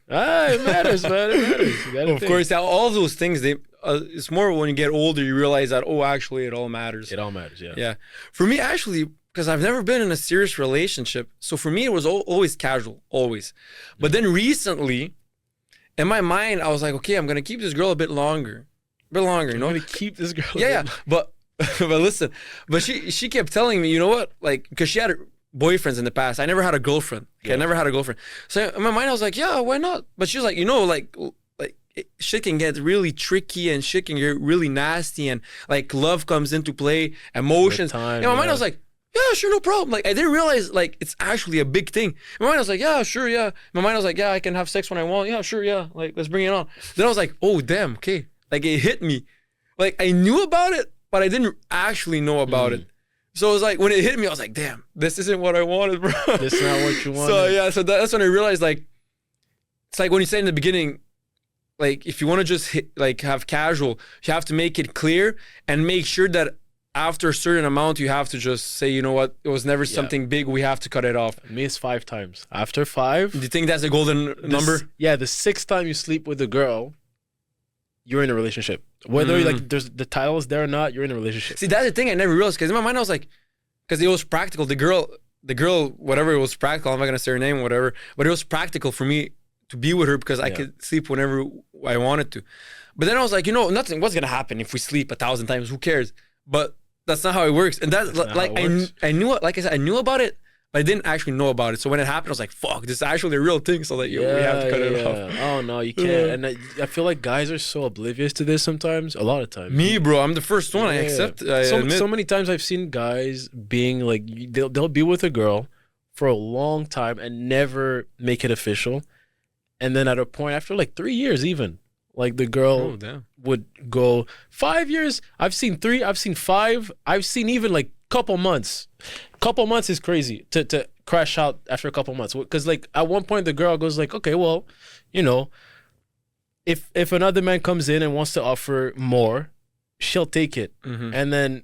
It matters, man. It matters. You gotta Of think. course, all those things, it's more when you get older, you realize that, oh, actually, it all matters. It all matters. Yeah. Yeah. For me, actually, because I've never been in a serious relationship. So for me, it was always casual, always. But then recently, in my mind, I was like, okay, I'm going to keep this girl a bit longer. You I'm know? gonna keep this girl. Yeah. But listen, but she kept telling me, you know what? Like, because she had boyfriends in the past. I never had a girlfriend. Okay, Yeah. I never had a girlfriend. So in my mind, I was like, yeah, why not? But she was like, you know, like shit can get really tricky and shit can get really nasty and like love comes into play, emotions. time, in my mind, yeah. I was like, yeah, sure, no problem. Like I didn't realize like it's actually a big thing. In my mind, I was like, yeah, sure, yeah. In my mind, I was like, yeah, I can have sex when I want. Yeah, sure, yeah. Like let's bring it on. Then I was like, oh damn, okay. Like it hit me. Like I knew about it, but I didn't actually know about it. So it was like when it hit me, I was like, damn, this isn't what I wanted, bro. That's not what you want. So yeah, so that's when I realized like it's like when you said in the beginning, like if you want to just like have casual, you have to make it clear and make sure that after a certain amount you have to just say, you know what, it was never something big, we have to cut it off. Me, it's 5 times. After 5, Do you think that's a golden number? Yeah, the 6th time you sleep with a girl, you're in a relationship. Whether like there's the title is there or not, you're in a relationship. See, that's the thing I never realized because in my mind I was like, because it was practical. The girl, whatever, it was practical. I'm not gonna say her name, whatever, but it was practical for me to be with her because I could sleep whenever I wanted to. But then I was like, you know, nothing. What's gonna happen if we sleep 1,000 times? Who cares? But that's not how it works. And that's not like how it works. I knew it. Like I said, I knew about it, but I didn't actually know about it. So when it happened, I was like, fuck, this is actually a real thing. So like, we have to cut it off. Oh no, you can't. And I feel like guys are so oblivious to this sometimes. A lot of times. Me, bro, I'm the first one. I Yeah. accept. I so, admit. so many times I've seen guys being like they'll be with a girl for a long time and never make it official, and then at a point after like 3 years even, like the girl Oh damn. would go 5 years. I've seen 3. I've seen 5. I've seen even like couple months. Couple months is crazy to crash out after a couple months because like at one point the girl goes like, okay, well, you know, if another man comes in and wants to offer more, she'll take it. Mhm. And then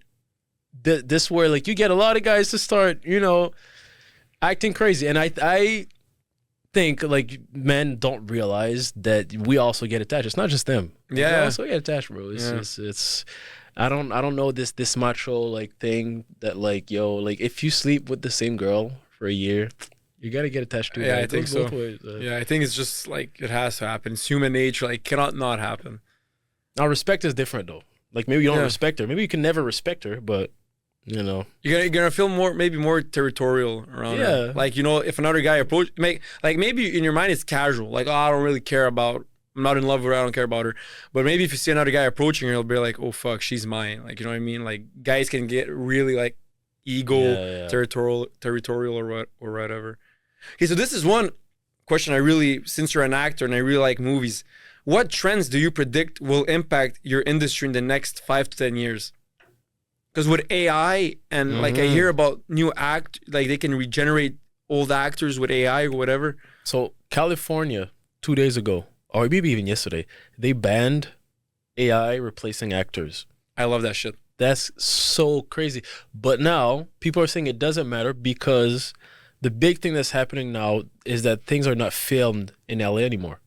this where like you get a lot of guys to start, acting crazy. And I think like men don't realize that we also get attached. It's not just them. We Yeah. also get attached, bro. It's I don't know this macho like thing that like like if you sleep with the same girl for a year, you gotta get attached to her. Yeah, I It think goes so. both ways. Yeah, I think it's just like it has to happen. It's human nature. Like cannot not happen. Now respect is different though. Like maybe you don't Yeah. respect her. Maybe you can never respect her, but You're gonna feel maybe more territorial around her. Yeah. Like if another guy maybe in your mind it's casual. Like I don't really care about. I'm not in love with her. I don't care about her. But maybe if you see another guy approaching her, you'll be like, oh fuck, she's mine. Like you know what I mean? Like guys can get really like ego, Yeah. territorial or whatever. Okay, so this is one question since you're an actor and I really like movies. What trends do you predict will impact your industry in the next 5 to 10 years? Because with AI and like I hear about new like they can regenerate old actors with AI or whatever. So California 2 days ago, or maybe even yesterday, they banned AI replacing actors. I love that shit. That's so crazy. But now people are saying it doesn't matter because the big thing that's happening now is that things are not filmed in LA anymore.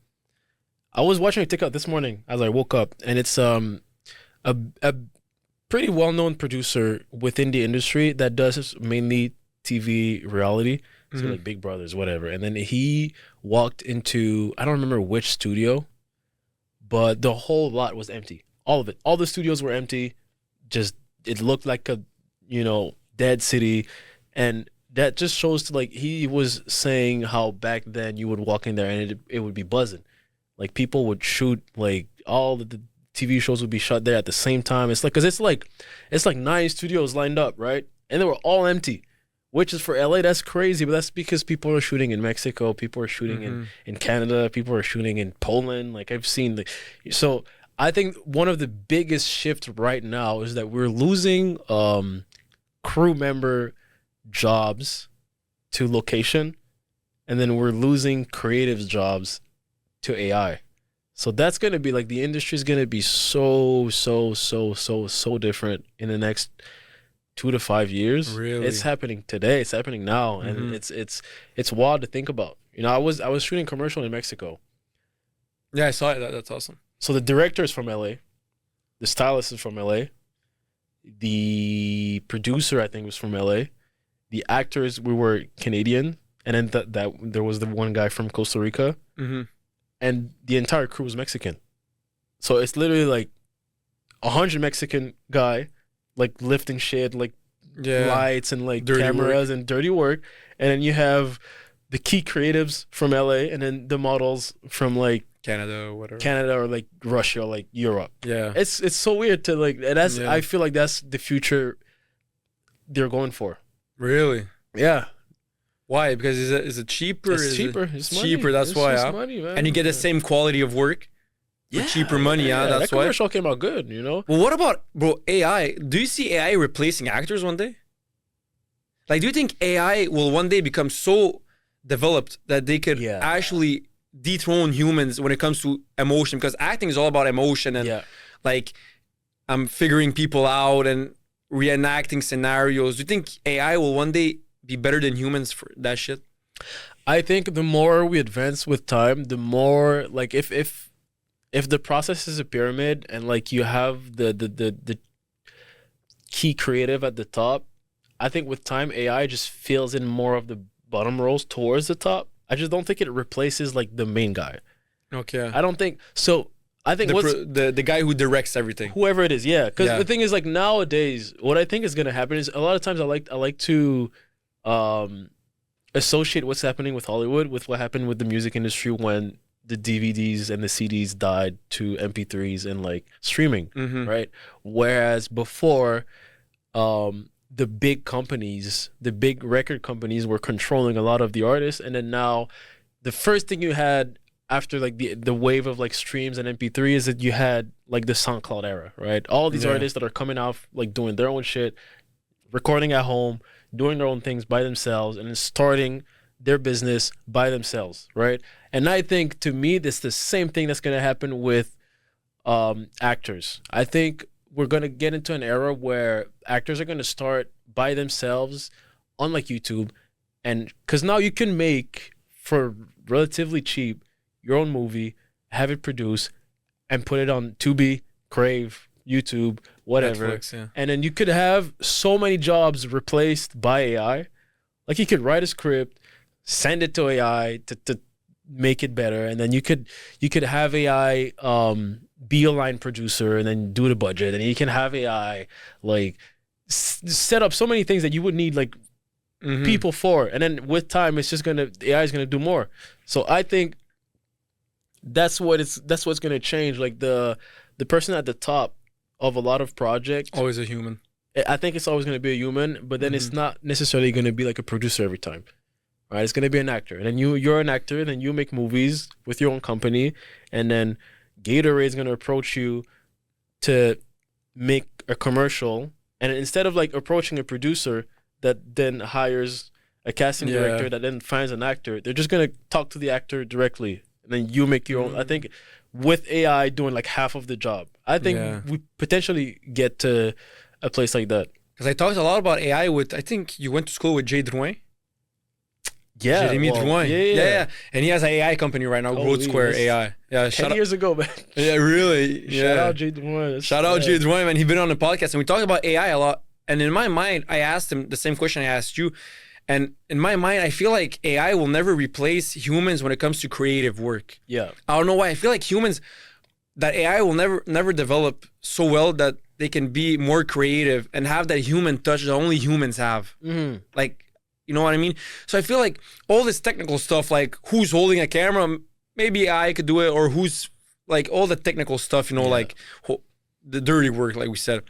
I was watching a TikTok this morning as I woke up, and it's a pretty well-known producer within the industry that does mainly TV reality, so like Big Brothers, whatever. And then he walked into, I don't remember which studio, but the whole lot was empty. All of it. All the studios were empty. Just it looked like a dead city, and that just shows to like he was saying how back then you would walk in there and it would be buzzing. Like people would shoot, like all the TV shows would be shot there at the same time. It's like, cause it's like 9 studios lined up, right? And they were all empty, which is for LA. That's crazy, but that's because people are shooting in Mexico, people are shooting in Canada, people are shooting in Poland. Like I've seen so I think one of the biggest shifts right now is that we're losing crew member jobs to location, and then we're losing creatives jobs to AI. So that's going to be like the industry is going to be so different in the next 2 to 5 years. Really? It's happening today. It's happening now. And it's wild to think about. I was shooting a commercial in Mexico. Yeah, I saw it. That's awesome. So the director is from LA. The stylist is from LA. The producer, I think, was from LA. The actors, we were Canadian. And then that there was the one guy from Costa Rica. Mm-hmm. And the entire crew was Mexican. So it's literally like 100 Mexican guy, like lifting shit, like lights and like Dirty cameras and dirty work. And then you have the key creatives from LA and then the models from like Canada or whatever. Canada or like Russia or like Europe. Yeah. It's so weird to like, and that's, I feel like that's the future they're going for. Really? Yeah. Why? Because is it cheaper? It's cheaper. It's money. cheaper. That's It's why. just money, man. And you get the same quality of work for cheaper money. Yeah, that's that why. commercial came out good, Well, what about AI? Do you see AI replacing actors one day? Like, do you think AI will one day become so developed that they could actually dethrone humans when it comes to emotion? Because acting is all about emotion and like I'm figuring people out and reenacting scenarios. Do you think AI will one day be better than humans for that shit? I think the more we advance with time, the more like if the process is a pyramid and like you have the key creative at the top, I think with time AI just fills in more of the bottom rows towards the top. I just don't think it replaces like the main guy. Okay. I don't think so. I think the guy who directs everything, whoever it is, because the thing is like nowadays, what I think is gonna happen is a lot of times I like to associate what's happening with Hollywood with what happened with the music industry when the DVDs and the CDs died to MP3s and like streaming, right? Whereas before, the big companies, the big record companies were controlling a lot of the artists, and then now the first thing you had after like the wave of like streams and MP3 is that you had like the SoundCloud era, right? All these artists that are coming out like doing their own shit, recording at home, doing their own things by themselves, and then starting their business by themselves, right? And I think to me, this the same thing that's gonna happen with actors. I think we're gonna get into an era where actors are gonna start by themselves, unlike YouTube, and because now you can make for relatively cheap your own movie, have it produced, and put it on Tubi, Crave, YouTube, whatever, Netflix, yeah. and then you could have so many jobs replaced by AI. Like you could write a script, send it to AI to make it better, and then you could have AI be a line producer and then do the budget, and you can have AI like set up so many things that you would need like Mhm. people for, and then with time it's just gonna AI is gonna do more. So I think that's what's gonna change. Like the person at the top of a lot of projects, Always a human. I think it's always gonna be a human, but then it's not necessarily gonna be like a producer every time. Right? It's gonna be an actor, and then you're an actor, and then you make movies with your own company, and then Gatorade's gonna approach you to make a commercial, and instead of like approaching a producer that then hires a casting Yeah. director that then finds an actor, they're just gonna talk to the actor directly, and then you make your own. I think with AI doing like half of the job, I think Yeah. we potentially get to a place like that. Because I talked a lot about AI with, I think you went to school with Jay Drouin. Yeah, Jeremy well, Drouin. yeah. And he has an AI company right now, Holy, Road Square that's AI. Yeah, 10 years ago, man. Yeah, really. Yeah. Shout out Jay Drouin. Shout out Jay Drouin, man. He's been on the podcast and we talked about AI a lot. And in my mind, I asked him the same question I asked you. And in my mind, I feel like AI will never replace humans when it comes to creative work. Yeah. I don't know why. I feel like humans, that AI will never develop so well that they can be more creative and have that human touch that only humans have. Mm-hmm. Like, you know what I mean? So I feel like all this technical stuff, like who's holding a camera, maybe AI could do it, or who's like all the technical stuff, you know, like the dirty work, like we said.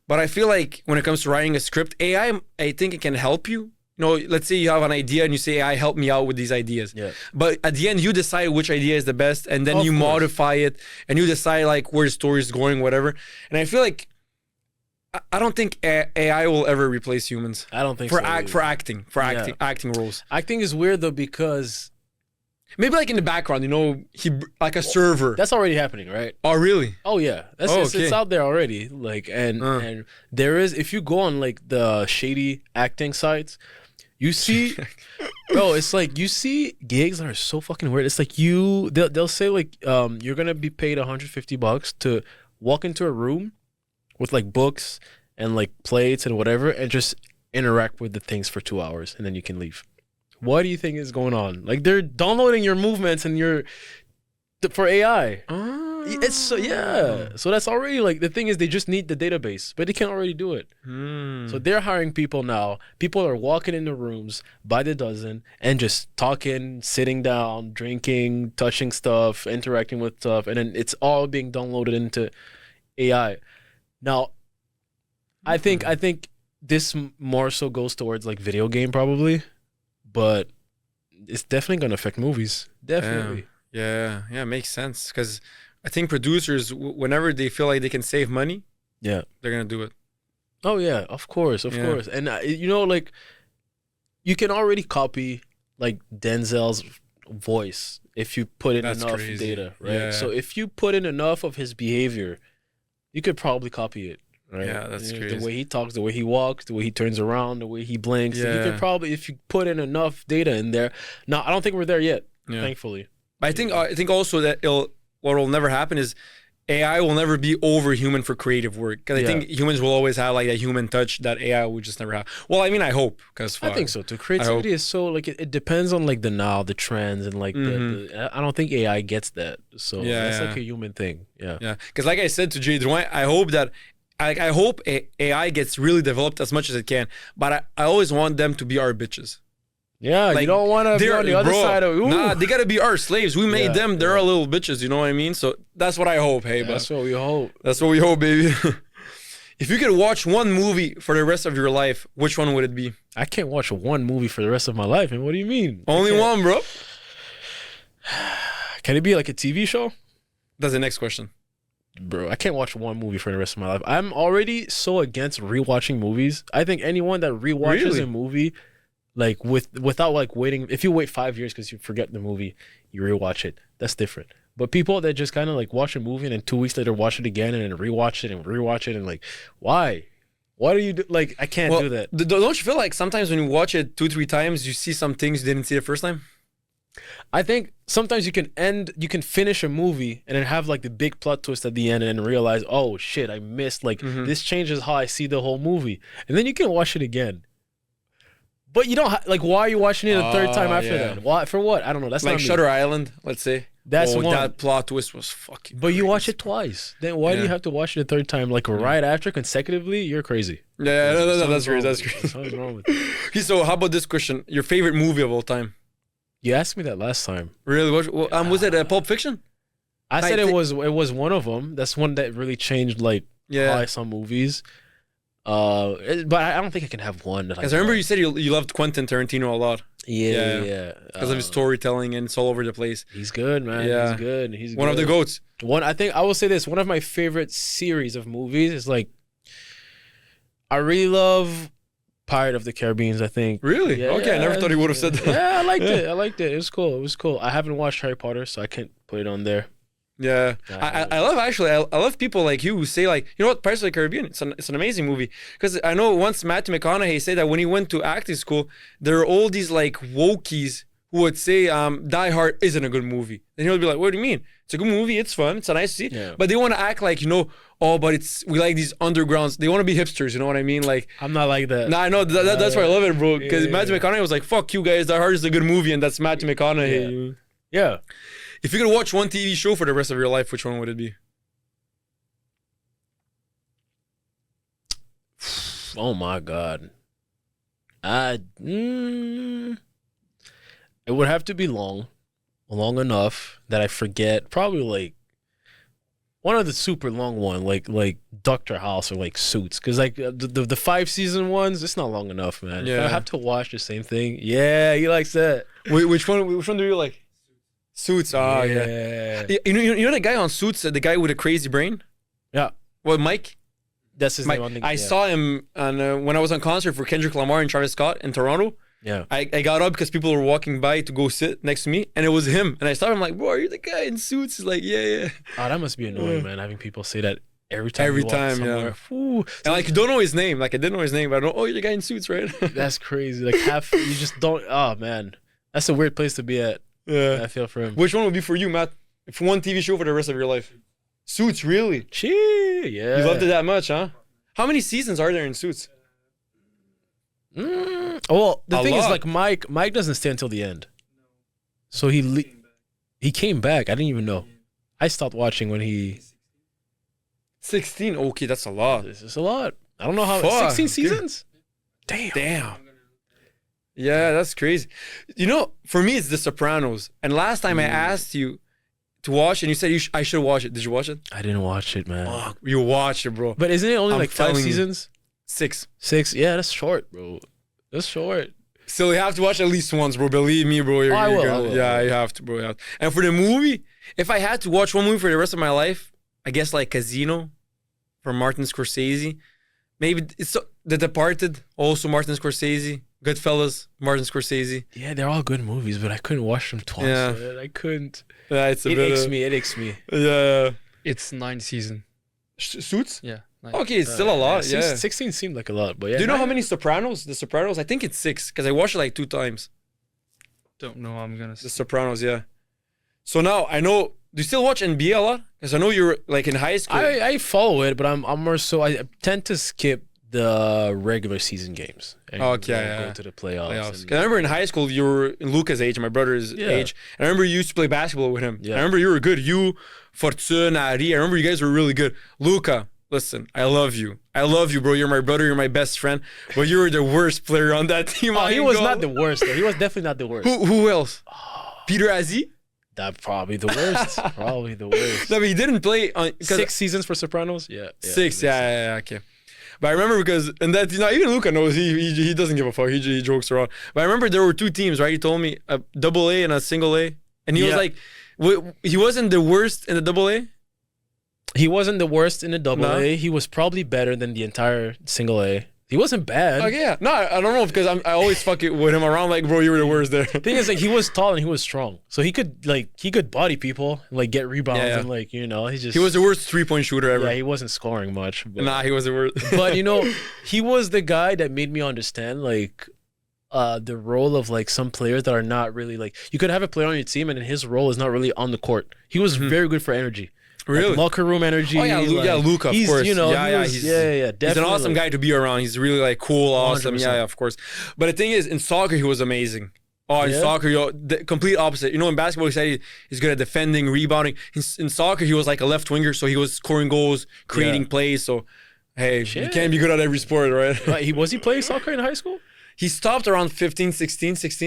But I feel like when it comes to writing a script, AI, I think it can help you. You know, let's say you have an idea and you say, AI, help me out with these ideas. Yeah. But at the end, you decide which idea is the best, and then Of you course. modify it, and you decide like where the story is going, whatever. And I feel like I don't think AI will ever replace humans I don't think for so. either. acting roles. Acting is weird though because Maybe like in the background, you know, like a server. that's already happening, right? Oh, really? Oh yeah, that's Oh, it's okay. out there already. Like and there is, if you go on like the shady acting sites, you see, bro, it's like you see gigs that are so fucking weird. It's like they'll say like you're gonna be paid $150 to walk into a room with like books and like plates and whatever, and just interact with the things for 2 hours, and then you can leave. What do you think is going on? Like they're downloading your movements and for AI. It's so that's already like the thing is they just need the database, but they can already do it. So they're hiring people now. People are walking into rooms by the dozen and just talking, sitting down, drinking, touching stuff, interacting with stuff, and then it's all being downloaded into AI. Now, I think this more so goes towards like video game probably, but it's definitely gonna affect movies. Definitely. Yeah, makes sense. Because I think producers, whenever they feel like they can save money, Yeah. they're gonna do it. Oh yeah, of course. And you know, like you can already copy like Denzel's voice if you put in That's enough crazy. data, right? Yeah. So if you put in enough of his behavior, you could probably copy it, right? Yeah, that's The crazy. way he talks, the way he walks, the way he turns around, the way he blinks. You Yeah. could probably, if you put in enough data in there. Now, I don't think we're there yet, Yeah. thankfully. But I think also that what will never happen is AI will never be over human for creative work. Because I Yeah. think humans will always have like a human touch that AI would just never have. Well, I mean, I hope. Because I think so too. Creativity is so like it depends on like the trends and like I don't think AI gets that. So that's like a human thing. Yeah. Yeah, because like I said to Jay Drouin, I hope that I hope AI gets really developed as much as it can. But I always want them to be our bitches. Yeah, Like, you don't want to be on the other side of Nah, they gotta be our slaves. We made Yeah, them. They're our little bitches. You know what I mean? So that's what I hope. Hey, That's but what we hope. that's what we hope, baby. If you could watch one movie for the rest of your life, which one would it be? I can't watch one movie for the rest of my life. And what do you mean? Only one, bro. Can it be like a TV show? That's the next question. Bro, I can't watch one movie for the rest of my life. I'm already so against rewatching movies. I think anyone that rewatches Really? a movie, like without like waiting, if you wait 5 years because you forget the movie, you rewatch it. That's different. But people that just kind of like watch a movie and then 2 weeks later watch it again and then rewatch it and rewatch it and like, why? Why do you do, like? I can't do that. Don't you feel like sometimes when you watch it 2-3 times, you see some things you didn't see the first time? I think sometimes you can finish a movie and then have like the big plot twist at the end and then realize, oh shit, I missed like this changes how I see the whole movie, and then you can watch it again. But you don't like. Why are you watching it a third time after that? Why for what? I don't know. That's like not me. Shutter Island, let's say. That's one. That plot twist was fucking. But you crazy. watch it twice. Then why do you have to watch it a third time like right after consecutively? You're crazy. Yeah, no, that's Something's crazy. wrong That's with you. crazy. Something's wrong with you. Okay, so how about this question? Your favorite movie of all time? You asked me that last time. Really? Was it Pulp Fiction? I said it was one of them. That's one that really changed like how I saw movies. But I don't think I can have one. Because I remember you said you loved Quentin Tarantino a lot. Yeah. Because of his storytelling and it's all over the place. He's good, man. Yeah. He's good. He's One of the goats. I think I will say this. One of my favorite series of movies is like, I really love Pirate of the Caribbean, I think. Really? Yeah, okay, I never thought he would have said that. Yeah, I liked it. I liked it. It was cool. I haven't watched Harry Potter, so I can't put it on there. Yeah, I love I love people like you who say like, you know what, Pirates of the Caribbean, it's an amazing movie. Because I know once Matthew McConaughey said that when he went to acting school, there are all these like wokies who would say Die Hard isn't a good movie. Then he'll be like, what do you mean? It's a good movie, it's fun, it's a nice to see. Yeah. But they want to act like, but we like these undergrounds. They want to be hipsters, you know what I mean? Like, I'm not like that. nah, I know that's why I love it, bro. Because Yeah. Matthew McConaughey was like, fuck you guys, Die Hard is a good movie, and that's Matthew McConaughey. Yeah. If you could watch one TV show for the rest of your life, which one would it be? Oh my God. It would have to be long enough that I forget. Probably like one of the super long one, like Doctor House or like Suits, because like the 5-season ones, it's not long enough, man. If I have to watch the same thing. Yeah, he likes that. Wait, which one do you like? Suits. Oh yeah. You know the guy on Suits, the guy with a crazy brain. Yeah. Well, Mike. That's his Mike. name. I saw him when I was on concert for Kendrick Lamar and Travis Scott in Toronto. Yeah. I got up because people were walking by to go sit next to me, and it was him. And I saw him like, bro, are you the guy in Suits? He's like, yeah. Oh, that must be annoying, man. Having people say that every time. Every you walk time, somewhere. Ooh. And like, you don't know his name. Like, I didn't know his name, but I don't. Oh, you're the guy in Suits, right? That's crazy. Like you just don't. Oh man, that's a weird place to be at. Yeah. I feel for him. Which one would be for you, Matt? For one TV show for the rest of your life? Suits, really? Gee, yeah. You loved it that much, huh? How many seasons are there in Suits? Well, the thing is, lot. like Mike doesn't stay until the end, so he came back. I didn't even know. I stopped watching when he. 16. Okay, that's a lot. This is a lot. I don't know how. Fuck, 16 dude. seasons. Damn. Yeah, that's crazy. For me, it's The Sopranos. And last time I asked you to watch, and you said I should watch it. Did you watch it? I didn't watch it, man. Fuck, you watch it, bro. But isn't it only I'm like 5 telling you. seasons? 6. 6? Yeah, that's short, bro. That's short. Still, you have to watch at least once, bro. Believe me, bro. I will. Yeah, you have to, bro. You have to. And for the movie, if I had to watch one movie for the rest of my life, I guess like Casino from Martin Scorsese. Maybe it's The Departed, also Martin Scorsese. Goodfellas, Martin Scorsese. Yeah, they're all good movies, but I couldn't watch them twice. Yeah. Man. I couldn't. Yeah, it's a It bit. aches me. It aches me. Yeah. It's 9 season. Suits? Yeah. 9. Okay, it's still a lot. Yeah. 16 seemed like a lot, but yeah. Do you know how many Sopranos? The Sopranos? I think it's 6 because I watched it like 2 times. Don't know. I'm gonna. The Sopranos, yeah. So now I know. Do you still watch NBA a lot? Because I know you're like in high school. I follow it, but I'm more so. I tend to skip the regular season games. And go to the playoffs. 'Cause I remember in high school you were in Luca's age, my brother's age. And I remember you used to play basketball with him. Yeah. I remember you were good. You, Fortune, Ari. I remember you guys were really good. Luca, listen, I love you. I love you, bro. You're my brother. You're my best friend. But you were the worst player on that team. Oh, he was not the worst. Though. He was definitely not the worst. Who else? Peter Azzi? That probably the worst. Probably the worst. No, but he didn't play on 6 seasons for Sopranos. Yeah. 6. Yeah. Okay. But I remember because, and that, even Luca knows he doesn't give a fuck. He jokes around. But I remember there were 2 teams, right? He told me a double A and a single A. And he was like, he wasn't the worst in the double A? He wasn't the worst in the double No. A. He was probably better than the entire single A. He wasn't bad. Okay, yeah. No, I don't know because I always fuck it with him around like, bro, you were the worst there. Thing is, like, he was tall and he was strong, so he could body people, like get rebounds, Yeah, yeah. and like He was the worst 3-point shooter ever. Yeah, he wasn't scoring much. But, Nah, he was the worst. but he was the guy that made me understand like the role of like some players that are not really like you could have a player on your team and his role is not really on the court. He was very good for energy. Really? Like, locker room energy. Oh yeah, Luka, of he's, course. Definitely. He's an awesome guy to be around. He's really like cool, awesome. 100%. Yeah, of course. But the thing is, in soccer, he was amazing. Oh, in Yeah. soccer, the complete opposite. In basketball, he said he's good at defending, rebounding. In soccer, he was like a left winger, so he was scoring goals, creating plays. So, hey, you Shit. can't be good at every sport, right? Was he playing soccer in high school? He stopped around 16,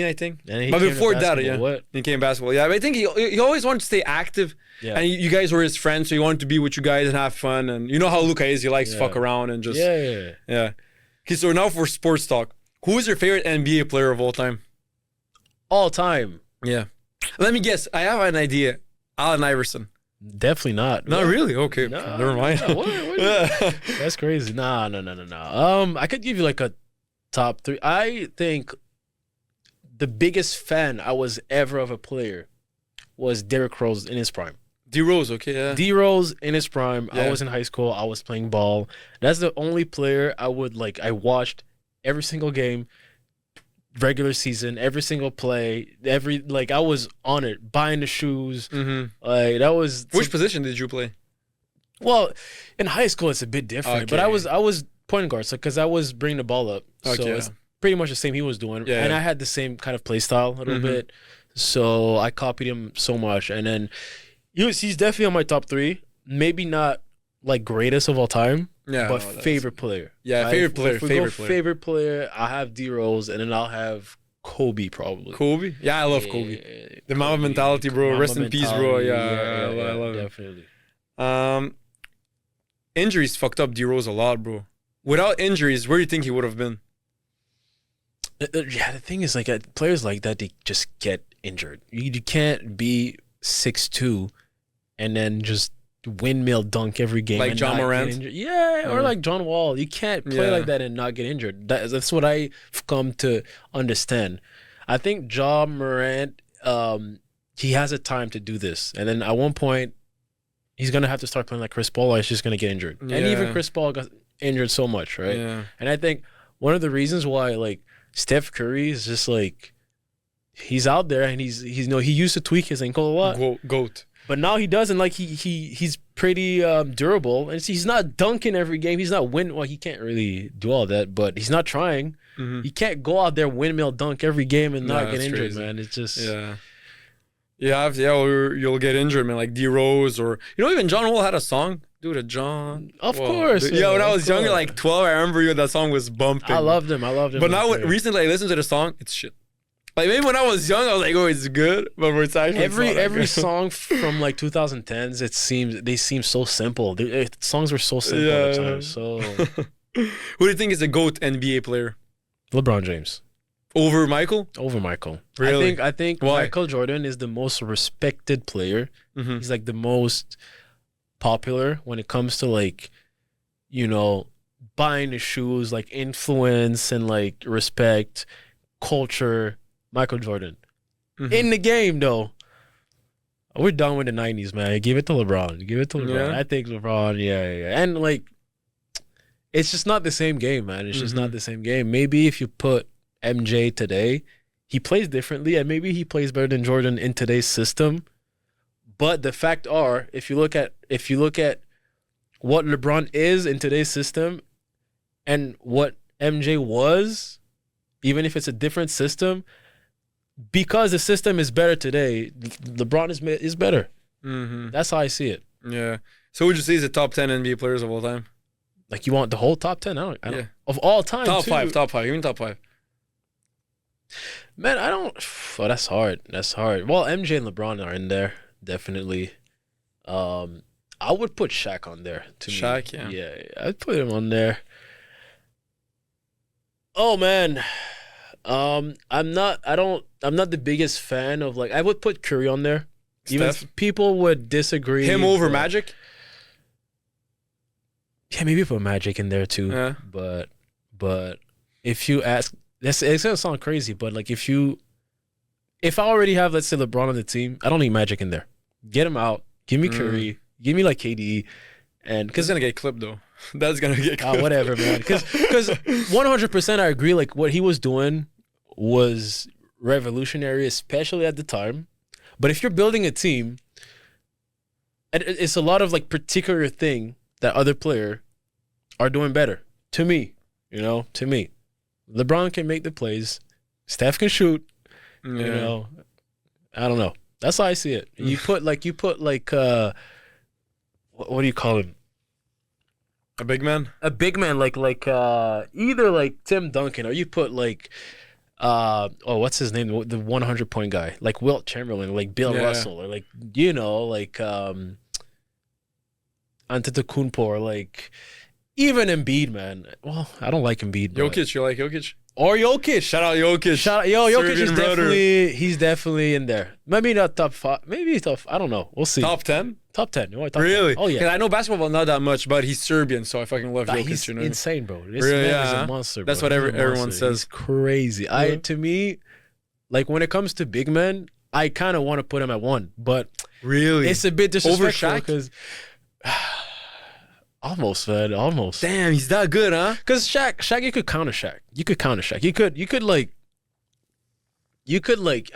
I think. And he But came to before that, basketball, yeah, what? he came basketball. Yeah, but I think he always wanted to stay active. Yeah. And you guys were his friends, so he wanted to be with you guys and have fun. And you know how Luka is; he likes to Yeah. fuck around and just Yeah. yeah. Okay, so now for sports talk. Who is your favorite NBA player of all time? All time. Yeah. Let me guess. I have an idea. Allen Iverson. Definitely not. Not What? really? Okay. No, Never mind. no, what? That's crazy. No. I could give you like a top 3. I think the biggest fan I was ever of a player was Derrick Rose in his prime. D Rose, okay, yeah. D Rose in his prime. Yeah. I was in high school. I was playing ball. That's the only player I would like. I watched every single game, regular season, every single play, I was on it, buying the shoes. Like that was Which position did you play? well, in high school it's a bit different, but I Okay. was point guard, so because I was bringing the ball up, so Okay. it's pretty much the same he was doing, Yeah, and yeah. I had the same kind of play style a little Mhm. bit, so I copied him so much, and then he's definitely on my top 3, maybe not like greatest of all time, Yeah. but no, that's- favorite player. Yeah, Right? favorite player, If we favorite go player. favorite player, I have D Rose, and then I'll have Kobe probably. Kobe? Yeah, I love Kobe. Yeah, The Mamba mentality, bro. Mamba Rest in peace, bro. mentality. Yeah, I love it. Definitely. Injuries fucked up D Rose a lot, bro. Without injuries, where do you think he would have been? Yeah, the thing is, like players like that, they just get injured. You can't be 6'2" and then just windmill dunk every game. Like and John not get Morant? injured. Yeah, or Yeah. like John Wall. You can't play Yeah. like that and not get injured. That's what I've come to understand. I think John Morant, he has a time to do this, and then at one point, he's gonna have to start playing like Chris Paul, or he's just gonna get injured. And even Yeah. Chris Paul got injured so much, right? Yeah. And I think one of the reasons why like Steph Curry is just like he's out there and he's he used to tweak his ankle a lot, Goat. but now he doesn't. Like he's pretty durable, and he's not dunking every game. He's not win. Well, he can't really do all that, but he's not trying. Mhm. He can't go out there windmill dunk every game and Nah, not get that's injured, crazy. man. It's just Yeah. You'll get injured, man. Like D Rose or even John Wall had a song, dude. Of course, Yeah, when I of was younger, course. like 12, I remember that song was bumping. I loved him. But now recently I listened to the song, it's shit. Like maybe when I was young, I was like, oh, it's good, but it's actually it's not that every good. song from like 2010s, they seem so simple. Songs were so simple at the Yeah. time. So Who do you think is a GOAT NBA player? LeBron James. Over Michael? Over Michael. Really? I think Why? Michael Jordan is the most respected player. Mm-hmm. He's like the most popular when it comes to like, buying the shoes, like influence and like respect, culture. Michael Jordan. Mm-hmm. In the game though, we're done with the 90s, man. Give it to LeBron. Give it to LeBron. Yeah. I think LeBron, yeah. And like, it's just not the same game, man. It's just Mm-hmm. not the same game. Maybe if you put MJ today, he plays differently, and maybe he plays better than Jordan in today's system. But the fact are, if you look at what LeBron is in today's system and what MJ was, even if it's a different system, because the system is better today, LeBron is better. Mm-hmm. That's how I see it. Yeah. So would you say he's the top 10 NBA players of all time? Like, you want the whole top 10? I don't Yeah. of all time. Top too. five. Even top 5. Man, I don't. Oh, that's hard. That's hard. Well, MJ and LeBron are in there, definitely. I would put Shaq on there. To Shaq, me. yeah. Yeah, I'd put him on there. Oh man, I'm not the biggest fan of like. I would put Curry on there. Even Steph? people would disagree. Him over but- Magic? Yeah, maybe put Magic in there too. Yeah. But But if you ask, it's gonna sound crazy, but like if I already have, let's say, LeBron on the team, I don't need Magic in there. Get him out. Give me Curry. Give me like KD, and Because gonna get clipped though. That's gonna get clipped. whatever, man. Because 100% I agree. Like what he was doing was revolutionary, especially at the time. But if you're building a team, and it's a lot of like particular thing that other player are doing better. To me, to me, LeBron can make the plays. Steph can shoot. Yeah. I don't know. That's how I see it. You put like what do you call him? A big man. A big man like either like Tim Duncan, or you put like what's his name? The 100-point guy, like Wilt Chamberlain, like Bill Russell, or like Antetokounmpo, or like even Embiid, man. Well, I don't like Embiid. But... Jokic, you like Jokic? Or Jokic. Shout out Jokic. Jokic is brother. he's definitely in there. Maybe not top 5. Maybe top. I don't know. We'll see. Top 10? Top 10. Top 10. Really? Oh yeah. 'Cause I know basketball not that much, but he's Serbian, so I fucking love Jokic. He's You know? insane, bro. This Really, man is yeah. a monster. That's bro. what He's a everyone monster. says. He's crazy. Yeah. To me, like when it comes to big men, I kind of want to put him at 1, but Really? it's a bit disrespectful Shaq? because almost, man, almost. Damn, he's that good, huh? Because Shaq, you could counter Shaq. You could like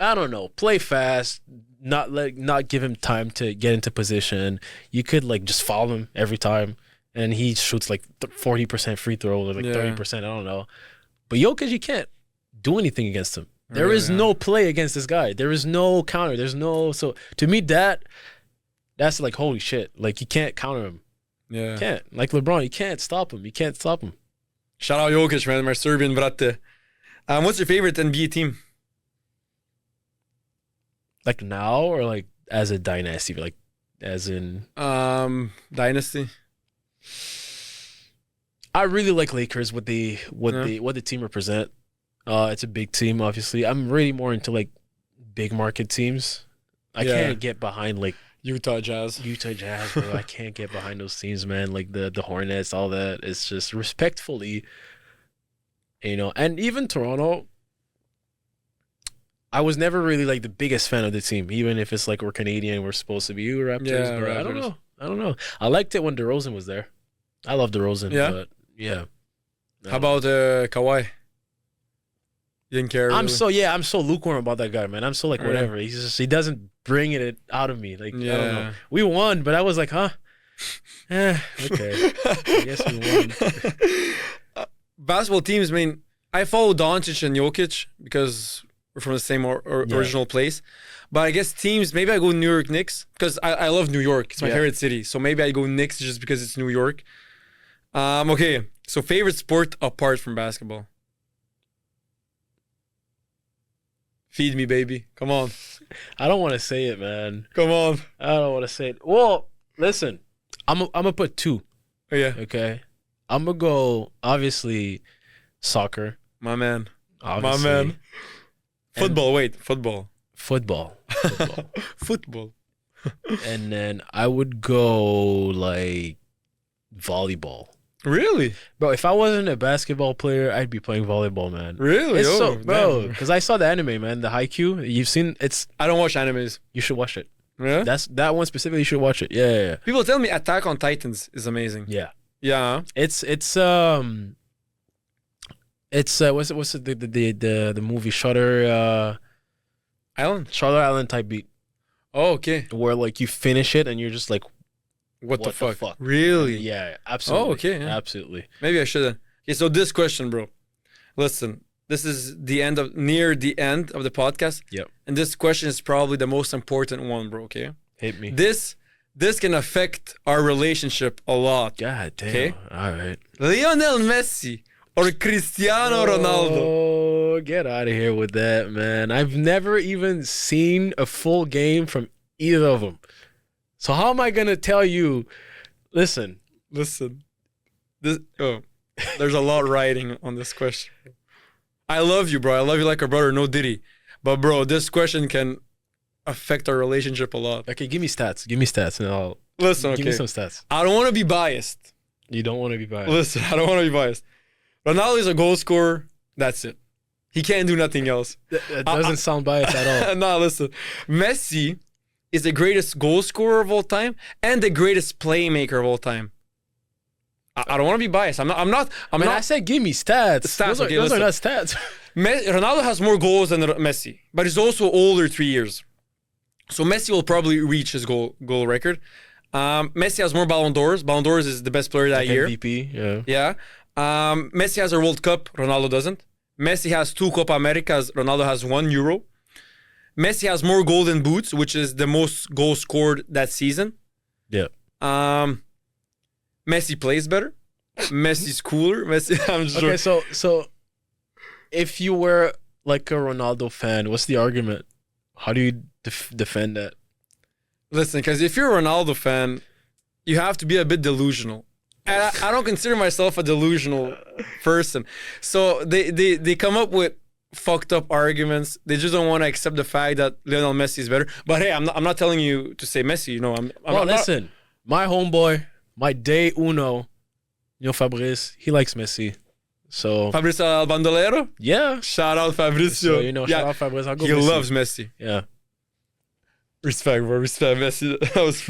I don't know, play fast, not give him time to get into position. You could like just foul him every time, and he shoots like 40% free throw, or like 30%. I don't know, but Jokic, you can't do anything against him. There is no play against this guy. There is no counter. There's no so to me that's like holy shit. Like you can't counter him. Yeah. You can't. Like LeBron, you can't stop him. Shout out Jokic, man, my Serbian brate. What's your favorite NBA team? Like now, or like as a dynasty, like as in Dynasty. I really like Lakers what the team represent. It's a big team, obviously. I'm really more into like big market teams. I can't get behind like Utah Jazz, bro. I can't get behind those teams, man. Like the Hornets, all that. It's just respectfully, and even Toronto. I was never really like the biggest fan of the team, even if it's like we're Canadian, we're supposed to be Raptors. Yeah, but Raptors. I don't know. I liked it when DeRozan was there. I love DeRozan. Yeah? But yeah. How about Kawhi? You didn't care. I'm really? I'm so lukewarm about that guy, man. I'm so like Yeah. whatever. He doesn't bring it out of me. Like I don't know. Yeah. We won, but I was like, huh? Okay. I guess we won. Basketball teams. I mean, I follow Doncic and Jokic because we're from the same original place. But I guess teams. Maybe I go New York Knicks because I love New York. It's my favorite city. So maybe I go Knicks just because it's New York. Okay. So favorite sport apart from basketball. Feed me, baby. Come on. I don't want to say it, man. Come on. I don't want to say it. Well, listen, I'm gonna put 2. Oh, yeah. Okay, I'm gonna go obviously soccer. My man. Obviously. My man. Football. Wait. Football. Football. Football. And then I would go like volleyball. Really? Bro, if I wasn't a basketball player, I'd be playing volleyball, man. Really? It's Oh, bro, damn. because I saw the anime, man, the Haikyuu. You've seen it's. I don't watch animes. You should watch it. Yeah? That one specifically. You should watch it. Yeah. People tell me Attack on Titans is amazing. Yeah. Yeah. It's what's the movie Shutter Island? type beat Oh, okay. where like you finish it and you're just like What the What the fuck? fuck? Really? yeah, absolutely. Oh, okay, yeah. Absolutely. Maybe I shouldn't. Okay, so this question, bro. Listen, this is near the end of the podcast. Yep. And this question is probably the most important one, bro. Okay. Hit me. This can affect our relationship a lot. God damn. Okay. All right. Lionel Messi or Cristiano Ronaldo? Oh, get out of here with that, man. I've never even seen a full game from either of them. So how am I gonna tell you? Listen. There's a lot riding on this question. I love you, bro. I love you like a brother, no diddy. But bro, this question can affect our relationship a lot. Okay, give me stats, and I'll Listen, give me okay. some stats. I don't want to be biased. You don't want to be biased. Listen, I don't want to be biased. Ronaldo is a goal scorer. That's it. He can't do nothing else. That doesn't sound biased at all. No, listen. Messi is the greatest goal scorer of all time and the greatest playmaker of all time. I don't want to be biased. I'm not. I said give me stats. Stats, Those are not stats. Ronaldo has more goals than Messi, but he's also older 3 years. So Messi will probably reach his goal record. Messi has more Ballon d'Ors. Ballon d'Ors is the best player that year. MVP, yeah. Yeah. Messi has a World Cup. Ronaldo doesn't. Messi has 2 Copa Americas. Ronaldo has 1 Euro. Messi has more golden boots, which is the most goals scored that season. Yeah. Messi plays better. Messi's cooler. Messi. I'm just Okay, joking. so if you were like a Ronaldo fan, what's the argument? How do you defend that? Listen, because if you're a Ronaldo fan, you have to be a bit delusional. And I don't consider myself a delusional person. So they come up with fucked up arguments. They just don't want to accept the fact that Lionel Messi is better. But hey, I'm not telling you to say Messi. You know, I'm listen, my homeboy, my day uno, Fabrice, he likes Messi. So Fabrizio Bandolero? yeah. Shout out Fabrizio. So, shout out Fabrice. I'll go He Messi. loves Messi. Yeah. Respect, bro. Respect Messi. That was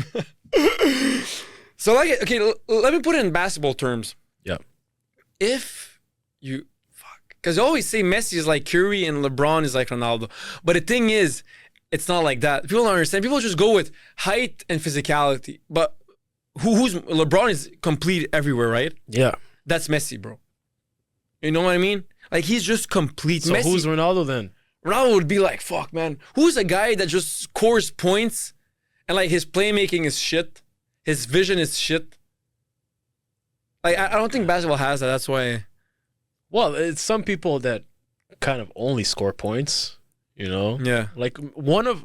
so okay, let me put it in basketball terms. Yeah. If you because you always say Messi is like Curry and LeBron is like Ronaldo. But the thing is, it's not like that. People don't understand. People just go with height and physicality. But who's LeBron is complete everywhere, right? Yeah. That's Messi, bro. You know what I mean? Like he's just complete. So Messi, who's Ronaldo then? Ronaldo would be like, fuck, man. Who's a guy that just scores points and like his playmaking is shit? His vision is shit. Like I don't think basketball has that. That's why. Well, it's some people that kind of only score points, you know? Yeah. Like one of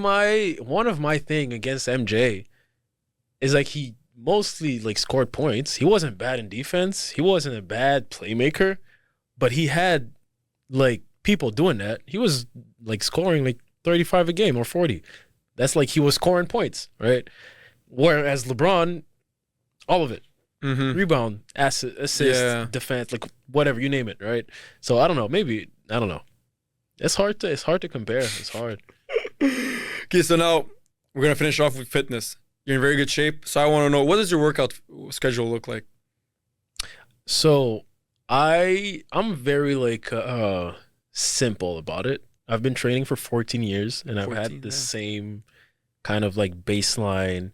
my thing against MJ is like he mostly like scored points. He wasn't bad in defense. He wasn't a bad playmaker, but he had like people doing that. He was like scoring like 35 a game or 40. That's like he was scoring points, right? Whereas LeBron, all of it. Mm-hmm. Rebound, assist, Yeah. defense, like whatever, you name it, right? So I don't know. Maybe I don't know. It's hard to compare. It's hard. Okay, so now we're gonna finish off with fitness. You're in very good shape. So I want to know, what does your workout schedule look like? So I'm very like simple about it. I've been training for 14 years and I've 14, had the yeah. same kind of like baseline,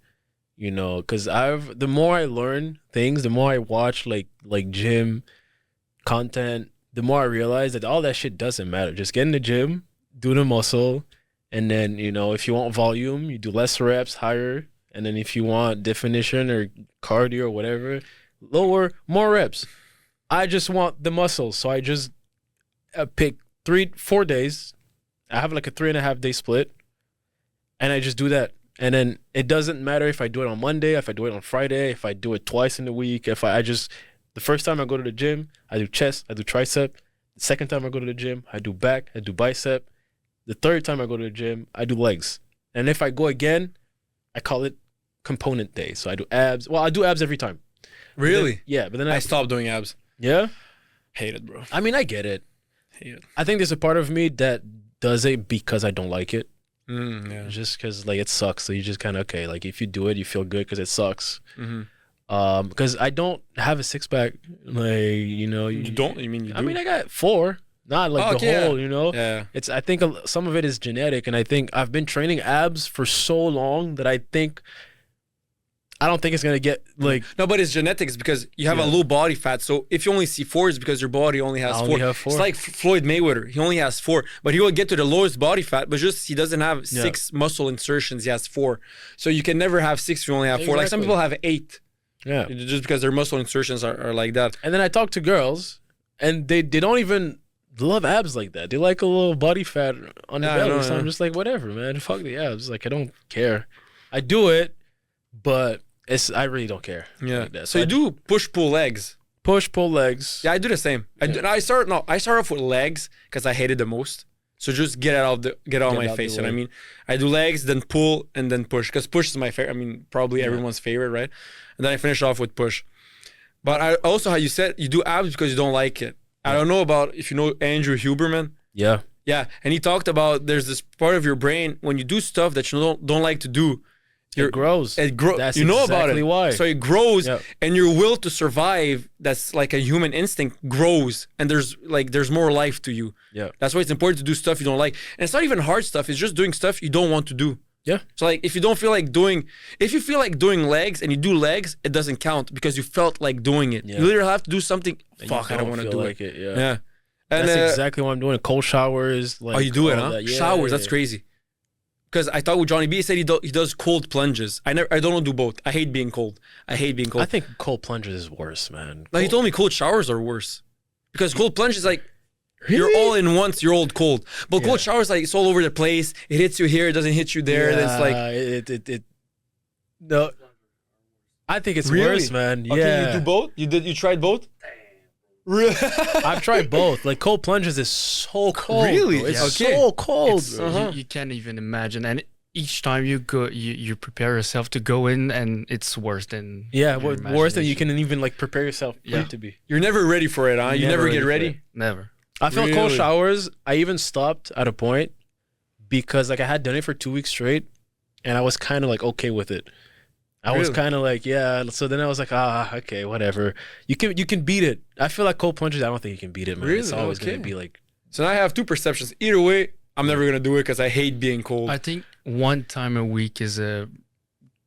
you know, because the more I learn things, the more I watch like gym content, the more I realize that all that shit doesn't matter. Just get in the gym, do the muscle, and then, you know, if you want volume, you do less reps, higher. And then if you want definition or cardio or whatever, lower, more reps. I just want the muscles. So I just pick 3-4 days. I have like a 3.5 day split. And I just do that. And then it doesn't matter if I do it on Monday, if I do it on Friday, if I do it twice in the week. The first time I go to the gym, I do chest, I do tricep. The second time I go to the gym, I do back, I do bicep. The third time I go to the gym, I do legs. And if I go again, I call it component day. So I do abs. Well, I do abs every time. Really? But then I stopped doing abs. Yeah? Hate it, bro. I mean, I get it. Hate it. I think there's a part of me that does it because I don't like it. Yeah. Just because like it sucks. So you just kind of, okay, like if you do it, you feel good because it sucks. Mm-hmm. Because I don't have a six pack. Like, you know. You don't? You mean you do? I mean, I got 4. Not like Oh, the okay, whole, you know. Yeah. I think some of it is genetic. And I think I've been training abs for so long that I don't think it's going to get like. No, but it's genetics because you have a Yeah. low body fat. So if you only see 4, it's because your body only has I 4. only have 4. It's like Floyd Mayweather. He only has 4, but he will get to the lowest body fat, but just he doesn't have 6 muscle insertions. He has 4. So you can never have 6 if you only have 4. Like some Exactly. people have 8 Yeah. just because their muscle insertions are like that. And then I talk to girls and they don't even love abs like that. They like a little body fat on the Yeah, I belly. know, So yeah. I'm just like, whatever, man. Fuck the abs. Like, I don't care. I do it, but I really don't care. Yeah. Like that. So you I do push pull legs. push, pull legs. Yeah, I do the same. I start off with legs because I hate it the most. So just get it out of my out face. the You know what I way. mean? I do legs, then pull, and then push. Because push is my favorite. I mean, probably everyone's favorite, right? And then I finish off with push. But I also, how you said, you do abs because you don't like it. I don't know about if you know Andrew Huberman. Yeah. Yeah, and he talked about there's this part of your brain when you do stuff that you don't like to do. It grows. It grows. That's You know about exactly it. why. So it grows, Yep. and your will to survive, that's like a human instinct, grows, and there's more life to you. Yeah. That's why it's important to do stuff you don't like, and it's not even hard stuff. It's just doing stuff you don't want to do. Yeah. So like if you feel like doing legs and you do legs, it doesn't count because you felt like doing it. Yeah. You literally have to do something. And Fuck, you I don't want to feel do like it. Yeah. it. Yeah. And That's exactly what I'm doing. Cold showers. Like, oh, you do it, all huh? that. Yeah, Showers, yeah, that's yeah. crazy. Because I talked with Johnny B. He said he does cold plunges. I don't do both. I hate being cold. I think cold plunges is worse, man. Like he told me cold showers are worse. Because cold plunge is like Really? you're all in once, you're all cold. But cold Yeah. showers like it's all over the place. It hits you here, it doesn't hit you there. And it's like it. No, I think it's Really? worse, man. okay, Yeah, you do both? You tried both? Really? I've tried both. Like cold plunges is so cold. Really? bro. It's Yeah. Okay. so cold. It's, bro. you can't even imagine. And each time you go, you prepare yourself to go in, and it's worse than Yeah, your worse than you imagination. can even like prepare yourself for Yeah. it to be. You're never ready for it, huh? You never get for ready? it. Never. I felt cold Really? showers. I even stopped at a point because like I had done it for 2 weeks straight, and I was kind of like okay with it. I was Really? kind of like, yeah. So then I was like, okay, whatever. You can beat it. I feel like cold plunges. I don't think you can beat it, man. It's Really? always Okay. gonna be like, So now I have two perceptions. Either way, I'm never gonna do it because I hate being cold. I think one time a week is a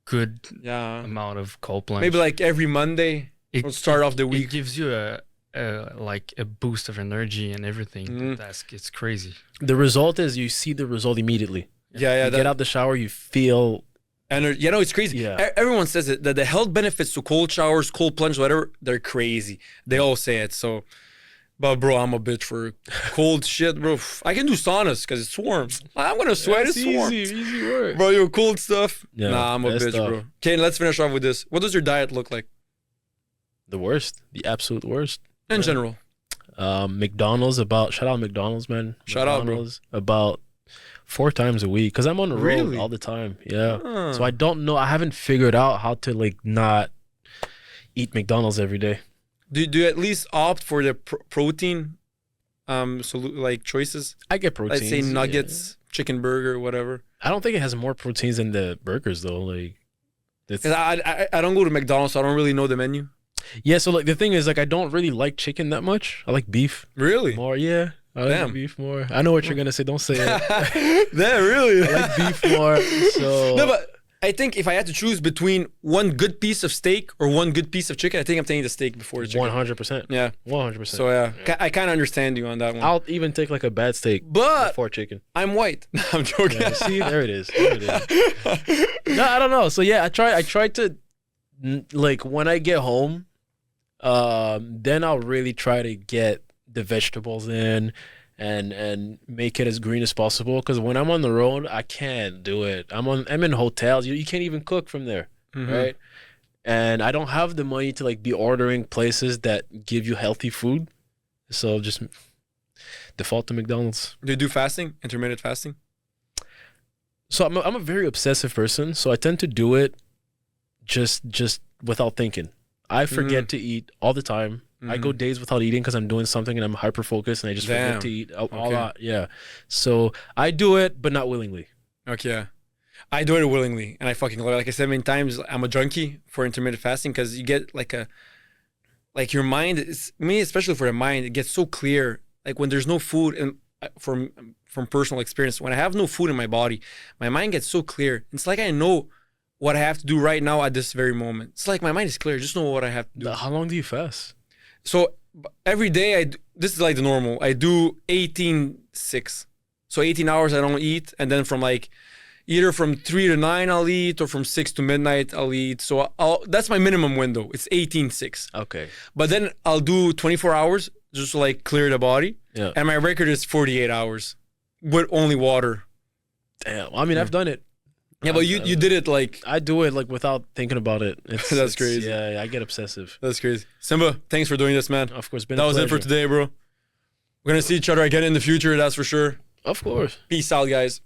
good yeah. amount of cold plunge. Maybe like every Monday. We'll start off the It week. gives you a like a boost of energy and everything. Mm. It's crazy. the result is you see the result immediately. Yeah, You get out the shower, you feel And you know, it's crazy. Yeah. Everyone says it, that the health benefits to cold showers, cold plunge, whatever, they're crazy. They all say it. So, but bro, I'm a bitch for cold shit, bro. I can do saunas because it's warm. I'm gonna sweat. That's It's warm, easy work. bro. You cold stuff. Yeah, Nah, I'm a that's bitch, tough. bro. Okay, let's finish off with this. What does your diet look like The worst, the absolute worst. in Yeah. general? McDonald's shout out McDonald's, man. Shout out, bro. McDonald's about 4 times a week because I'm on the road Really? all the time. Yeah. Ah. So I don't know. I haven't figured out how to like not eat McDonald's every day. Do you at least opt for the protein, like choices? I get proteins. Let's say yeah. nuggets, chicken burger, whatever. I don't think it has more proteins than the burgers though. Like, it's, 'Cause I don't go to McDonald's, so I don't really know the menu. yeah. So like the thing is like I don't really like chicken that much. I like beef Really? more. Yeah. I like Damn. beef more. I know what you're gonna say. Don't say it. Yeah, really. I like beef more. So No, but I think if I had to choose between one good piece of steak or one good piece of chicken, I think I'm taking the steak before the chicken. 100%. Yeah. 100%. So yeah, I kind of understand you on that one. I'll even take like a bad steak But before chicken. I'm white. I'm joking. Yeah, see, there it is. There it is. No, I don't know. So yeah, I try to like when I get home, then I'll really try to get the vegetables in and make it as green as possible. Because when I'm on the road, I can't do it. I'm in hotels. You can't even cook from there, Mhm. right? And I don't have the money to like be ordering places that give you healthy food. So just default to McDonald's. Do you do fasting? Intermittent fasting? So I'm a very obsessive person, so I tend to do it just without thinking. I forget to eat all the time. I go days without eating because I'm doing something and I'm hyper focused and I just Damn. forget to eat all Okay. out. Yeah. So I do it, but not willingly. Okay. Yeah. I do it willingly, and I fucking love it. Like I said many times, I'm a junkie for intermittent fasting because you get like your mind is me, especially for the mind, it gets so clear. Like when there's no food, and from personal experience, when I have no food in my body, my mind gets so clear. It's like I know what I have to do right now at this very moment. It's like my mind is clear. I just know what I have to do. How long do you fast? So every day this is like the normal. I do 18-6. So 18 hours I don't eat, and then from like either from 3 to 9 I'll eat, or from 6 to midnight I'll eat. So that's my minimum window. It's 18-6. Okay. But then I'll do 24 hours just to like clear the body. Yeah. And my record is 48 hours with only water. Damn. I mean, I've done it. Yeah, but you did it like I do it like without thinking about it. That's crazy. Yeah, I get obsessive. that's crazy. Simba, thanks for doing this, man. Of course, been That a was it for pleasure. today, bro. We're gonna see each other again in the future, that's for sure. Of course. Peace out, guys.